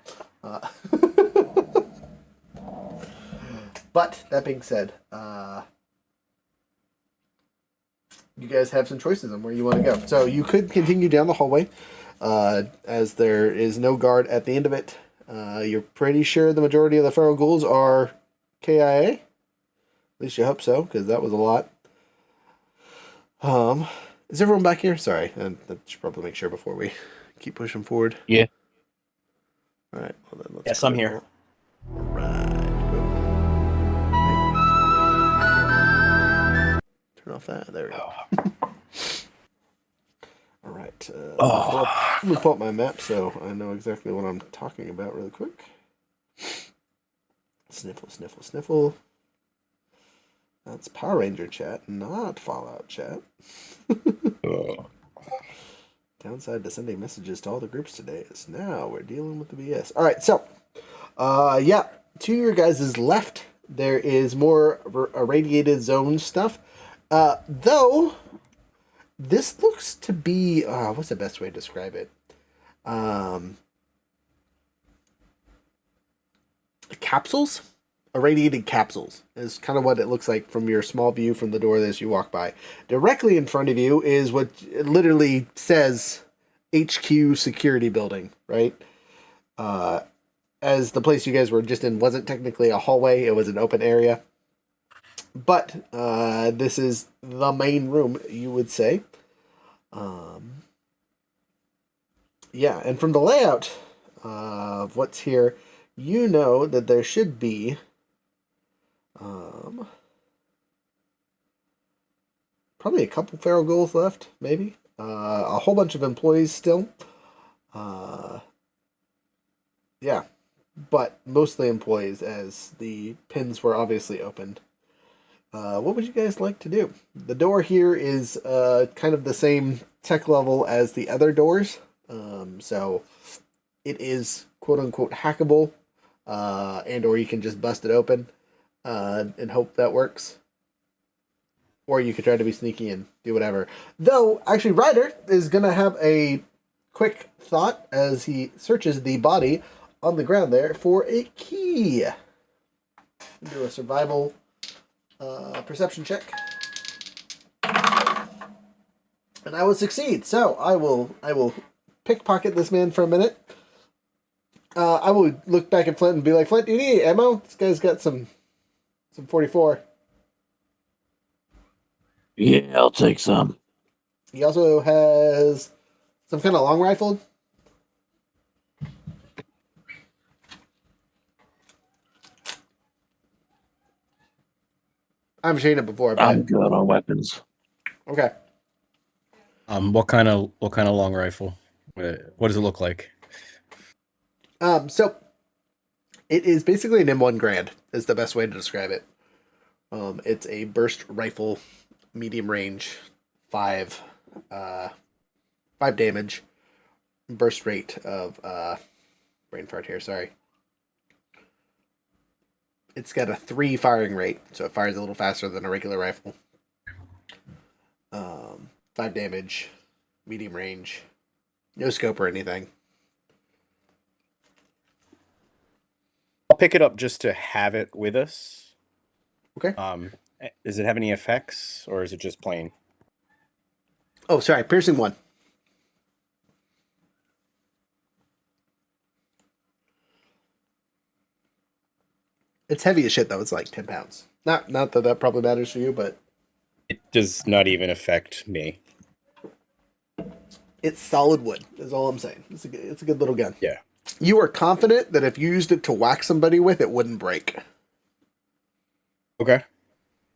But that being said, you guys have some choices on where you want to go. So you could continue down the hallway, as there is no guard at the end of it. You're pretty sure the majority of the feral ghouls are KIA. least you hope so, because that was a lot. Is everyone back here? Sorry, I should probably make sure before we keep pushing forward. Yeah. All right. Well, then let's Yes, I'm here. All right. Turn off that. There we go. All right. Let me pull up my map so I know exactly what I'm talking about really quick. Sniffle, sniffle, sniffle. That's Power Ranger chat, not Fallout chat. Downside to sending messages to all the groups today is now we're dealing with the BS. All right, so, yeah, to your guys' left, there is more irradiated zone stuff. Though, this looks to be, what's the best way to describe it? Capsules? Irradiated capsules is kind of what it looks like from your small view from the door as you walk by. Directly in front of you is what literally says HQ security building, right? As the place you guys were just in wasn't technically a hallway, it was an open area. But this is the main room, you would say. Yeah, and from the layout of what's here, you know that there should be probably a couple feral ghouls left, maybe. A whole bunch of employees still. Yeah, but mostly employees as the pins were obviously opened. What would you guys like to do? The door here is kind of the same tech level as the other doors. So it is quote-unquote hackable, and or you can just bust it open and hope that works. Or you could try to be sneaky and do whatever. Though, actually, Ryder is going to have a quick thought as he searches the body on the ground there for a key. Do a survival perception check. And I will succeed. So, I will pickpocket this man for a minute. I will look back at Flint and be like, Flint, do you need ammo? This guy's got some 44. Yeah, I'll take some. He also has some kind of long rifle. I've seen it before, but I'm good on weapons. okay. What kind of long rifle? What does it look like? So it is basically an M1 Grand is the best way to describe it. It's a burst rifle, medium range, 5 damage, burst rate of brain fart here. Sorry. It's got a 3 firing rate, so it fires a little faster than a regular rifle. 5 damage, medium range, no scope or anything. I'll pick it up just to have it with us. Okay. Does it have any effects, or is it just plain? Oh, sorry, piercing 1. It's heavy as shit though. It's like 10 pounds. Not that probably matters for you, but It does not even affect me. it's solid wood. Is all I'm saying. It's a good little gun. Yeah. You are confident that if you used it to whack somebody with, it wouldn't break. Okay.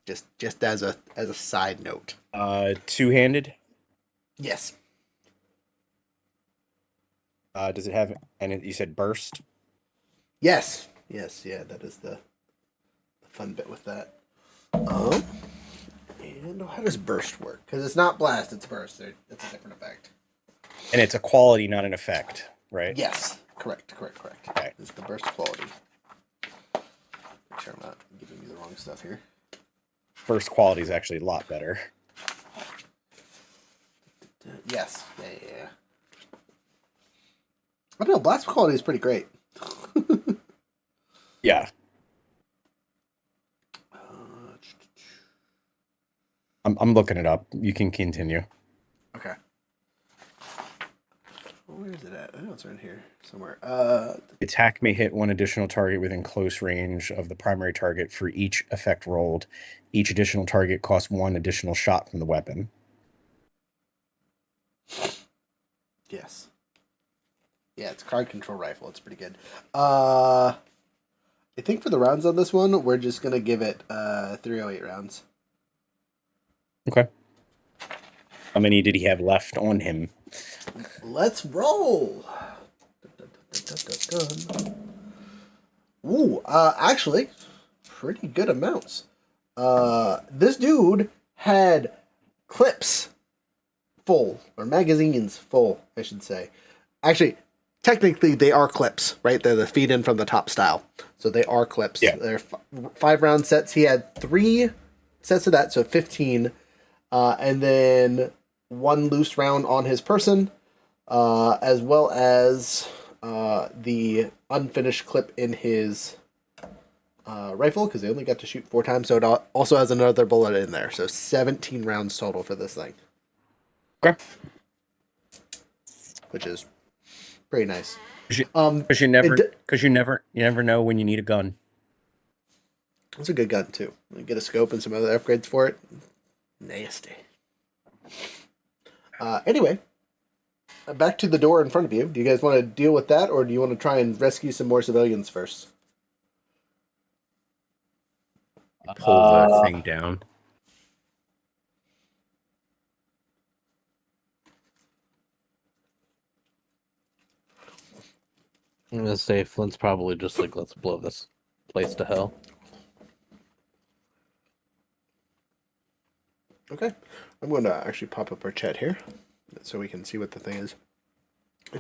Just as a side note. Two-handed. Yes. Does it have? And you said burst. Yes. Yes. Yeah. That is the fun bit with that. And how does burst work? Because it's not blast, it's burst. It's a different effect. And it's a quality, not an effect, right? Yes. Correct. Okay. It's the burst quality. Make sure I'm not giving you the wrong stuff here. Burst quality is actually a lot better. Yes. Yeah. I don't know. Blast quality is pretty great. Yeah. I'm looking it up. You can continue. Okay. Where Where is it at? I know it's around here somewhere. Attack may hit one additional target within close range of the primary target for each effect rolled. Each additional target costs 1 additional shot from the weapon. Yes. Yeah, it's a card control rifle. It's pretty good. I think for the rounds on this one, we're just gonna give it 308 rounds. Okay. How many did he have left on him? Let's roll. Ooh, actually, pretty good amounts. This dude had clips full, or magazines full, I should say. Actually, technically, they are clips, right? They're the feed in from the top style. So they are clips. Yeah. They're 5-round sets. He had 3 sets of that, so 15. And then 1 loose round on his person, as well as the unfinished clip in his rifle, because they only got to shoot 4 times, so it also has another bullet in there. So 17 rounds total for this thing. Okay. Which is pretty nice. Because you never know when you need a gun. It's a good gun too. You get a scope and some other upgrades for it. Nasty. Anyway, back to the door in front of you. Do you guys want to deal with that, or do you want to try and rescue some more civilians first? Pull the thing down. I'm gonna say Flint's probably just like, let's blow this place to hell. Okay. I'm going to actually pop up our chat here so we can see what the thing is.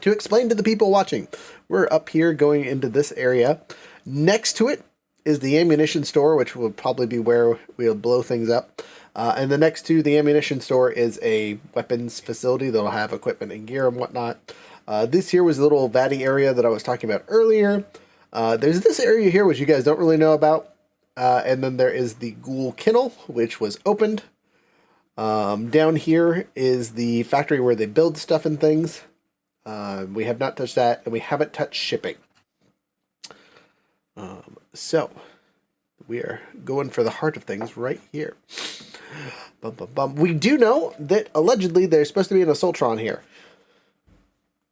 To explain to the people watching, we're up here going into this area. Next to it is the ammunition store, which will probably be where we'll blow things up. And the next to the ammunition store is a weapons facility that'll have equipment and gear and whatnot. This here was the little vatty area that I was talking about earlier. There's this area here, which you guys don't really know about. And then there is the ghoul kennel, which was opened. Down here is the factory where they build stuff and things. We have not touched that, and we haven't touched shipping. So, we are going for the heart of things right here. Bum, bum, bum. We do know that allegedly there's supposed to be an assaultron here,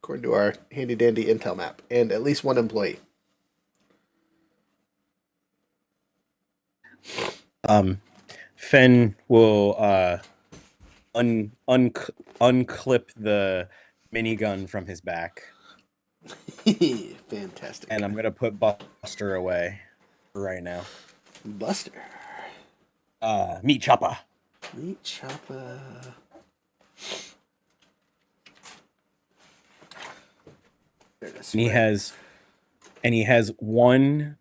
according to our handy-dandy intel map, and at least 1 employee. Fen will unclip the minigun from his back, Fantastic. and I'm gonna put Buster away right now. Buster. Meat chopper. Meat chopper. There it is. And he has 1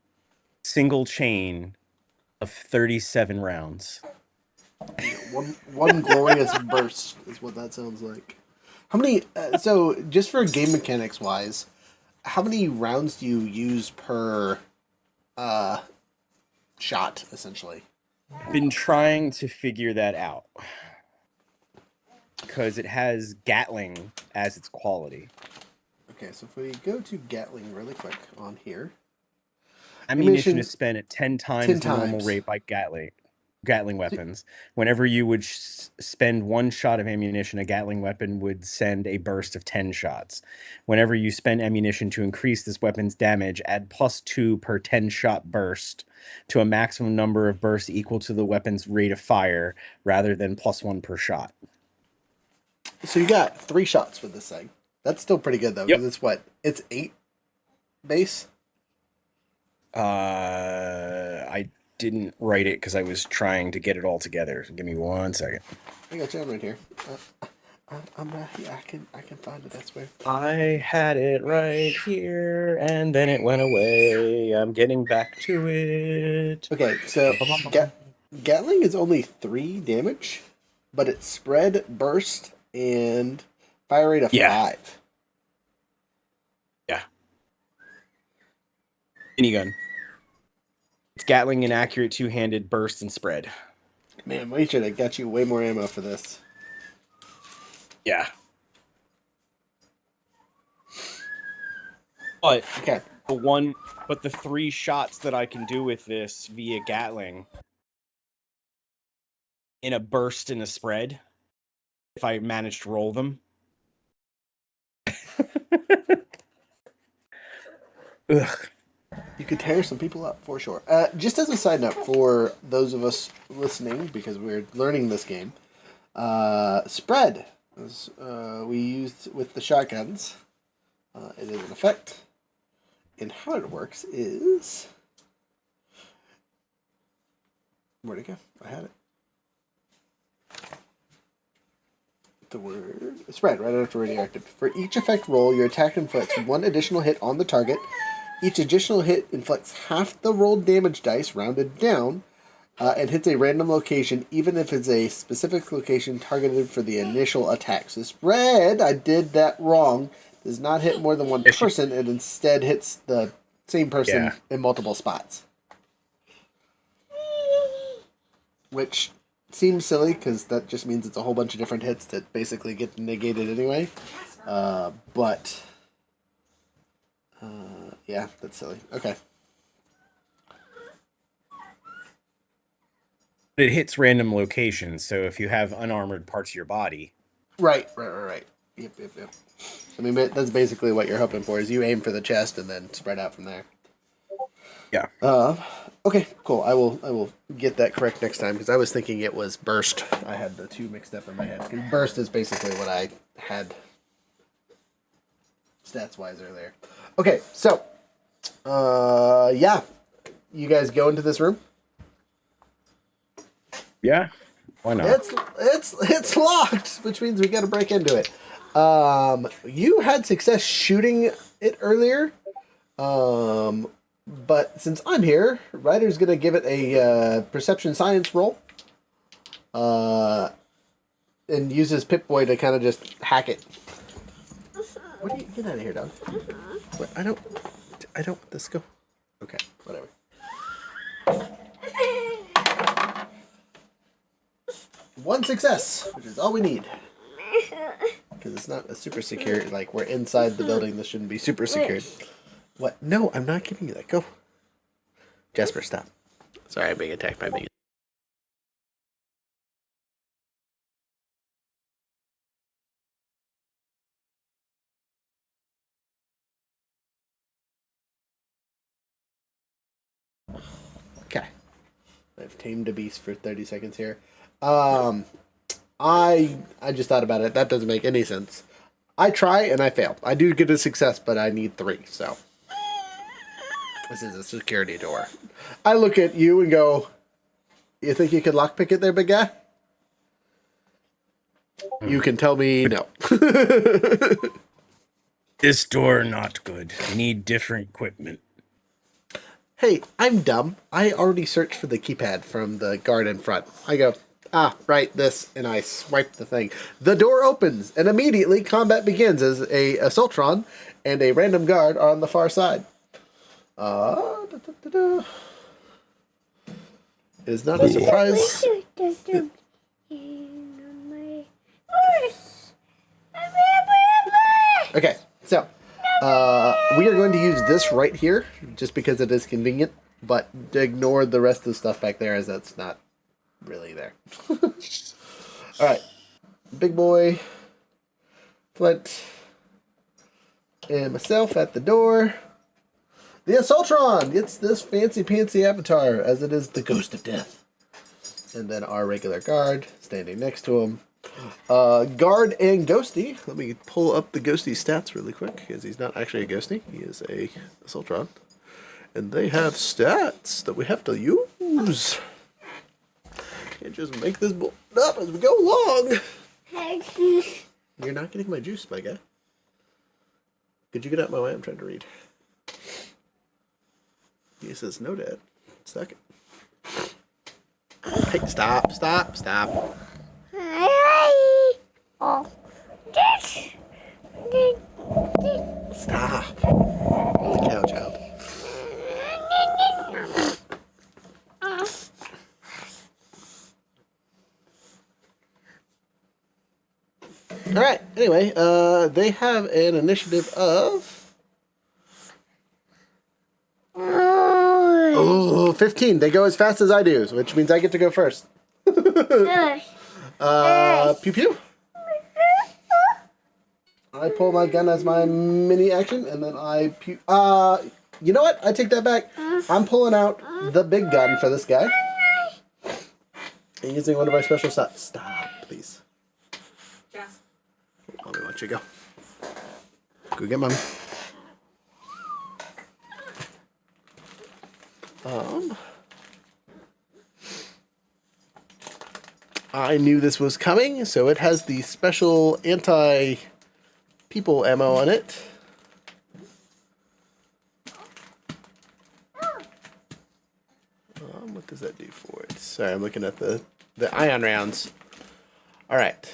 single chain of 37 rounds. One glorious burst is what that sounds like. How many? So, just for game mechanics wise, how many rounds do you use per shot, essentially? Been trying to figure that out because it has Gatling as its quality. Okay, so if we go to Gatling really quick on here, Ammunition is spent at 10 times 10 the normal times. rate by Gatling weapons. Whenever you would spend 1 shot of ammunition, a Gatling weapon would send a burst of 10 shots. Whenever you spend ammunition to increase this weapon's damage, add +2 per 10-shot burst to a maximum number of bursts equal to the weapon's rate of fire, rather than +1 per shot. So you got 3 shots for this thing. That's still pretty good though, because it's what? It's 8 base? I didn't write it because I was trying to get it all together. Give me 1 second. I got you. I'm right here. I'm right here. I can find it. That's where. I had it right here, and then it went away. I'm getting back to it. Okay, so Gatling is only 3 damage, but it's spread, burst, and fire rate of 5. Yeah. Minigun. It's Gatling in accurate 2-handed burst and spread. Man, we should have got you way more ammo for this. Yeah. But Okay. the 3 shots that I can do with this via Gatling in a burst and a spread, if I manage to roll them. Ugh. You could tear some people up for sure. Just as a side note for those of us listening, because we're learning this game, spread is we used with the shotguns. It is an effect, and how it works is where'd it go? I had it. The word spread right after radioactive. For each effect roll, your attack inflicts 1 additional hit on the target. Each additional hit inflicts half the rolled damage dice, rounded down, and hits a random location, even if it's a specific location targeted for the initial attack. So spread, I did that wrong, does not hit more than one person, and instead hits the same person in multiple spots. Which seems silly, because that just means it's a whole bunch of different hits that basically get negated anyway. Yeah, that's silly. Okay. It hits random locations, so if you have unarmored parts of your body. Right. Yep. I mean, that's basically what you're hoping for, is you aim for the chest and then spread out from there. Yeah. Okay, cool. I will get that correct next time, because I was thinking it was burst. I had the 2 mixed up in my head. Because burst is basically what I had stats-wise earlier. Okay, so, yeah. You guys go into this room? Yeah. Why not? It's locked, which means we got to break into it. You had success shooting it earlier. But since I'm here, Ryder's gonna give it a perception science roll. And use his Pip-Boy to kind of just hack it. What do you get out of here, dog? What, I don't. Let's go. Okay, whatever. One success, which is all we need. Because it's not a super secure, like, we're inside the building, this shouldn't be super secured. What? No, I'm not giving you that. Go. Jasper, stop. Sorry, I'm being attacked by me. Okay. I've tamed a beast for 30 seconds here. I just thought about it. That doesn't make any sense. I try and I fail. I do get a success, but I need 3, so. This is a security door. I look at you and go, you think you could lockpick it there, big guy? You can tell me no. This door not good. Need different equipment. Hey, I'm dumb. I already searched for the keypad from the guard in front. I go, right, this, and I swipe the thing. The door opens, and immediately combat begins as a Assaultron and a random guard are on the far side. It is not a surprise. Okay, so we are going to use this right here just because it is convenient, but ignore the rest of the stuff back there as that's not really there. All right, big boy, Flint, and myself at the door. The Assaultron gets this fancy-pantsy avatar, as it is the Ghost of Death. And then our regular guard, standing next to him. Guard and Ghosty. Let me pull up the Ghosty stats really quick, because he's not actually a Ghosty. He is a Assaultron. And they have stats that we have to use. Can't just make this up as we go along. You're not getting my juice, my guy. Could you get out of my way? I'm trying to read. He says, no, Dad. Suck it. Hey, stop. Stop. Holy cow, child. Alright, anyway, they have an initiative of Oh, 15. They go as fast as I do, which means I get to go first. Pew pew. I pull my gun as my mini action, and then I pew. You know what? I take that back. I'm pulling out the big gun for this guy. And using one of our special shots. Stop, please. Yes. Mommy, why don't you go? Go get mommy. I knew this was coming, so it has the special anti-people ammo on it. What does that do for it? Sorry, I'm looking at the ion rounds. All right.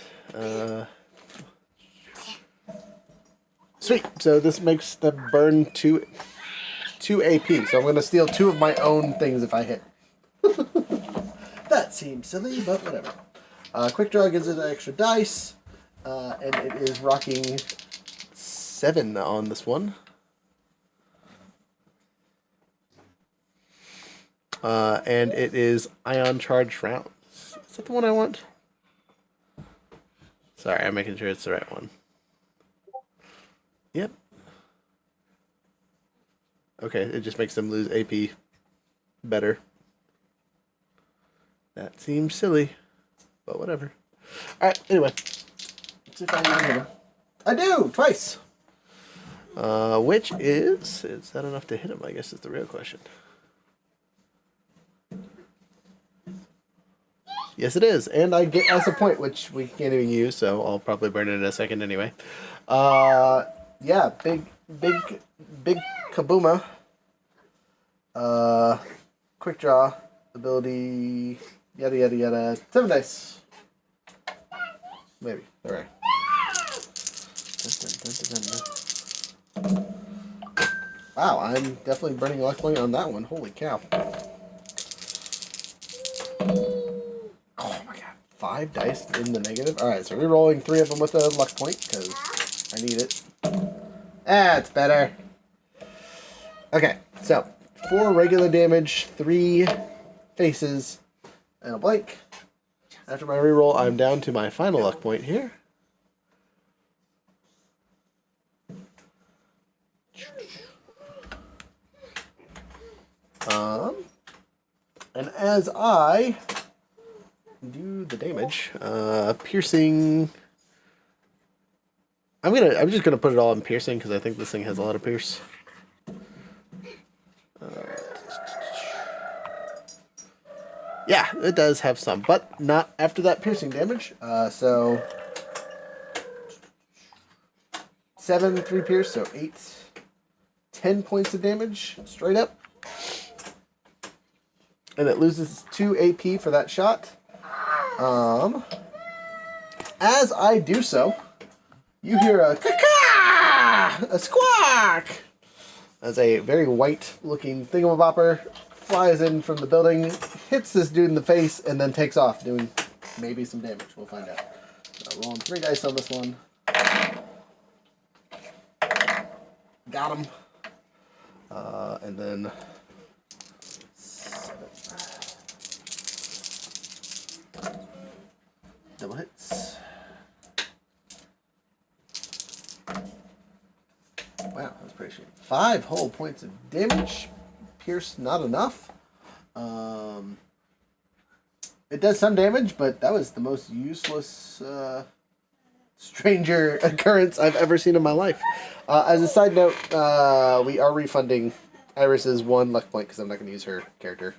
Sweet. So this makes the burn 2 AP. So I'm going to steal 2 of my own things if I hit. That seems silly, but whatever. Quick draw gives it an extra dice, and it is rocking 7 on this one. And it is ion charged rounds. Is that the one I want? Sorry, I'm making sure it's the right one. Yep. Okay, it just makes them lose AP better. That seems silly, but whatever. Alright, anyway. Let's see if I can hit him. I do! Twice! Which is that enough to hit him, I guess is the real question. Yes, it is. And I get us a point, which we can't even use, so I'll probably burn it in a second anyway. Yeah, big kabooma. Quick draw, ability, yada yada yada. 7 dice. Maybe. Alright. Wow, I'm definitely burning luck point on that one. Holy cow. Oh my god. 5 dice in the negative. Alright, so we're rolling 3 of them with a luck point, because I need it. Ah, it's better. Okay, so 4 regular damage, 3 faces, and a blank. After my reroll, I'm down to my final luck point here. And as I do the damage, piercing. I'm just gonna put it all in piercing because I think this thing has a lot of pierce. Yeah, it does have some, but not after that piercing damage. So 7, 3 pierce, so 8, 10 points of damage straight up. And it loses 2 AP for that shot. As I do so, you hear a caw, a squawk, as a very white-looking thingamabopper flies in from the building, hits this dude in the face, and then takes off, doing maybe some damage. We'll find out. So rolling 3 dice on this one. Got him. And then 7. Double hits. Wow, that was pretty shitty. 5 whole points of damage. Pierce, not enough. It does some damage, but that was the most useless stranger occurrence I've ever seen in my life. As a side note, we are refunding Iris's 1 luck point because I'm not going to use her character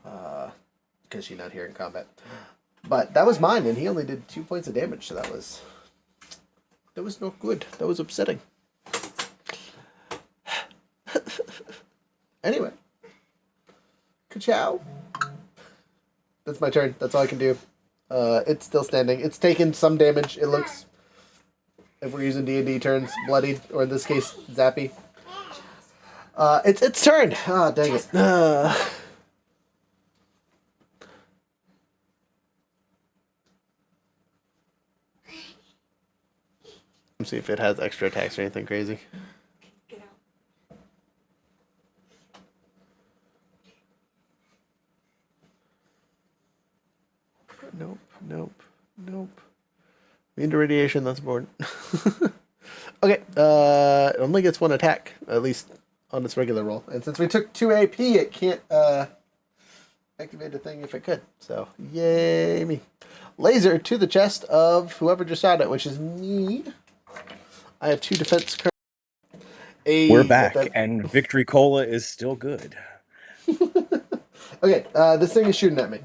because she's not here in combat. But that was mine, and he only did 2 points of damage, so that was not good. That was upsetting. Anyway. Ka-chow. That's my turn. That's all I can do. It's still standing. It's taken some damage, it looks. If we're using D&D turns, bloodied, or in this case, zappy. It's its turn! Ah, dang it. Let's see if it has extra attacks or anything crazy. Nope. Immune to radiation, that's important. Okay, it only gets one attack, at least on its regular roll. And since we took 2 AP, it can't activate a thing if it could. So, yay me. Laser to the chest of whoever just shot it, which is me. I have 2 defense currently. We're back, and Victory Cola is still good. Okay, this thing is shooting at me.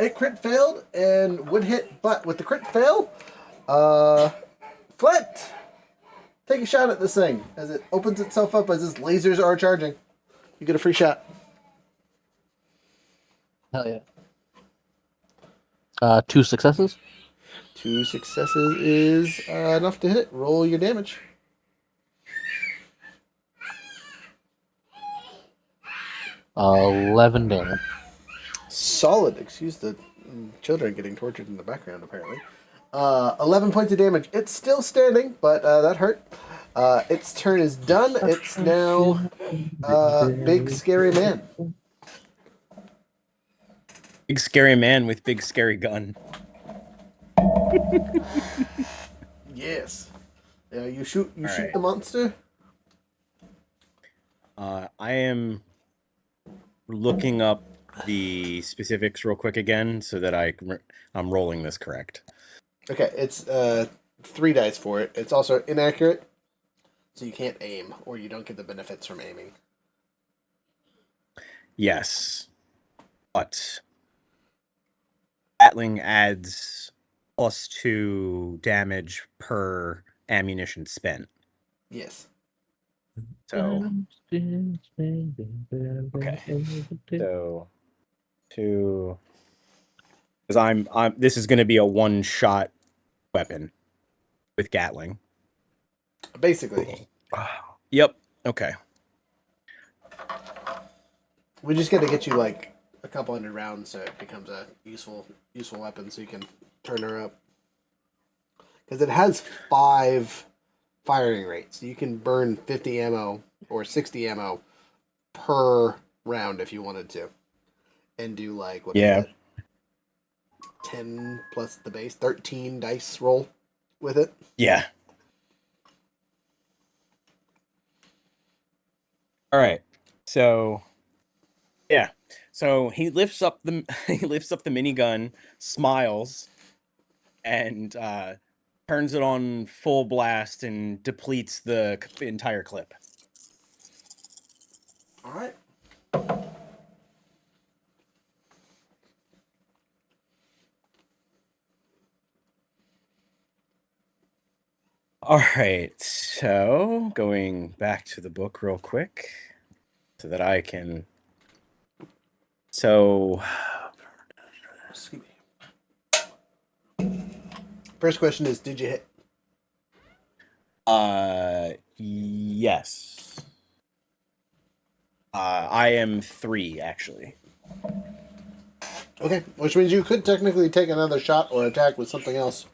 It crit failed and would hit, but with the crit fail, Flint, take a shot at this thing as it opens itself up as its lasers are charging. You get a free shot. Hell yeah. 2 successes. 2 successes is enough to hit it. Roll your damage. Uh, 11 damage. Solid. Excuse the children getting tortured in the background, apparently. 11 points of damage. It's still standing, but that hurt. Its turn is done. It's now Big Scary Man. Big scary man with big scary gun. Yes. You shoot right. the monster. I am looking up the specifics real quick again so that I'm rolling this correct. Okay, it's 3 dice for it. It's also inaccurate, so you can't aim, or you don't get the benefits from aiming. Yes, but Gatling adds +2 damage per ammunition spent. Yes. So okay, so 2. Because I'm this is going to be a 1-shot weapon with Gatling. Basically. Yep. Okay. We just got to get you like a couple hundred rounds so it becomes a useful weapon so you can turn her up. Because it has 5 firing rates. You can burn 50 ammo or 60 ammo per round if you wanted to. And do like, what is it? 10 plus the base, 13 dice roll with it. Yeah. All right. So, yeah. So he lifts up the minigun, smiles, and turns it on full blast and depletes the entire clip. All right. All right, so going back to the book real quick so that I can. So, excuse me. First question is, did you hit? Yes. I am 3 actually. Okay, which means you could technically take another shot or attack with something else.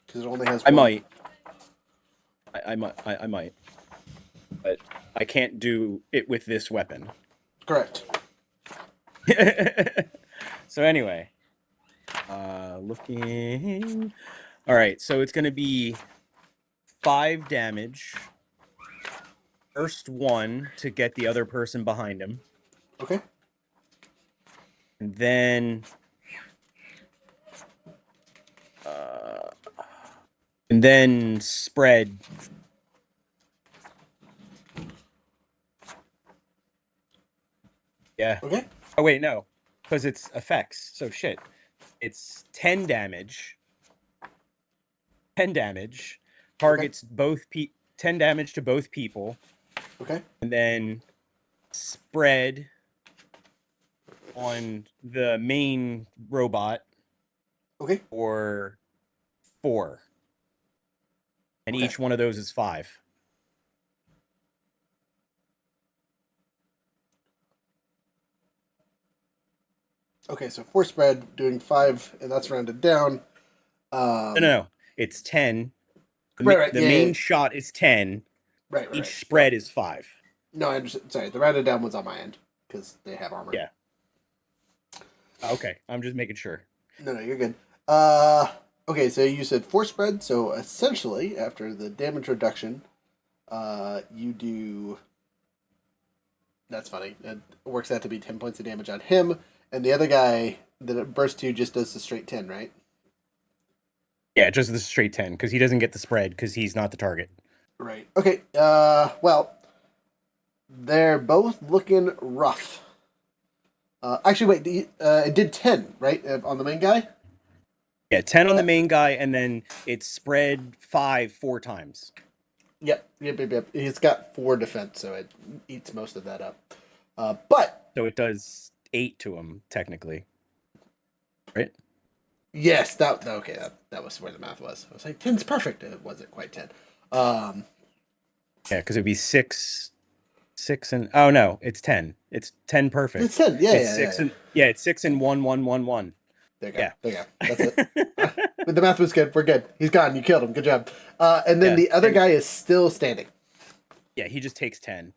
Because it only has one. I might. I might. But I can't do it with this weapon. Correct. So anyway, looking. All right, so it's going to be 5 damage. First 1 to get the other person behind him. Okay. And then spread. Yeah. Okay. Oh wait, no, because it's effects. So shit. It's 10 damage. 10 damage. Targets both 10 damage to both people. Okay. And then spread on the main robot. Okay. Or 4. And each one of those is 5. Okay, so 4 spread, doing 5, and that's rounded down. No. It's 10. The Right, main shot is 10. Right. Each spread is 5. No, I understand. Sorry, the rounded down was on my end. because they have armor. Yeah. Okay, I'm just making sure. No, you're good. Okay, so you said force spread. So essentially, after the damage reduction, you do. That's funny. It works out to be 10 points of damage on him, and the other guy that it bursts to just does the straight 10, right? Yeah, just the straight 10 because he doesn't get the spread because he's not the target. Right. Okay. Well, they're both looking rough. Actually, wait. It did 10, right, on the main guy? Yeah, 10 on the main guy, and then it's spread 4 times. Yep. He's got 4 defense, so it eats most of that up. But So it does 8 to him, technically. Right? yes, okay. That was where the math was. I was like, 10's perfect. It wasn't quite 10. Yeah, because it'd be 6, and oh no, it's 10. It's 10 perfect. It's 10. Yeah, It's yeah, 6 yeah. and yeah, it's 6 and 1, 1, 1, 1. There you go. Yeah. There you go. That's it. The math was good. We're good. He's gone. You killed him. Good job. And then Yeah, the other guy is still standing. Yeah, he just takes 10.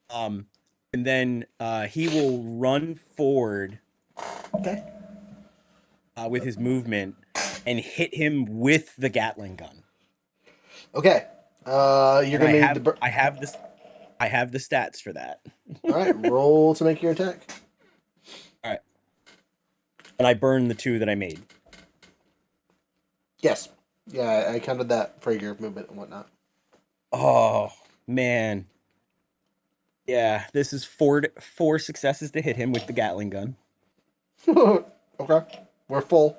And then he will run forward Okay. with his movement and hit him with the Gatling gun. Okay. You're gonna need to. I have this. I have the stats for that. All right. Roll to make your attack. All right. And I burned the 2 that I made. Yes. Yeah, I counted that for your movement and whatnot. Oh man. Yeah, this is 4 successes to hit him with the Gatling gun. Okay. We're full.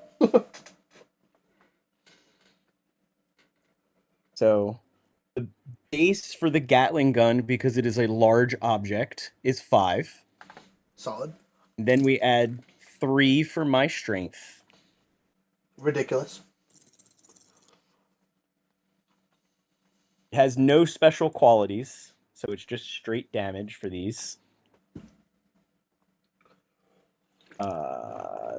So the base for the Gatling gun, because it is a large object, is 5. Solid. Then we add 3 for my strength. Ridiculous. It has no special qualities, so it's just straight damage for these.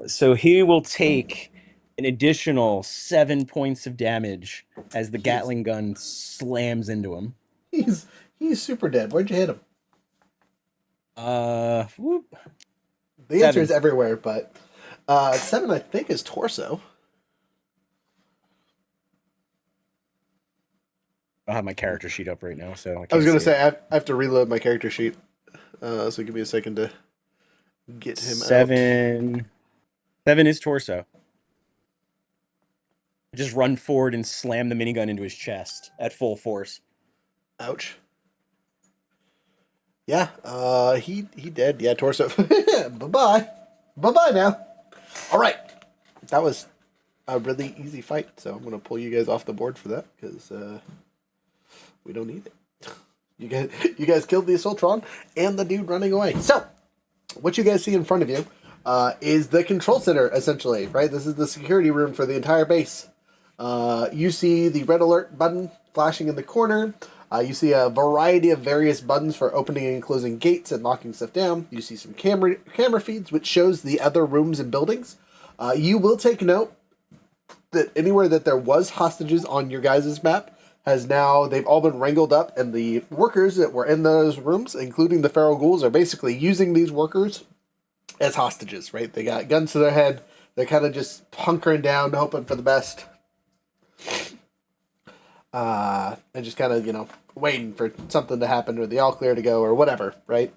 So he will take an additional 7 points of damage as the Gatling gun slams into him. He's super dead. Where'd you hit him? Whoop. The answer 7. is everywhere, but 7 I think is torso. I don't have my character sheet up right now, so I was gonna say I have to reload my character sheet. So give me a second to get him out. 7 is torso. Just run forward and slam the minigun into his chest at full force. Ouch. Yeah, he dead. Yeah, torso. Bye-bye. Bye-bye now. All right. That was a really easy fight, so I'm going to pull you guys off the board for that, because we don't need it. You guys killed the Assaultron and the dude running away. So, what you guys see in front of you is the control center, essentially, right? This is the security room for the entire base. You see the red alert button flashing in the corner. You see a variety of various buttons for opening and closing gates and locking stuff down. You see some camera feeds, which shows the other rooms and buildings. You will take note that anywhere that there was hostages on your guys' map they've all been wrangled up, and the workers that were in those rooms, including the feral ghouls, are basically using these workers as hostages, right? They got guns to their head. They're kind of just hunkering down, hoping for the best. And just kind of, waiting for something to happen or the all clear to go or whatever, right?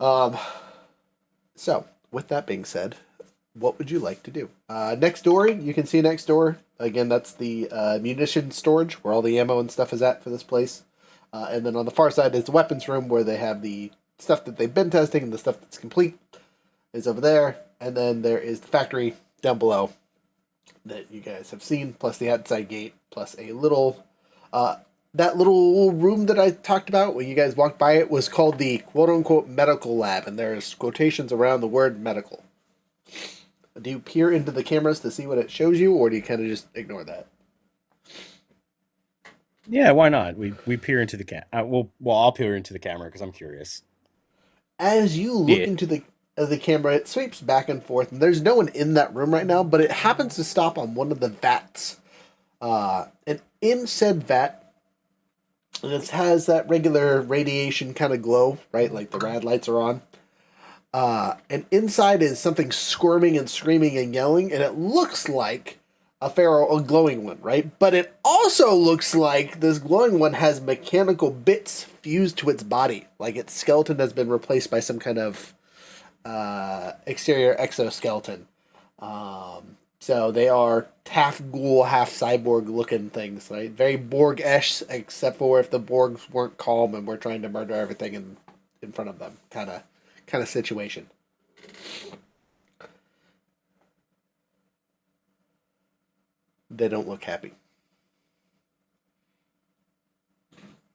So, with that being said, what would you like to do? Next door, you can see next door. Again, that's the munition storage where all the ammo and stuff is at for this place. And then on the far side is the weapons room where they have the stuff that they've been testing and the stuff that's complete is over there. And then there is the factory down below that you guys have seen, plus the outside gate, plus a little... that little room that I talked about when you guys walked by it was called the quote-unquote medical lab, and there's quotations around the word medical. Do you peer into the cameras to see what it shows you, or do you kind of just ignore that? Yeah, why not? We peer into the I'll peer into the camera because I'm curious. As you look into the camera, it sweeps back and forth, and there's no one in that room right now, but it happens to stop on one of the vats. And in said vat, and it has that regular radiation kind of glow, right? Like the rad lights are on. And inside is something squirming and screaming and yelling, and it looks like a glowing one, right? But it also looks like this glowing one has mechanical bits fused to its body, like its skeleton has been replaced by some kind of exterior exoskeleton. So they are half ghoul, half cyborg looking things, right? Very Borg-esque, except for if the Borgs weren't calm and we're trying to murder everything in front of them, kind of situation. They don't look happy.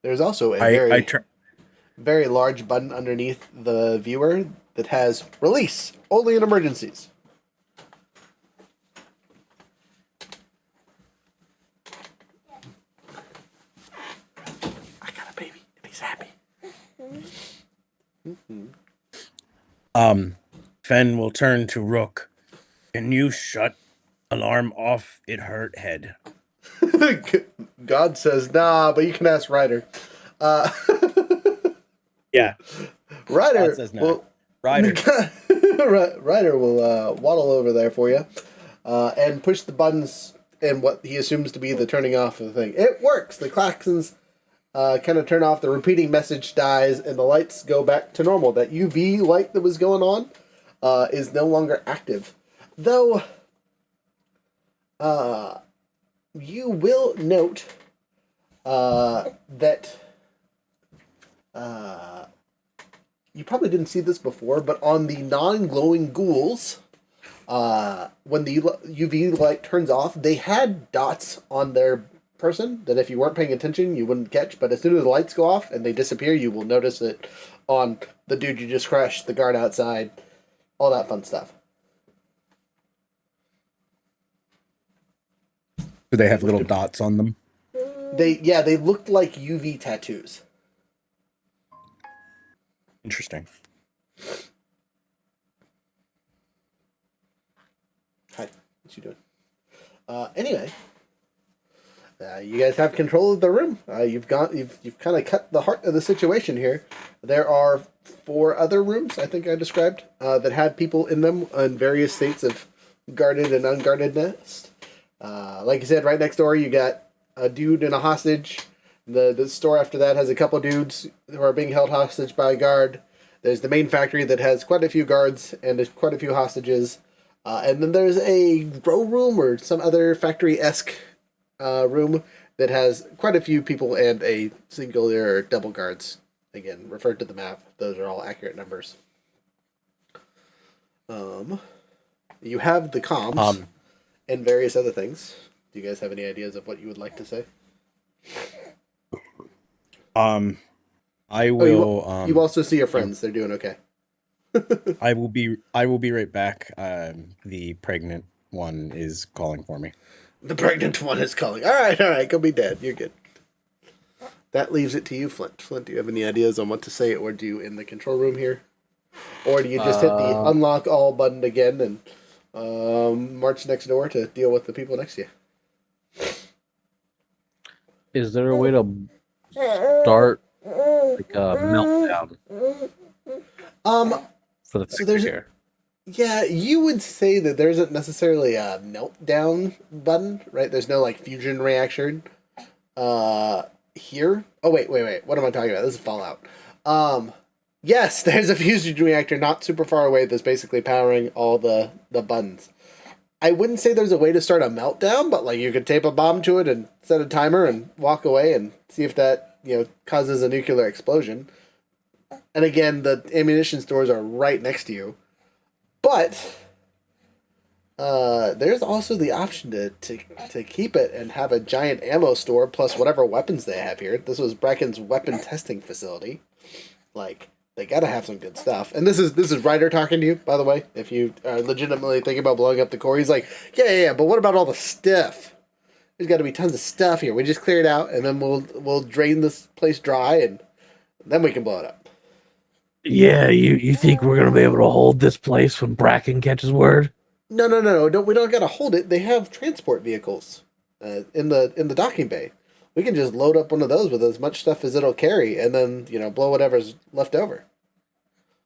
There's also a very large button underneath the viewer that has release only in emergencies. I got a baby and he's happy. Fen will turn to Rook. Can you shut alarm off? It hurt head. God says nah, but you can ask Ryder. Yeah. Ryder God says nah. Ryder. Ryder will waddle over there for you and push the buttons and what he assumes to be the turning off of the thing. It works. The klaxons kind of turn off. The repeating message dies, and the lights go back to normal. That UV light that was going on is no longer active. Though, you will note that you probably didn't see this before, but on the non-glowing ghouls, when the UV light turns off, they had dots on their person that if you weren't paying attention, you wouldn't catch, but as soon as the lights go off and they disappear, you will notice it on the dude you just crushed, the guard outside, all that fun stuff. Do they have little dots on them? They looked like UV tattoos. Interesting. Hi, what you doing? Anyway, you guys have control of the room. You've kind of cut the heart of the situation here. There are 4 other rooms, I think I described, that had people in them in various states of guarded and unguardedness. Like I said, right next door you got a dude and a hostage. The store after that has a couple dudes who are being held hostage by a guard. There's the main factory that has quite a few guards and there's quite a few hostages. And then there's a grow room or some other factory-esque room that has quite a few people and a singular double guards. Again, referred to the map. Those are all accurate numbers. You have the comms and various other things. Do you guys have any ideas of what you would like to say? I will. You also see your friends. They're doing okay. I will be right back. The pregnant one is calling for me. The pregnant one is calling. All right. Go be dead. You're good. That leaves it to you, Flint. Flint, do you have any ideas on what to say, or do you in the control room here? Or do you just hit the unlock all button again and march next door to deal with the people next to you? Is there a way to start like a meltdown for the factory here? Yeah, you would say that there isn't necessarily a meltdown button, right? There's no like fusion reaction here. Oh wait. What am I talking about? This is Fallout. Yes, there's a fusion reactor not super far away that's basically powering all the buttons. I wouldn't say there's a way to start a meltdown, but like you could tape a bomb to it and set a timer and walk away and see if that, causes a nuclear explosion. And again, the ammunition stores are right next to you. But there's also the option to keep it and have a giant ammo store plus whatever weapons they have here. This was Brakken's weapon testing facility. Like, they gotta have some good stuff. And this is Ryder talking to you, by the way. If you are legitimately thinking about blowing up the core, he's like, yeah, but what about all the stuff? There's got to be tons of stuff here. We just clear it out, and then we'll drain this place dry, and then we can blow it up. Yeah, you think we're gonna be able to hold this place when Brakken catches word? No. We don't gotta hold it. They have transport vehicles in the docking bay. We can just load up one of those with as much stuff as it'll carry, and then blow whatever's left over.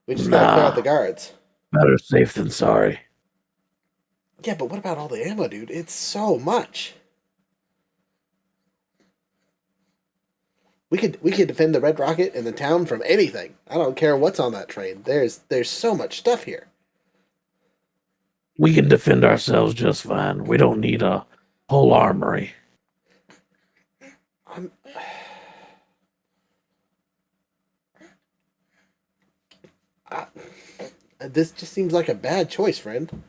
We just gotta clear out Nah. the guards. Better safe than sorry. Yeah, but what about all the ammo, dude? It's so much. We could defend the Red Rocket and the town from anything. I don't care what's on that train. There's so much stuff here. We can defend ourselves just fine. We don't need a whole armory. I'm... This just seems like a bad choice, friend.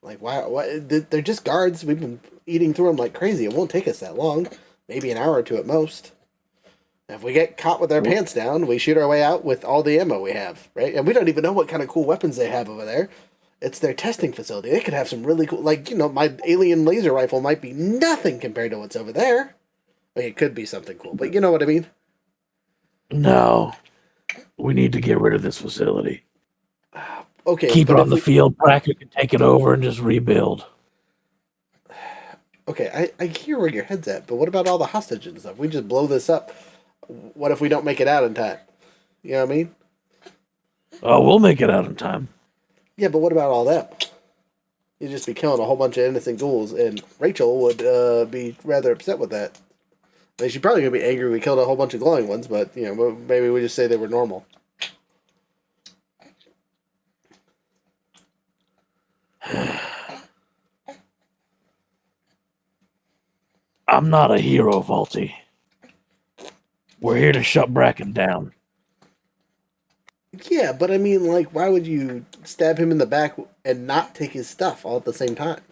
Like, why? They're just guards. We've been eating through them like crazy. It won't take us that long. Maybe an hour or two at most. If we get caught with our pants down, we shoot our way out with all the ammo we have, right? And we don't even know what kind of cool weapons they have over there. It's their testing facility. They could have some really cool, like, my alien laser rifle might be nothing compared to what's over there. I mean, it could be something cool, but you know what I mean? No. We need to get rid of this facility. Okay, Keep it but on the field. Brakken can take it over and just rebuild. Okay, I hear where your head's at, but what about all the hostages and stuff? We just blow this up. What if we don't make it out in time? You know what I mean? Oh, we'll make it out in time. Yeah, but what about all that? You'd just be killing a whole bunch of innocent ghouls, and Rachel would be rather upset with that. I mean, she's probably going to be angry we killed a whole bunch of glowing ones, but, maybe we just say they were normal. I'm not a hero, Vaulty. We're here to shut Brakken down. Yeah, but I mean, like, why would you stab him in the back and not take his stuff all at the same time?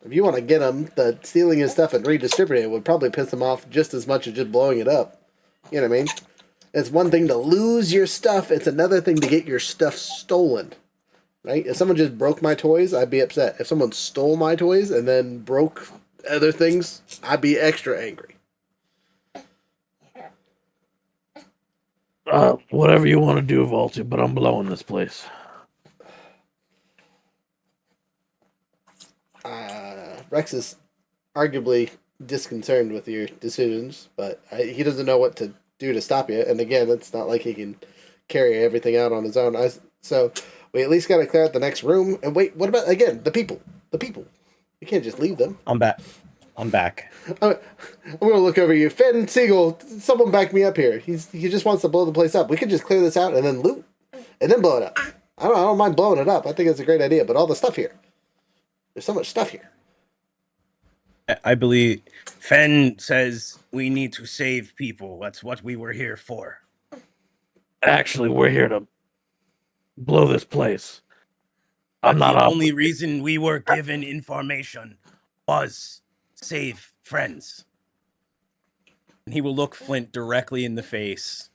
If you want to get him, the stealing his stuff and redistributing it would probably piss him off just as much as just blowing it up. You know what I mean? It's one thing to lose your stuff. It's another thing to get your stuff stolen. Right? If someone just broke my toys, I'd be upset. If someone stole my toys and then broke other things, I'd be extra angry. Whatever you want to do, Vaulty, but I'm blowing this place. Rex is arguably disconcerted with your decisions, but he doesn't know what to do to stop you. And again, it's not like he can carry everything out on his own. So we at least got to clear out the next room. And wait, what about, again, the people? The people. You can't just leave them. I'm back. I'm going to look over you. Finn Siegel, someone back me up here. He just wants to blow the place up. We could just clear this out and then loot. And then blow it up. I don't mind blowing it up. I think it's a great idea. But all the stuff here. There's so much stuff here. I believe Fen says we need to save people. That's what we were here for. Actually, we're here to blow this place. I'm not the only reason we were given information was save friends. And he will look Flint directly in the face.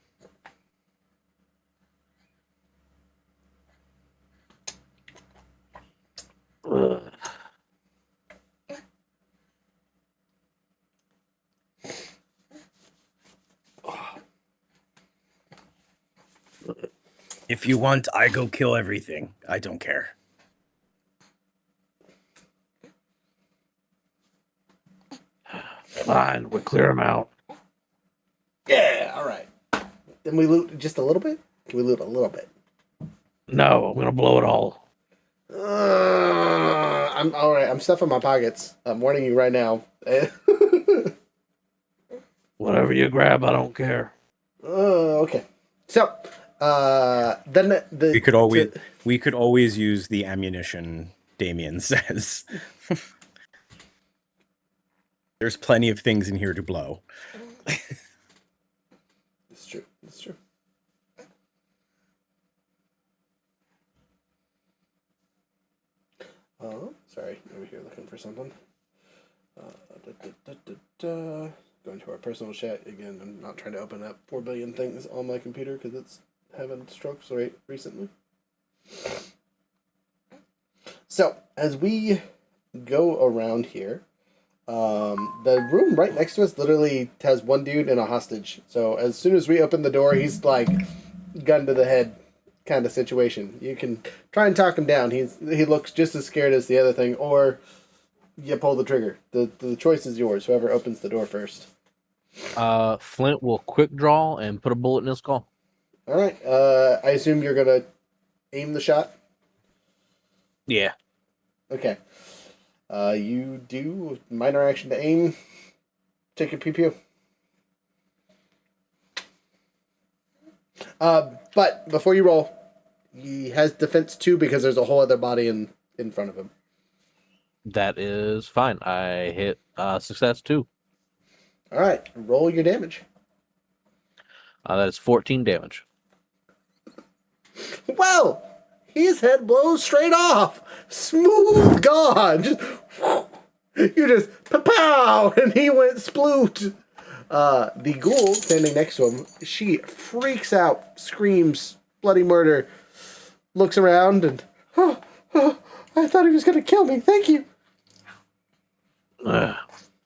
If you want, I go kill everything. I don't care. Fine, we'll clear them out. Yeah, all right. Then we loot just a little bit? Can we loot a little bit? No, I'm gonna blow it all. I'm all right. I'm stuffing my pockets. I'm warning you right now. Whatever you grab, I don't care. Okay. So, then we could always use the ammunition. Damien says. There's plenty of things in here to blow. It's true. It's true. Sorry, over here looking for something. Going to our personal chat again. I'm not trying to open up 4 billion things on my computer because it's having strokes recently. So as we go around here, the room right next to us literally has one dude and a hostage. So as soon as we open the door, he's like gun to the head kind of situation. You can try and talk him down. He looks just as scared as the other thing, or you pull the trigger. The choice is yours. Whoever opens the door first. Flint will quick draw and put a bullet in his skull. All right. I assume you're gonna aim the shot. Yeah. Okay. You do minor action to aim. Take your pew pew. But before you roll, he has defense 2 because there's a whole other body in front of him. That is fine. I hit success 2. All right. Roll your damage. That is 14 damage. Well, his head blows straight off. Smooth gone. Just you just pow, and he went sploot. The ghoul standing next to him, she freaks out, screams bloody murder, looks around, and I thought he was gonna kill me. Thank you. You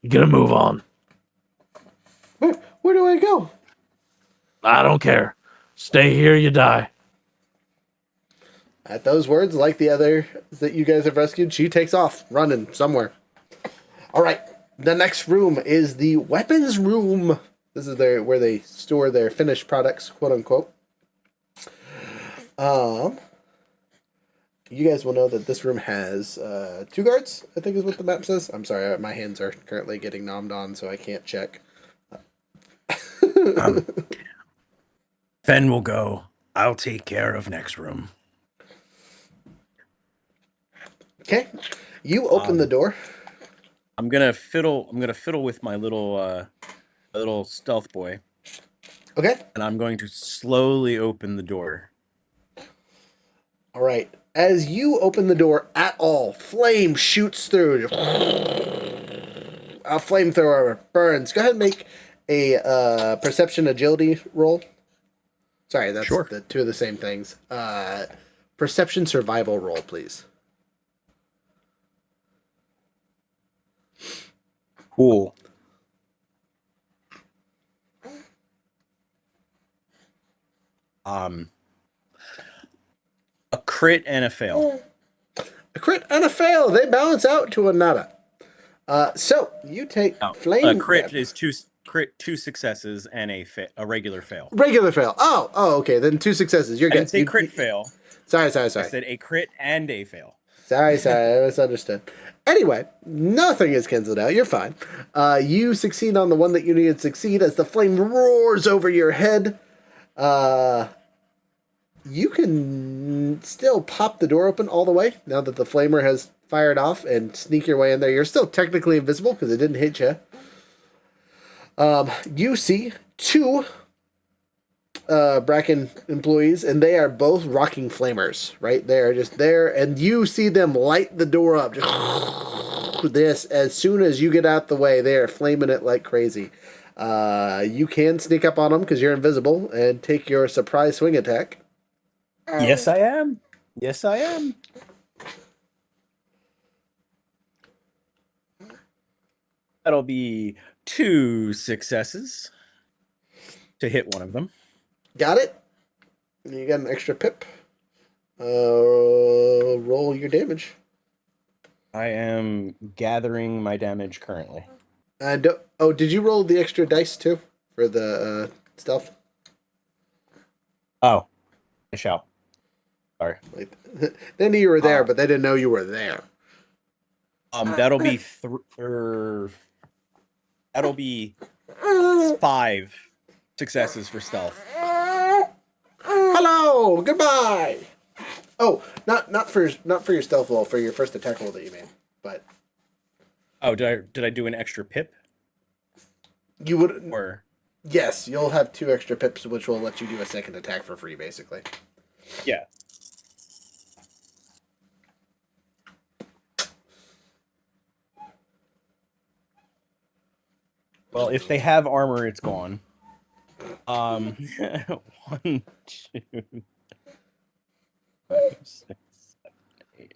gotta move on. Where do I go? I don't care. Stay here, you die. At those words, like the other that you guys have rescued, she takes off, running somewhere. All right. The next room is the weapons room. This is where they store their finished products, quote unquote. You guys will know that this room has 2 guards, I think is what the map says. I'm sorry, my hands are currently getting nommed on, so I can't check. Fen will go. I'll take care of next room. Okay. You open the door. I'm gonna fiddle with my little stealth boy. Okay. And I'm going to slowly open the door. All right. As you open the door at all, flame shoots through. A flamethrower burns. Go ahead and make a perception agility roll. Sorry, that's Sure. the 2 of the same things. Perception survival roll, please. Cool. A crit and a fail. A crit and a fail. They balance out to a nada. So you take flame. A crit is 2 successes and a regular fail. Regular fail. Oh, okay. Then 2 successes. You're I good. didn't say crit fail. Sorry. I said a crit and a fail. Sorry. I misunderstood. Anyway, nothing is canceled out. You're fine. You succeed on the one that you needed to succeed as the flame roars over your head. You can still pop the door open all the way now that the flamer has fired off and sneak your way in there. You're still technically invisible because it didn't hit you. You see 2 Brakken employees, and they are both rocking flamers, right? They are just there, and you see them light the door up. Just this, as soon as you get out the way, they are flaming it like crazy. You can sneak up on them because you're invisible and take your surprise swing attack. Yes, I am. That'll be 2 successes to hit one of them. Got it. You got an extra pip. Roll your damage. I am gathering my damage currently. Did you roll the extra dice too for the stealth? Oh, I shall. Sorry. They knew you were there, but they didn't know you were there. That'll be that'll be 5 successes for stealth. Hello, goodbye. Oh, not for your stealth roll, for your first attack roll that you made, but. Oh, did I do an extra pip? You would. Or yes, you'll have 2 extra pips, which will let you do a second attack for free, basically. Yeah. Well, if they have armor, it's gone. 1, 2, 5, 6, 7, 8,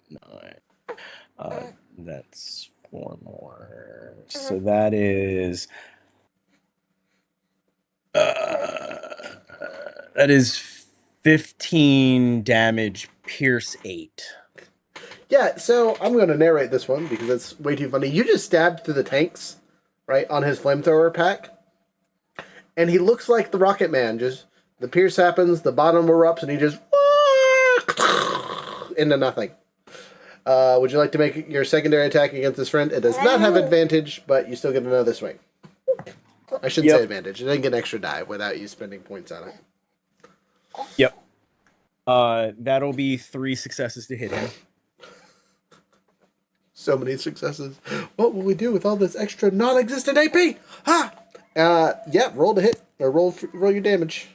9. That's 4 more. So that is 15 damage, pierce 8. Yeah, so I'm going to narrate this one because it's way too funny. You just stabbed through the tanks, right, on his flamethrower pack. and he looks like the Rocket Man. Just the pierce happens, the bottom erupts, and he just into nothing. Would you like to make your secondary attack against this friend? It does not have advantage, but you still get another swing. I shouldn't say advantage. It doesn't get an extra die without you spending points on it. Yep. That'll be 3 successes to hit him. So many successes. What will we do with all this extra non-existent AP? Ha! Yeah, roll to hit or roll your damage.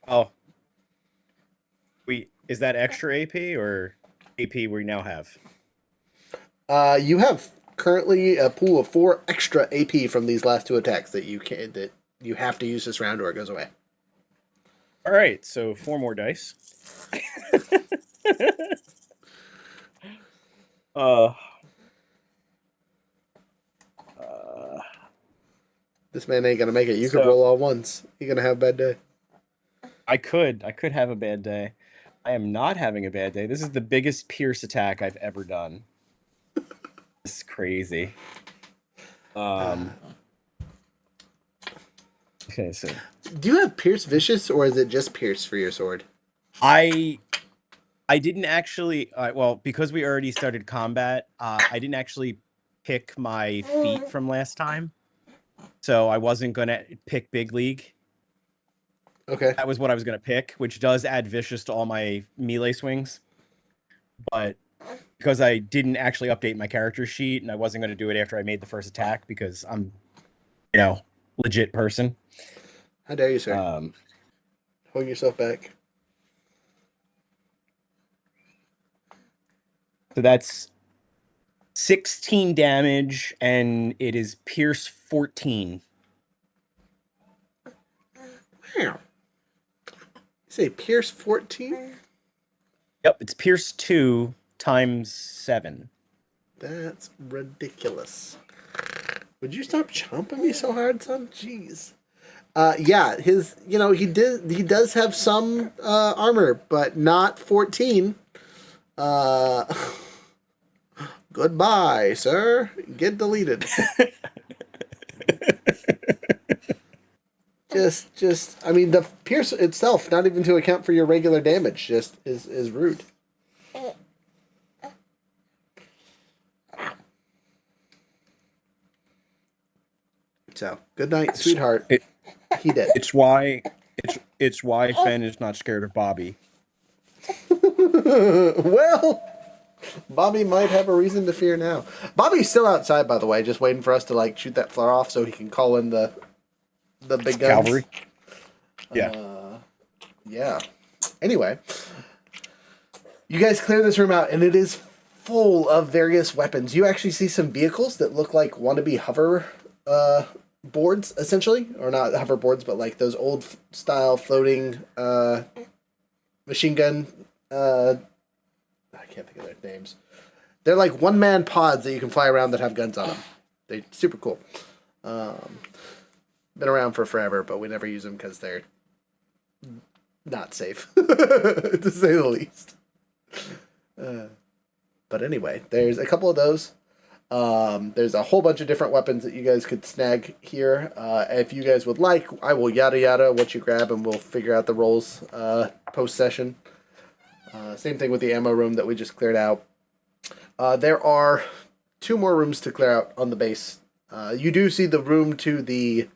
Oh. Wait, is that extra AP or AP we now have? You have currently a pool of 4 extra AP from these last 2 attacks that you have to use this round or it goes away. All right, so 4 more dice. This man ain't gonna make it. You could roll all ones. You're gonna have a bad day. I could have a bad day. I am not having a bad day. This is the biggest pierce attack I've ever done. It's crazy. Okay, so do you have Pierce Vicious or is it just Pierce for your sword? I didn't actually well, because we already started combat, I didn't actually pick my feat from last time. So I wasn't gonna pick Big League. Okay. That was what I was gonna pick, which does add vicious to all my melee swings. But because I didn't actually update my character sheet and I wasn't gonna do it after I made the first attack because I'm, legit person. How dare you, sir? Hold yourself back. So that's 16 damage, and it is Pierce 14. Wow. You say Pierce 14? Yep, it's Pierce 2 times 7. That's ridiculous. Would you stop chomping me so hard, son? Jeez. Yeah, he does have some armor, but not 14. Goodbye, sir. Get deleted. I mean, the pierce itself, not even to account for your regular damage, just is rude. So, good night, sweetheart. He did. It's why Fen is not scared of Bobby. Well, Bobby might have a reason to fear now. Bobby's still outside, by the way, just waiting for us to shoot that flare off so he can call in the big guns. Cavalry. Yeah. Yeah. Anyway, you guys clear this room out, and it is full of various weapons. You actually see some vehicles that look like wannabe hover boards, essentially, or not hover boards, but like those old style floating machine gun. I can't think of their names. They're like one-man pods that you can fly around that have guns on them. They're super cool. Been around for forever, but we never use them because they're not safe, to say the least. But anyway, there's a couple of those. There's a whole bunch of different weapons that you guys could snag here. If you guys would like, I will yada yada what you grab, and we'll figure out the rolls post-session. Same thing with the ammo room that we just cleared out. There are 2 more rooms to clear out on the base. You do see the room to the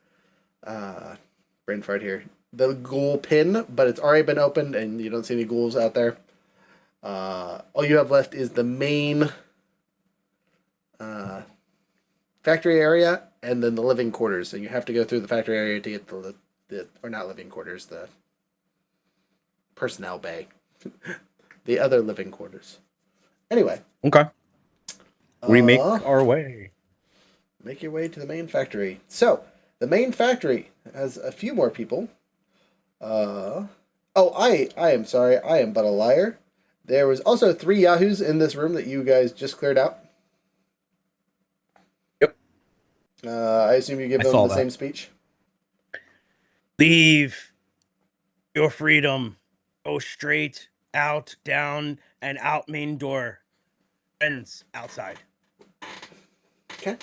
brain fart here. The ghoul pin, but it's already been opened, and you don't see any ghouls out there. All you have left is the main factory area, and then the living quarters. And you have to go through the factory area to get the or not living quarters, the personnel bay. The other living quarters. Anyway. Okay. We make our way. Make your way to the main factory. So, the main factory has a few more people. I am sorry. I am but a liar. There was also 3 Yahoos in this room that you guys just cleared out. Yep. I assume you give them the same speech. Leave your freedom. Go straight out, down, and out main door. Friends outside. Okay.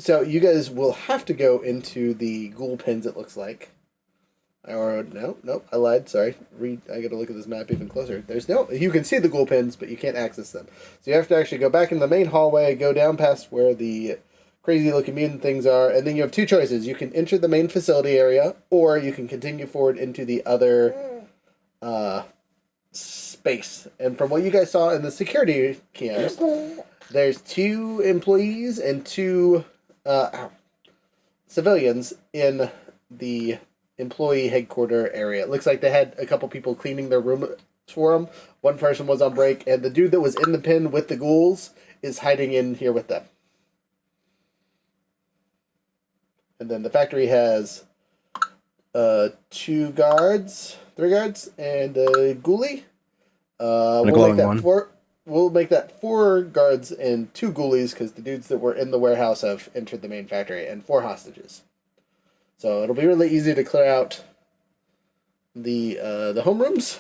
So you guys will have to go into the ghoul pens, it looks like. Or, no, I lied, sorry. I gotta look at this map even closer. You can see the ghoul pens, but you can't access them. So you have to actually go back in the main hallway, go down past where the crazy looking mutant things are, and then you have two choices. You can enter the main facility area, or you can continue forward into the other space. And from what you guys saw in the security cams, there's 2 employees and 2 civilians in the employee headquarter area. It looks like they had a couple people cleaning their room for them. One person was on break, and the dude that was in the pen with the ghouls is hiding in here with them. And then the factory has 3 guards, and a ghoulie. We'll make that 4 guards and 2 ghoulies, because the dudes that were in the warehouse have entered the main factory, and 4 hostages. So it'll be really easy to clear out the homerooms.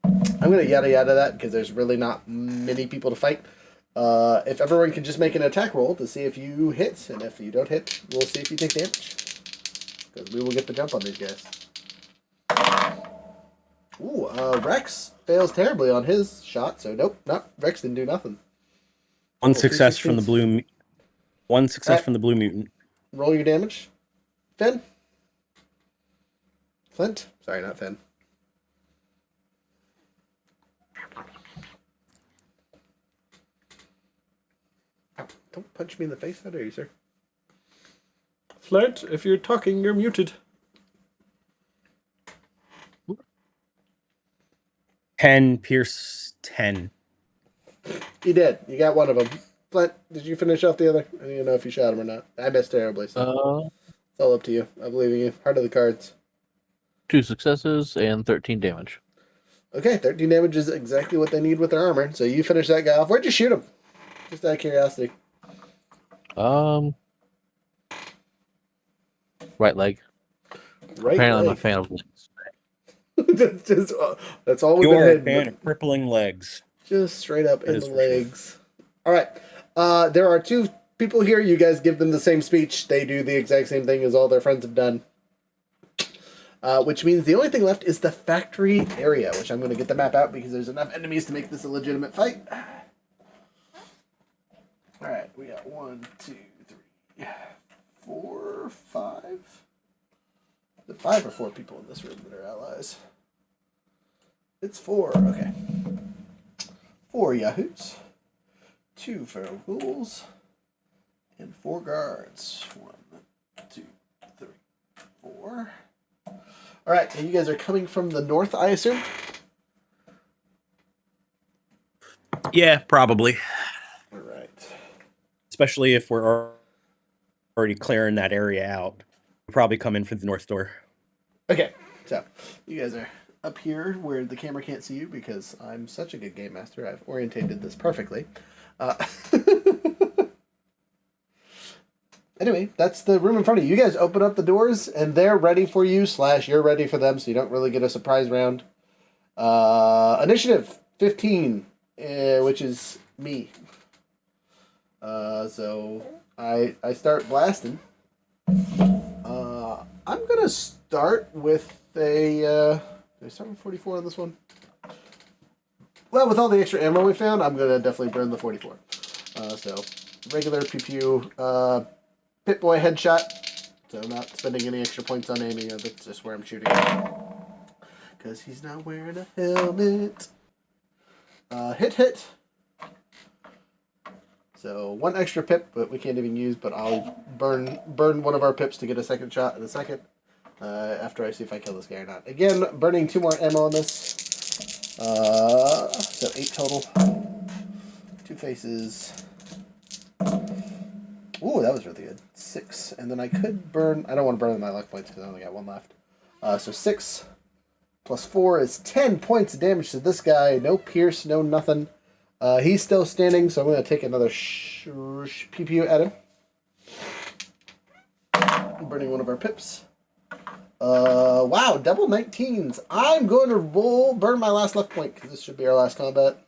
I'm going to yada that, because there's really not many people to fight. If everyone can just make an attack roll to see if you hit, and if you don't hit, we'll see if you take damage. Because we will get the jump on these guys. Ooh, Rex fails terribly on his shot, so nope, Rex didn't do nothing. One success from the blue. One success from the blue mutant. Roll your damage. Flint? Sorry, not Finn. Ow, don't punch me in the face, how dare you, sir? Flint, if you're talking, you're muted. 10, Pierce 10. You did. You got one of them. Flint, did you finish off the other? I don't even know if you shot him or not. I missed terribly, so it's all up to you. I believe in you. Heart of the cards. 2 successes and 13 damage. Okay, 13 damage is exactly what they need with their armor. So you finish that guy off. Where'd you shoot him? Just out of curiosity. Right leg. Right Apparently, leg. I'm a fan of legs. That's all we've You been are a hitting. fan of crippling legs. Just straight up in is the for legs. All right. There are 2 people here. You guys give them the same speech. They do the exact same thing as all their friends have done. Which means the only thing left is the factory area, which I'm going to get the map out because there's enough enemies to make this a legitimate fight. All right. We got 1, 2, 3, 4, 5. The 5 or 4 people in this room that are allies. It's 4. Okay. 4 yahoos. 2 feral ghouls. And 4 guards. 1, 2, 3, 4. Alright, and you guys are coming from the north, I assume? Yeah, probably. Alright. Especially if we're already clearing that area out. We'll probably come in for the north door. Okay, so you guys are up here where the camera can't see you because I'm such a good game master. I've orientated this perfectly. Anyway, that's the room in front of you. You guys open up the doors, and they're ready for you, / you're ready for them, so you don't really get a surprise round. Initiative 15, which is me. So I start blasting. I'm going to start with a... did I start with 44 on this one? Well, with all the extra ammo we found, I'm going to definitely burn the 44. So, regular pew-pew... Pip-Boy headshot, so I'm not spending any extra points on aiming. That's just where I'm shooting because he's not wearing a helmet. Hit. So 1 extra pip, but we can't even use, but I'll burn one of our pips to get a second shot in a second, after I see if I kill this guy or not. Again, burning 2 more ammo on this. So 8 total. 2 faces. Ooh, that was really good. 6. And then I could burn... I don't want to burn my luck points because I only got 1 left. So 6 plus 4 is 10 points of damage to this guy. No pierce, no nothing. He's still standing, so I'm going to take another pew-pew at him. I'm burning one of our pips. Wow, double 19s. I'm going to burn my last luck point because this should be our last combat.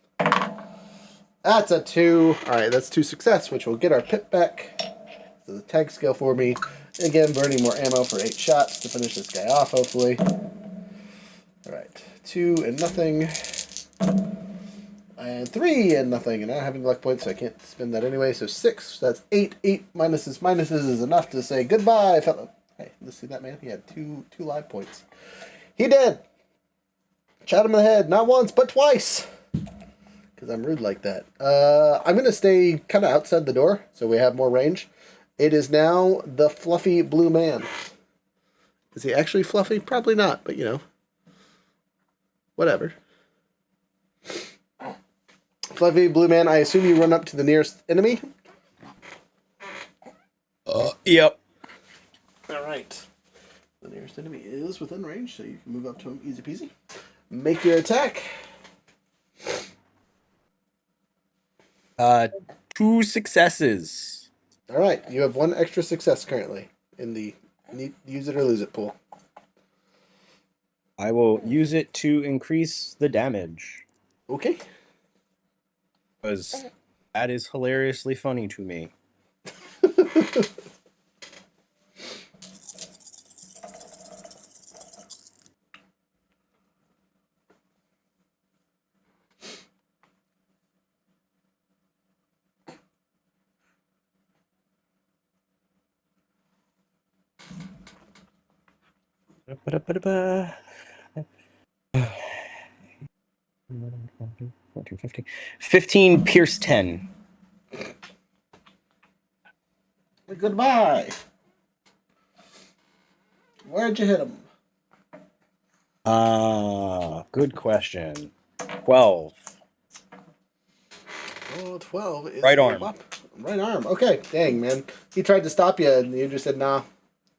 That's a 2. Alright, that's 2 success, which will get our pip back. So the tag skill for me. Again, burning more ammo for 8 shots to finish this guy off, hopefully. Alright, 2 and nothing. And 3 and nothing. And I don't have any luck points, so I can't spend that anyway. So 6, that's 8. 8 minuses is enough to say goodbye, fella. Hey, let's see that man. He had two live points. He did. Shot him in the head, not once, but twice. Because I'm rude like that. I'm going to stay kind of outside the door, so we have more range. It is now the fluffy blue man. Is he actually fluffy? Probably not, but you know. Whatever. Fluffy blue man, I assume you run up to the nearest enemy? Yep. Alright. The nearest enemy is within range, so you can move up to him easy peasy. Make your attack. 2 successes. Alright, you have 1 extra success currently in the use it or lose it pool. I will use it to increase the damage. Okay. Because that is hilariously funny to me. Ba-da-ba-da-ba. 14, 15. 15 pierce 10. Goodbye. Where'd you hit him? Good question. 12. Oh, 12 is Right arm. up. Right arm. Okay, dang, man. He tried to stop you, and you just said, nah,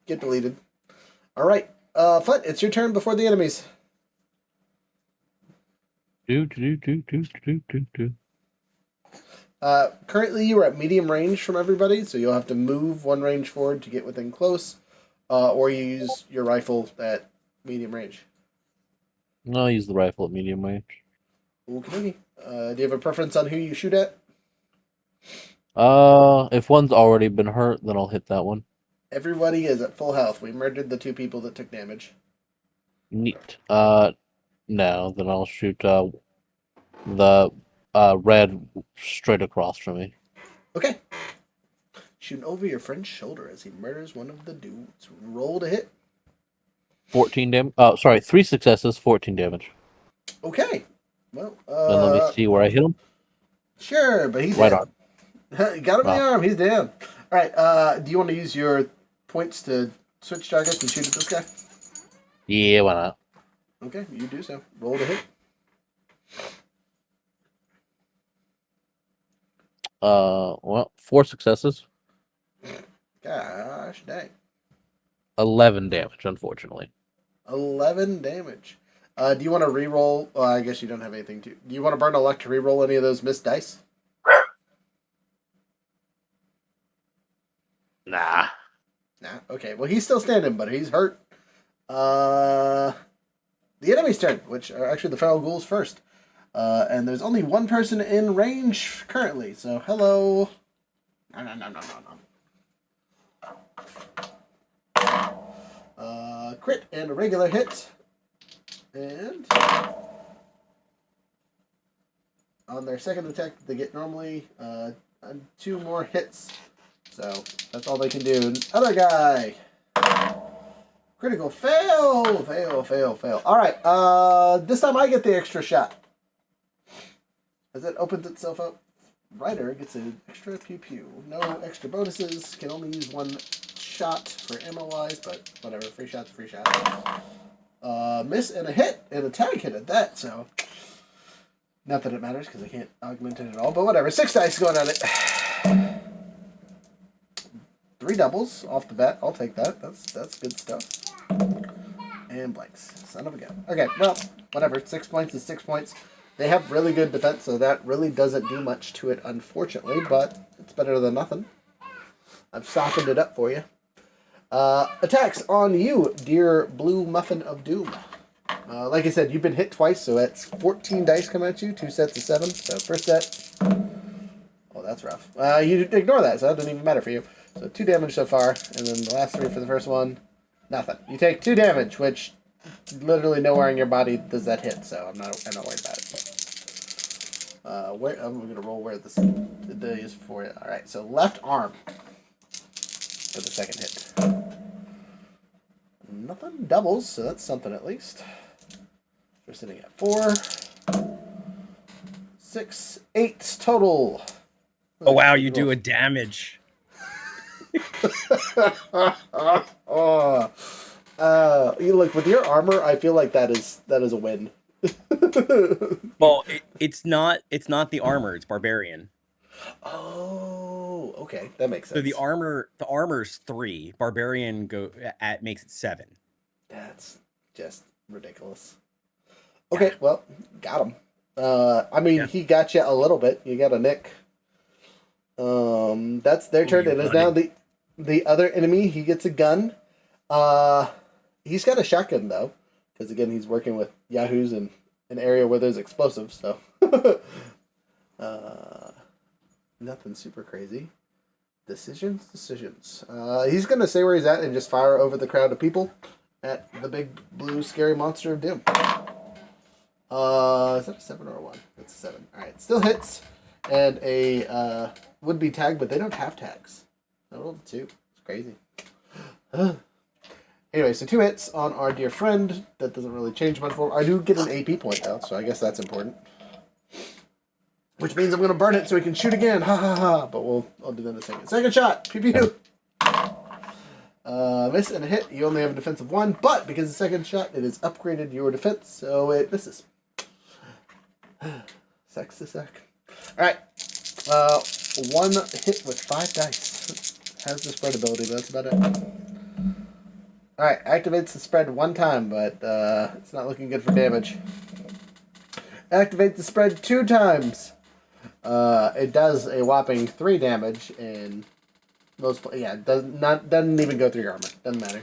get deleted. All right, Foot, it's your turn before the enemies. Currently, you are at medium range from everybody, so you'll have to move 1 range forward to get within close, or you use your rifle at medium range. I'll use the rifle at medium range. Okay. Do you have a preference on who you shoot at? If one's already been hurt, then I'll hit that one. Everybody is at full health. We murdered the 2 people that took damage. Neat. No, then I'll shoot the red straight across from me. Okay. Shooting over your friend's shoulder as he murders one of the dudes. Roll to hit. 14 damage. Oh, sorry, 3 successes, 14 damage. Okay. Well, And let me see where I hit him. Sure, but he's Right down. arm. Got him in the Wow. arm. He's down. All right. Do you want to use your points to switch targets and shoot at this guy? Yeah, why not? Okay, you do so. Roll to hit. Well, 4 successes, Gosh dang. 11 damage, unfortunately. 11 damage. Do you want to re-roll? I guess you don't have anything to. Do you want to burn a luck to re-roll any of those missed dice? Nah. Nah. Okay. Well, he's still standing, but he's hurt. The enemy's turn, which are actually the feral ghouls first. And there's only 1 person in range currently. So hello. No. Crit and a regular hit. And on their second attack, they get normally 2 more hits. So that's all they can do. Other guy. Critical fail. Fail. All right. This time I get the extra shot. As it opens itself up, Ryder gets an extra pew pew. No extra bonuses. Can only use 1 shot for ammo wise, but whatever. Free shot's free shot. Miss and a hit and a tag hit at that. So not that it matters because I can't augment it at all. But whatever. 6 dice going on it. 3 doubles off the bat. I'll take that. That's good stuff. And blanks. Son of a gun. Okay, well, whatever. 6 points is 6 points. They have really good defense, so that really doesn't do much to it, unfortunately, but it's better than nothing. I've softened it up for you. Attacks on you, dear blue muffin of doom. Like I said, you've been hit twice, so that's 14 dice come at you, 2 sets of 7. So first set. Oh, that's rough. You ignore that, so that doesn't even matter for you. So 2 damage so far, and then the last 3 for the first one, nothing. You take 2 damage, which literally nowhere in your body does that hit, so I'm not worried about it. I'm gonna roll where the is for it. All right, so left arm for the second hit. Nothing doubles, so that's something at least. We're sitting at 4, 6, 8 total. Oh wow, you do a damage. You look with your armor. I feel like that is a win. Well, it's not the armor. It's barbarian. Oh, okay, that makes sense. So the armor's 3. Barbarian makes it 7. That's just ridiculous. Okay, well, got him. I mean, he got you a little bit. You got a nick. That's their turn. It is now the other enemy. He gets a gun. He's got a shotgun though, because again, he's working with yahoos in an area where there's explosives. So, nothing super crazy. Decisions. He's gonna stay where he's at and just fire over the crowd of people at the big blue scary monster of doom. Is that a 7 or a 1? That's a 7. All right, still hits, and a would be tag, but they don't have tags. I rolled a 2. It's crazy. Anyway, so 2 hits on our dear friend. That doesn't really change much for him. I do get an AP point though, so I guess that's important. Which means I'm gonna burn it so he can shoot again. Ha ha ha! But I'll do that in a second. Second shot. Pew pew. Miss and a hit. You only have a defense of 1, but because the second shot, it is upgraded your defense, so it misses. Sex to sec. Alright. 1 hit with 5 dice. Has the spread ability, but that's about it. Alright, activates the spread 1 time, but it's not looking good for damage. Activate the spread 2 times. It does a whopping 3 damage, and doesn't even go through your armor. Doesn't matter.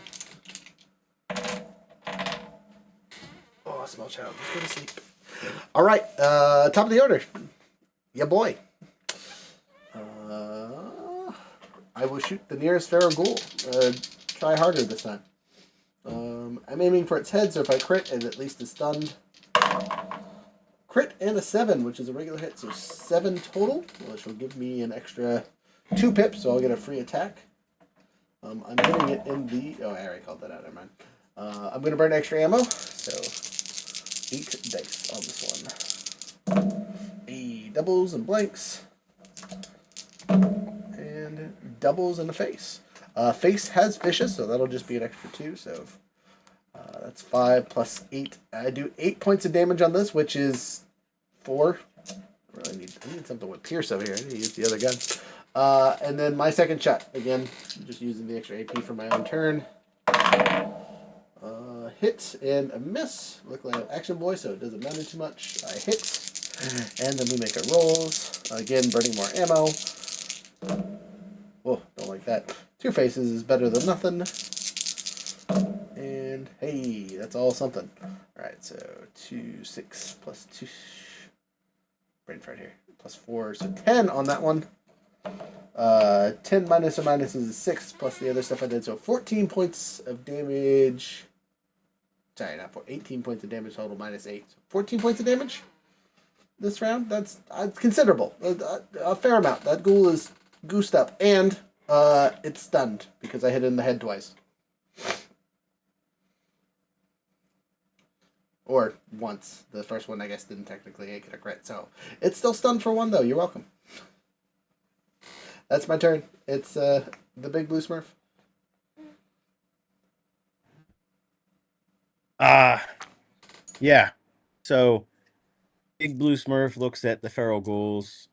Oh, small child, just go to sleep. All right, top of the order. Yeah, boy. I will shoot the nearest feral ghoul. Try harder this time. I'm aiming for its head, so if I crit, it at least is stunned. Crit and a 7, which is a regular hit, so 7 total, which will give me an extra 2 pips, so I'll get a free attack. I'm hitting it in the... Oh, I already called that out, never mind. I'm going to burn extra ammo, so 8 dice on this one. Doubles and blanks. And doubles in the face. Face has vicious, so that'll just be an extra 2, so... that's 5 plus 8. I do 8 points of damage on this, which is 4. I need something with Pierce over here. I need to use the other gun. And then my second shot. Again, just using the extra AP for my own turn. Hit and a miss. Look like an action boy, so it doesn't matter too much. I hit. And then we make our rolls. Again, burning more ammo. Oh, don't like that. 2 faces is better than nothing. And hey, that's all something. Alright, so 2, 6 plus 2. Brain fart here. Plus 4, so 10 on that one. 10 minus or minus is 6 plus the other stuff I did, so 14 points of damage. Sorry, not 4. 18 points of damage total minus 8. So 14 points of damage this round. That's considerable. A fair amount. That ghoul is goosed up. And it's stunned because I hit it in the head twice. Or once. The first one, I guess, didn't technically get a crit. So it's still stunned for 1, though. You're welcome. That's my turn. It's the big blue smurf. Yeah. So, big blue smurf looks at the feral ghouls,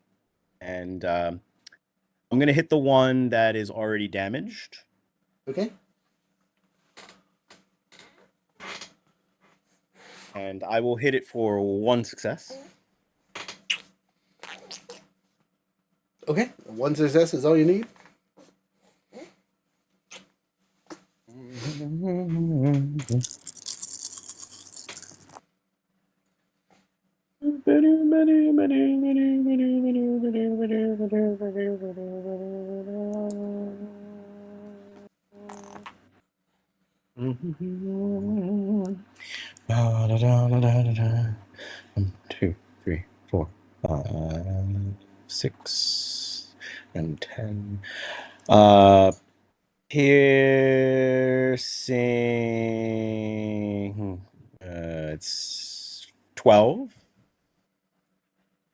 and I'm going to hit the one that is already damaged. Okay. And I will hit it for 1 success. Okay. 1 success is all you need. One, two, three, four, 5, 6, and 10. Piercing. It's 12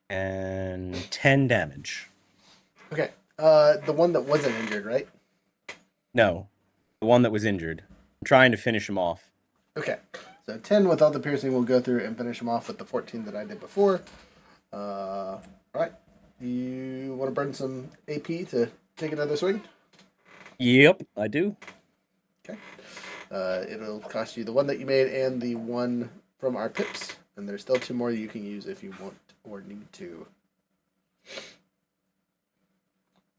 and 10 damage. Okay. The one that wasn't injured, right? No, the one that was injured. I'm trying to finish him off. Okay. So 10 without the piercing, we'll go through and finish him off with the 14 that I did before. All right. You want to burn some AP to take another swing? Yep, I do. Okay. It'll cost you the one that you made and the one from our pips. And there's still 2 more you can use if you want or need to.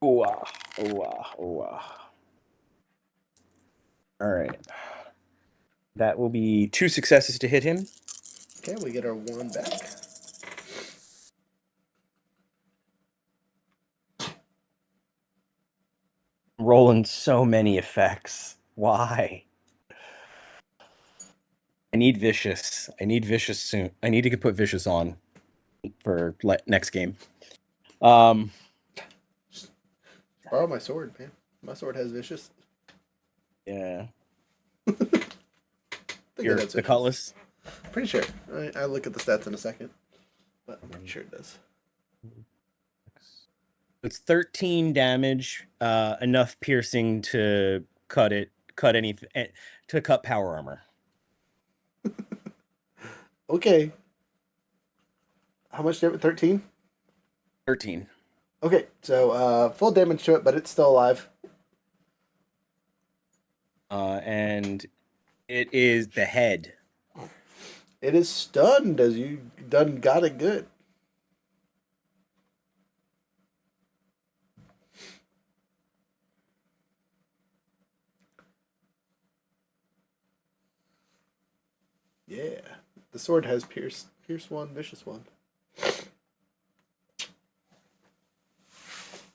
Ooh, ah, ooh, ah, ooh, ah. All right. That will be 2 successes to hit him. Okay, we get our 1 back. Rolling so many effects. Why? I need vicious. I need vicious soon. I need to put vicious on for next game. Borrow my sword, man. My sword has vicious. Yeah. I think it has The vicious. cutlass. Pretty sure. I'll look at the stats in a second. But I'm pretty sure it does. It's 13 damage, enough piercing to cut power armor. Okay. How much damage? 13? 13. Okay, so full damage to it, but it's still alive. And it is the head. It is stunned as you done got it good. Yeah. The sword has pierce 1, vicious 1.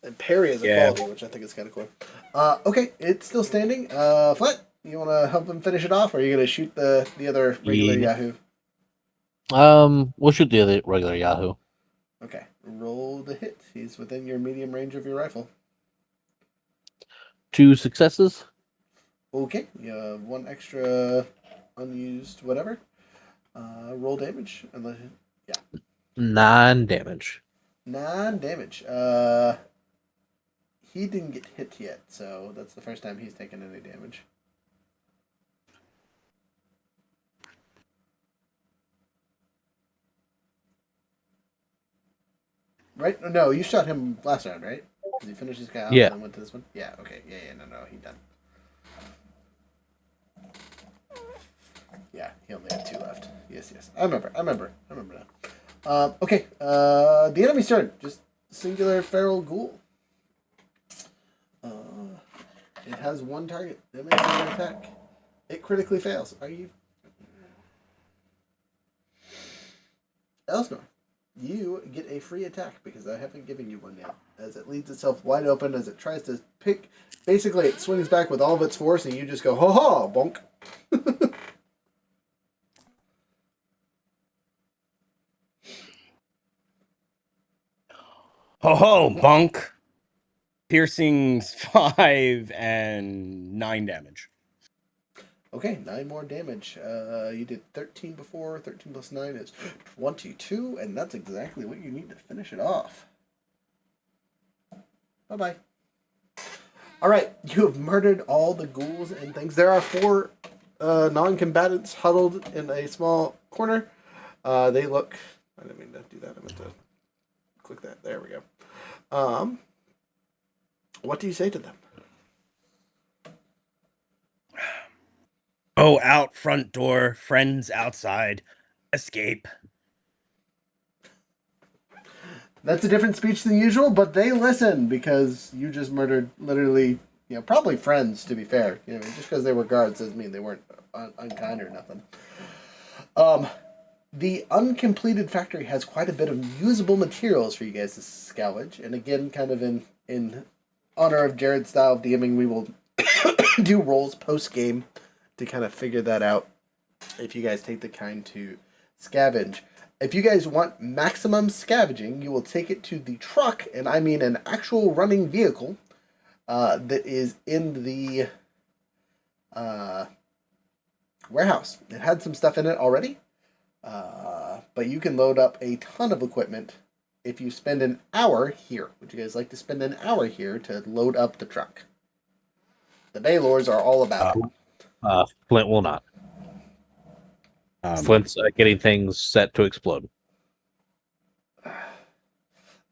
And parry is a quality, which I think is kind of cool. Okay, it's still standing. Flint, you want to help him finish it off, or are you going to shoot the other regular Yahoo? We'll shoot the other regular Yahoo. Okay, roll the hit. He's within your medium range of your rifle. 2 successes. Okay, you have 1 extra unused whatever. Roll damage. Unless, 9 damage. 9 damage. He didn't get hit yet, so that's the first time he's taken any damage. Right? No, you shot him last round, right? Did you finish this guy off Yeah. and then went to this one? Yeah, okay. Yeah, no, he done. Yeah, he only had 2 left. Yes. I remember now. Okay, the enemy's turn. Just singular feral ghoul. It has 1 target. It makes an attack. It critically fails. Are you... Elsnor, you get a free attack because I haven't given you one yet. As it leaves itself wide open as it tries to pick... Basically, it swings back with all of its force and you just go, ho-ho, bonk. Ho ho, bunk. Piercings 5 and 9 damage. Okay, 9 more damage. You did 13 before. 13 plus 9 is 22, and that's exactly what you need to finish it off. Bye-bye. Alright, you have murdered all the ghouls and things. There are 4 non-combatants huddled in a small corner. They look... I didn't mean to do that. I meant to click that. There we go. What do you say to them? Oh, out front door, friends outside. Escape. That's a different speech than usual, but they listen because you just murdered literally, probably friends, to be fair. Just because they were guards doesn't mean they weren't unkind or nothing. The uncompleted factory has quite a bit of usable materials for you guys to scavenge, and again, kind of in honor of Jared's style of DMing, we will do rolls post-game to kind of figure that out if you guys take the kind to scavenge. If you guys want maximum scavenging, you will take it to the truck, and I mean an actual running vehicle that is in the warehouse. It had some stuff in it already, but you can load up a ton of equipment if you spend an hour here. Would you guys like to spend an hour here to load up the truck? The Baylors are all about it. Flint will not. Flint's getting things set to explode.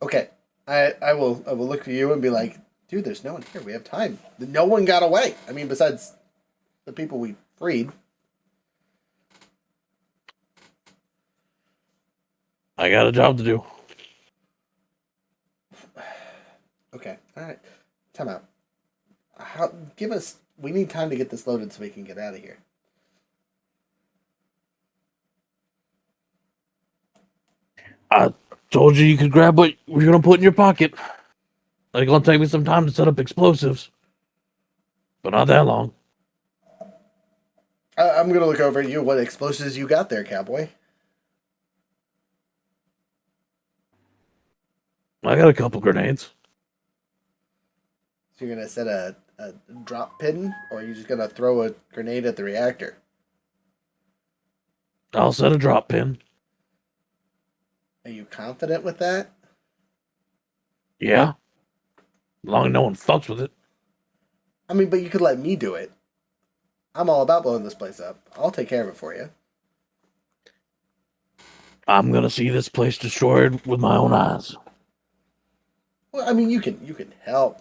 Okay, I will look at you and be like, dude, there's no one here. We have time. No one got away. I mean, besides the people we freed. I got a job to do. Okay, all right. Time out. We need time to get this loaded so we can get out of here. I told you could grab what you're going to put in your pocket. It's going to take me some time to set up explosives. But not that long. I'm going to look over at you. What explosives you got there, cowboy? I got a couple grenades. So you're going to set a drop pin, or are you just going to throw a grenade at the reactor? I'll set a drop pin. Are you confident with that? Yeah. As long as no one fucks with it. I mean, but you could let me do it. I'm all about blowing this place up. I'll take care of it for you. I'm going to see this place destroyed with my own eyes. Well, I mean, you can help.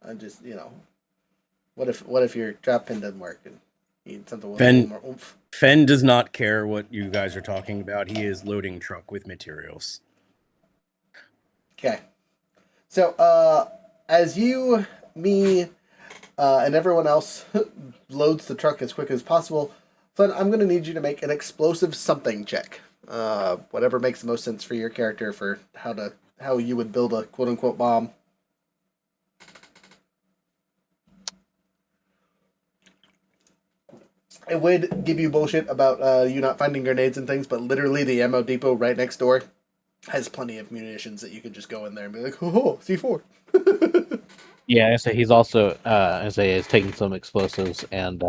I just, what if your drop pin doesn't work and you need something with a little more oomph? Fen does not care what you guys are talking about. He is loading truck with materials. Okay. So, as you, me, and everyone else loads the truck as quick as possible, Flynn, I'm going to need you to make an explosive something check. Whatever makes the most sense for your character for how you would build a quote-unquote bomb. It would give you bullshit about you not finding grenades and things, but literally the ammo depot right next door has plenty of munitions that you could just go in there and be like, oh, C4. Yeah, I say he's also is taking some explosives and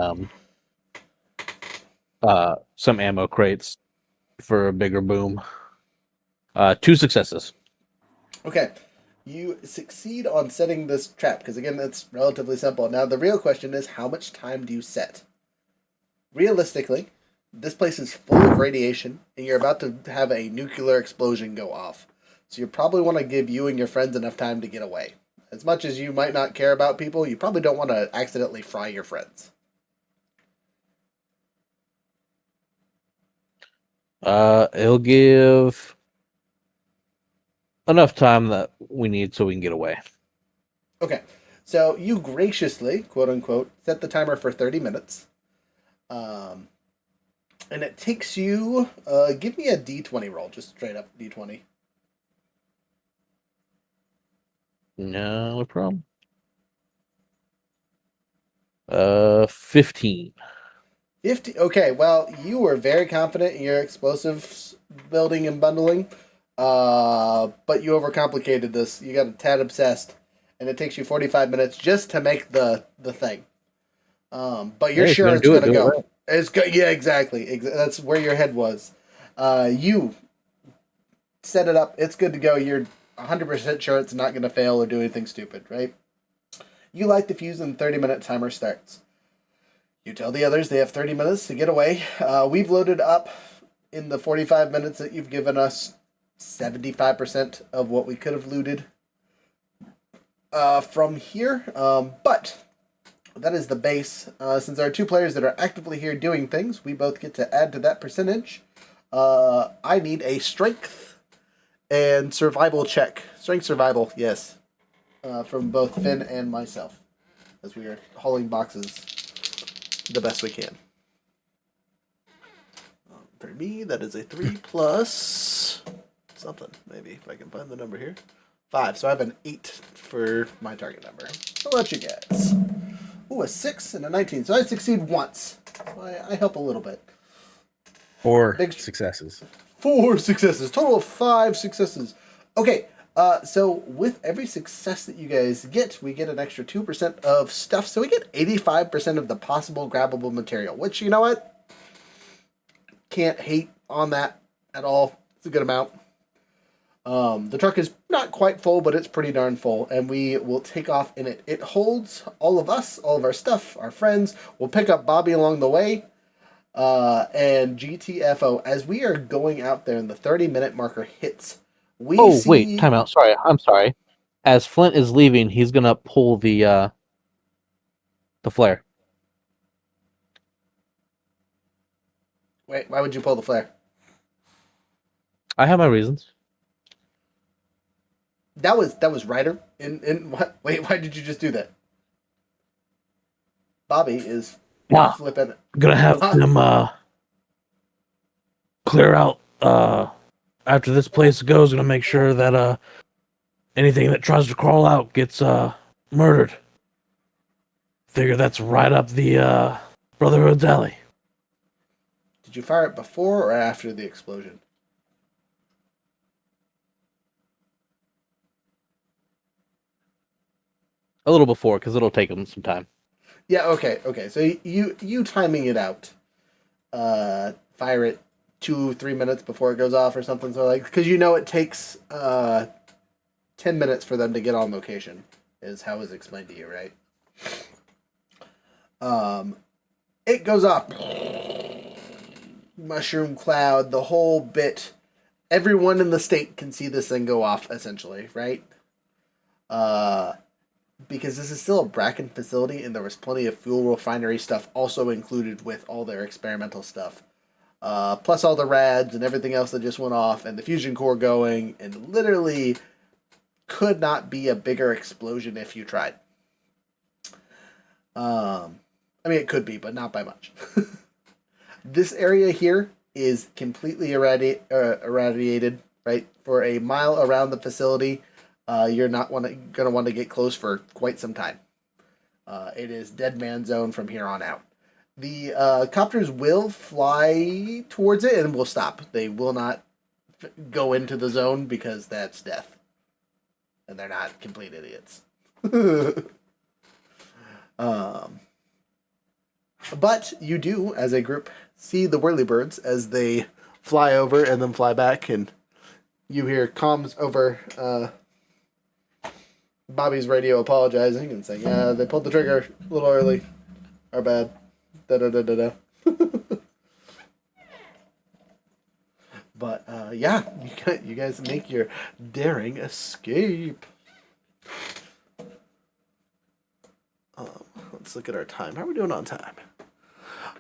some ammo crates for a bigger boom. 2 successes. Okay. You succeed on setting this trap, because again, that's relatively simple. Now, the real question is, how much time do you set? Realistically, this place is full of radiation, and you're about to have a nuclear explosion go off. So you probably want to give you and your friends enough time to get away. As much as you might not care about people, you probably don't want to accidentally fry your friends. It'll give enough time that we need so we can get away. Okay, so you graciously, quote-unquote, set the timer for 30 minutes. And it takes you, give me a D20 roll, just straight up D20. No problem. 15. 50. Okay, well, you were very confident in your explosives building and bundling, but you overcomplicated this. You got a tad obsessed, and it takes you 45 minutes just to make the thing. But you're sure it's gonna go. Right. It's good. Yeah, exactly. That's where your head was. You set it up. It's good to go. You're 100% sure it's not gonna fail or do anything stupid, right? You light the fuse and the 30-minute timer starts. You tell the others they have 30 minutes to get away. We've loaded up in the 45 minutes that you've given us 75% of what we could have looted from here. But that is the base. Since there are 2 players that are actively here doing things, we both get to add to that percentage. I need a strength and survival check. Strength survival, yes. From both Finn and myself. As we are hauling boxes the best we can. For me, that is a 3 plus something, maybe, if I can find the number here. 5, so I have an 8 for my target number. How about you guys? Ooh, a 6 and a 19, so I succeed once. I help a little bit. 4 Big- successes. 4 successes. Total of 5 successes. Okay, so with every success that you guys get, we get an extra 2% of stuff. So we get 85% of the possible grabbable material, which, you know what? Can't hate on that at all. It's a good amount. The truck is not quite full, but it's pretty darn full, and we will take off in it. It holds all of us, all of our stuff, our friends. We'll pick up Bobby along the way. And GTFO, as we are going out there and the 30-minute marker hits, we see... wait, time out. Sorry, I'm sorry. As Flint is leaving, he's gonna pull the flare. Wait, why would you pull the flare? I have my reasons. That was Ryder. In what? Wait, why did you just do that? Bobby is flipping. I'm gonna have them clear out after this place goes. Gonna make sure that anything that tries to crawl out gets murdered. Figure that's right up the Brotherhood's alley. Did you fire it before or after the explosion? A little before, because it'll take them some time. Yeah. Okay. So you timing it out. Fire it 2-3 minutes before it goes off or something. So like, because you know it takes 10 minutes for them to get on location, is how it was explained to you, right? It goes off. Mushroom cloud, the whole bit. Everyone in the state can see this thing go off, essentially, right? Because this is still a Brakken facility, and there was plenty of fuel refinery stuff also included with all their experimental stuff. Plus all the rads and everything else that just went off, and the fusion core going, and literally could not be a bigger explosion if you tried. I mean, it could be, but not by much. This area here is completely irradiated, right? For a mile around the facility, you're not going to want to get close for quite some time. It is dead man zone from here on out. The copters will fly towards it and will stop. They will not go into the zone because that's death. And they're not complete idiots. But you do, as a group, see the whirlybirds as they fly over and then fly back, and you hear comms over Bobby's radio apologizing and saying, yeah, they pulled the trigger a little early. Our bad. Da-da-da-da-da. But, yeah, you guys make your daring escape. Let's look at our time. How are we doing on time?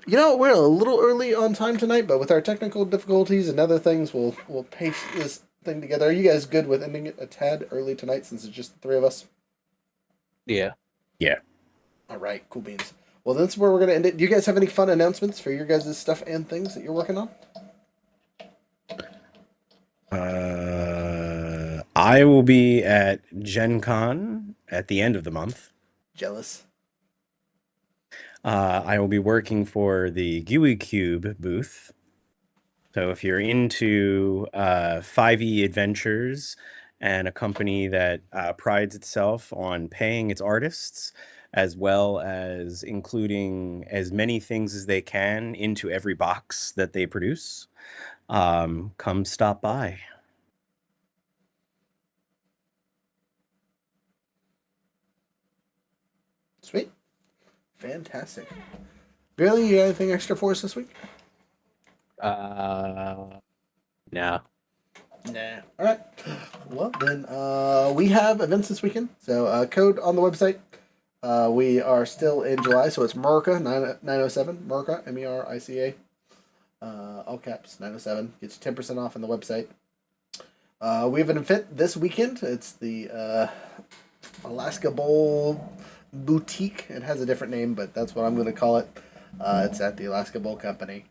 You know, we're a little early on time tonight, but with our technical difficulties and other things, we'll pace this thing together. Are you guys good with ending it a tad early tonight since it's just the 3 of us? Yeah. Yeah. All right, cool beans. Well, that's where we're going to end it. Do you guys have any fun announcements for your guys' stuff and things that you're working on? I will be at Gen Con at the end of the month. Jealous. I will be working for the GUI Cube booth. So if you're into 5e adventures and a company that prides itself on paying its artists, as well as including as many things as they can into every box that they produce, come stop by. Sweet. Fantastic. Billy, you got anything extra for us this week? No. Nah. All right. Well, then we have events this weekend. So code on the website. We are still in July, so it's Merica 907. Merica, MERICA. All caps 907. Gets you 10% off on the website. We have an event this weekend. It's the Alaska Bowl Boutique. It has a different name, but that's what I'm going to call it. It's at the Alaska Bowl Company.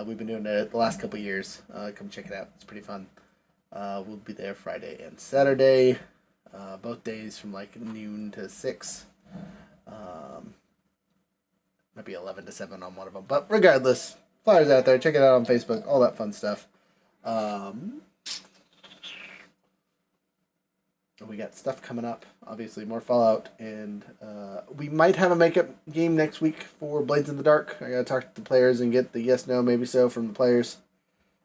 We've been doing it the last couple years. Come check it out. It's pretty fun. We'll be there Friday and Saturday. Both days from like noon to 6. Might be 11-7 on one of them. But regardless, flyers out there. Check it out on Facebook. All that fun stuff. We got stuff coming up. Obviously, more Fallout. And we might have a makeup game next week for Blades in the Dark. I got to talk to the players and get the yes, no, maybe so from the players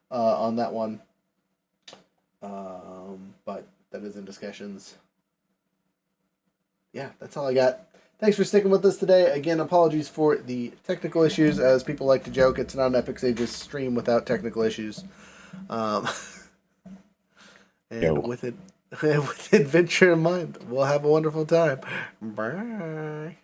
on that one. But that is in discussions. Yeah, that's all I got. Thanks for sticking with us today. Again, apologies for the technical issues. As people like to joke, it's not an Epic Sages stream without technical issues. And with adventure in mind, we'll have a wonderful time. Bye.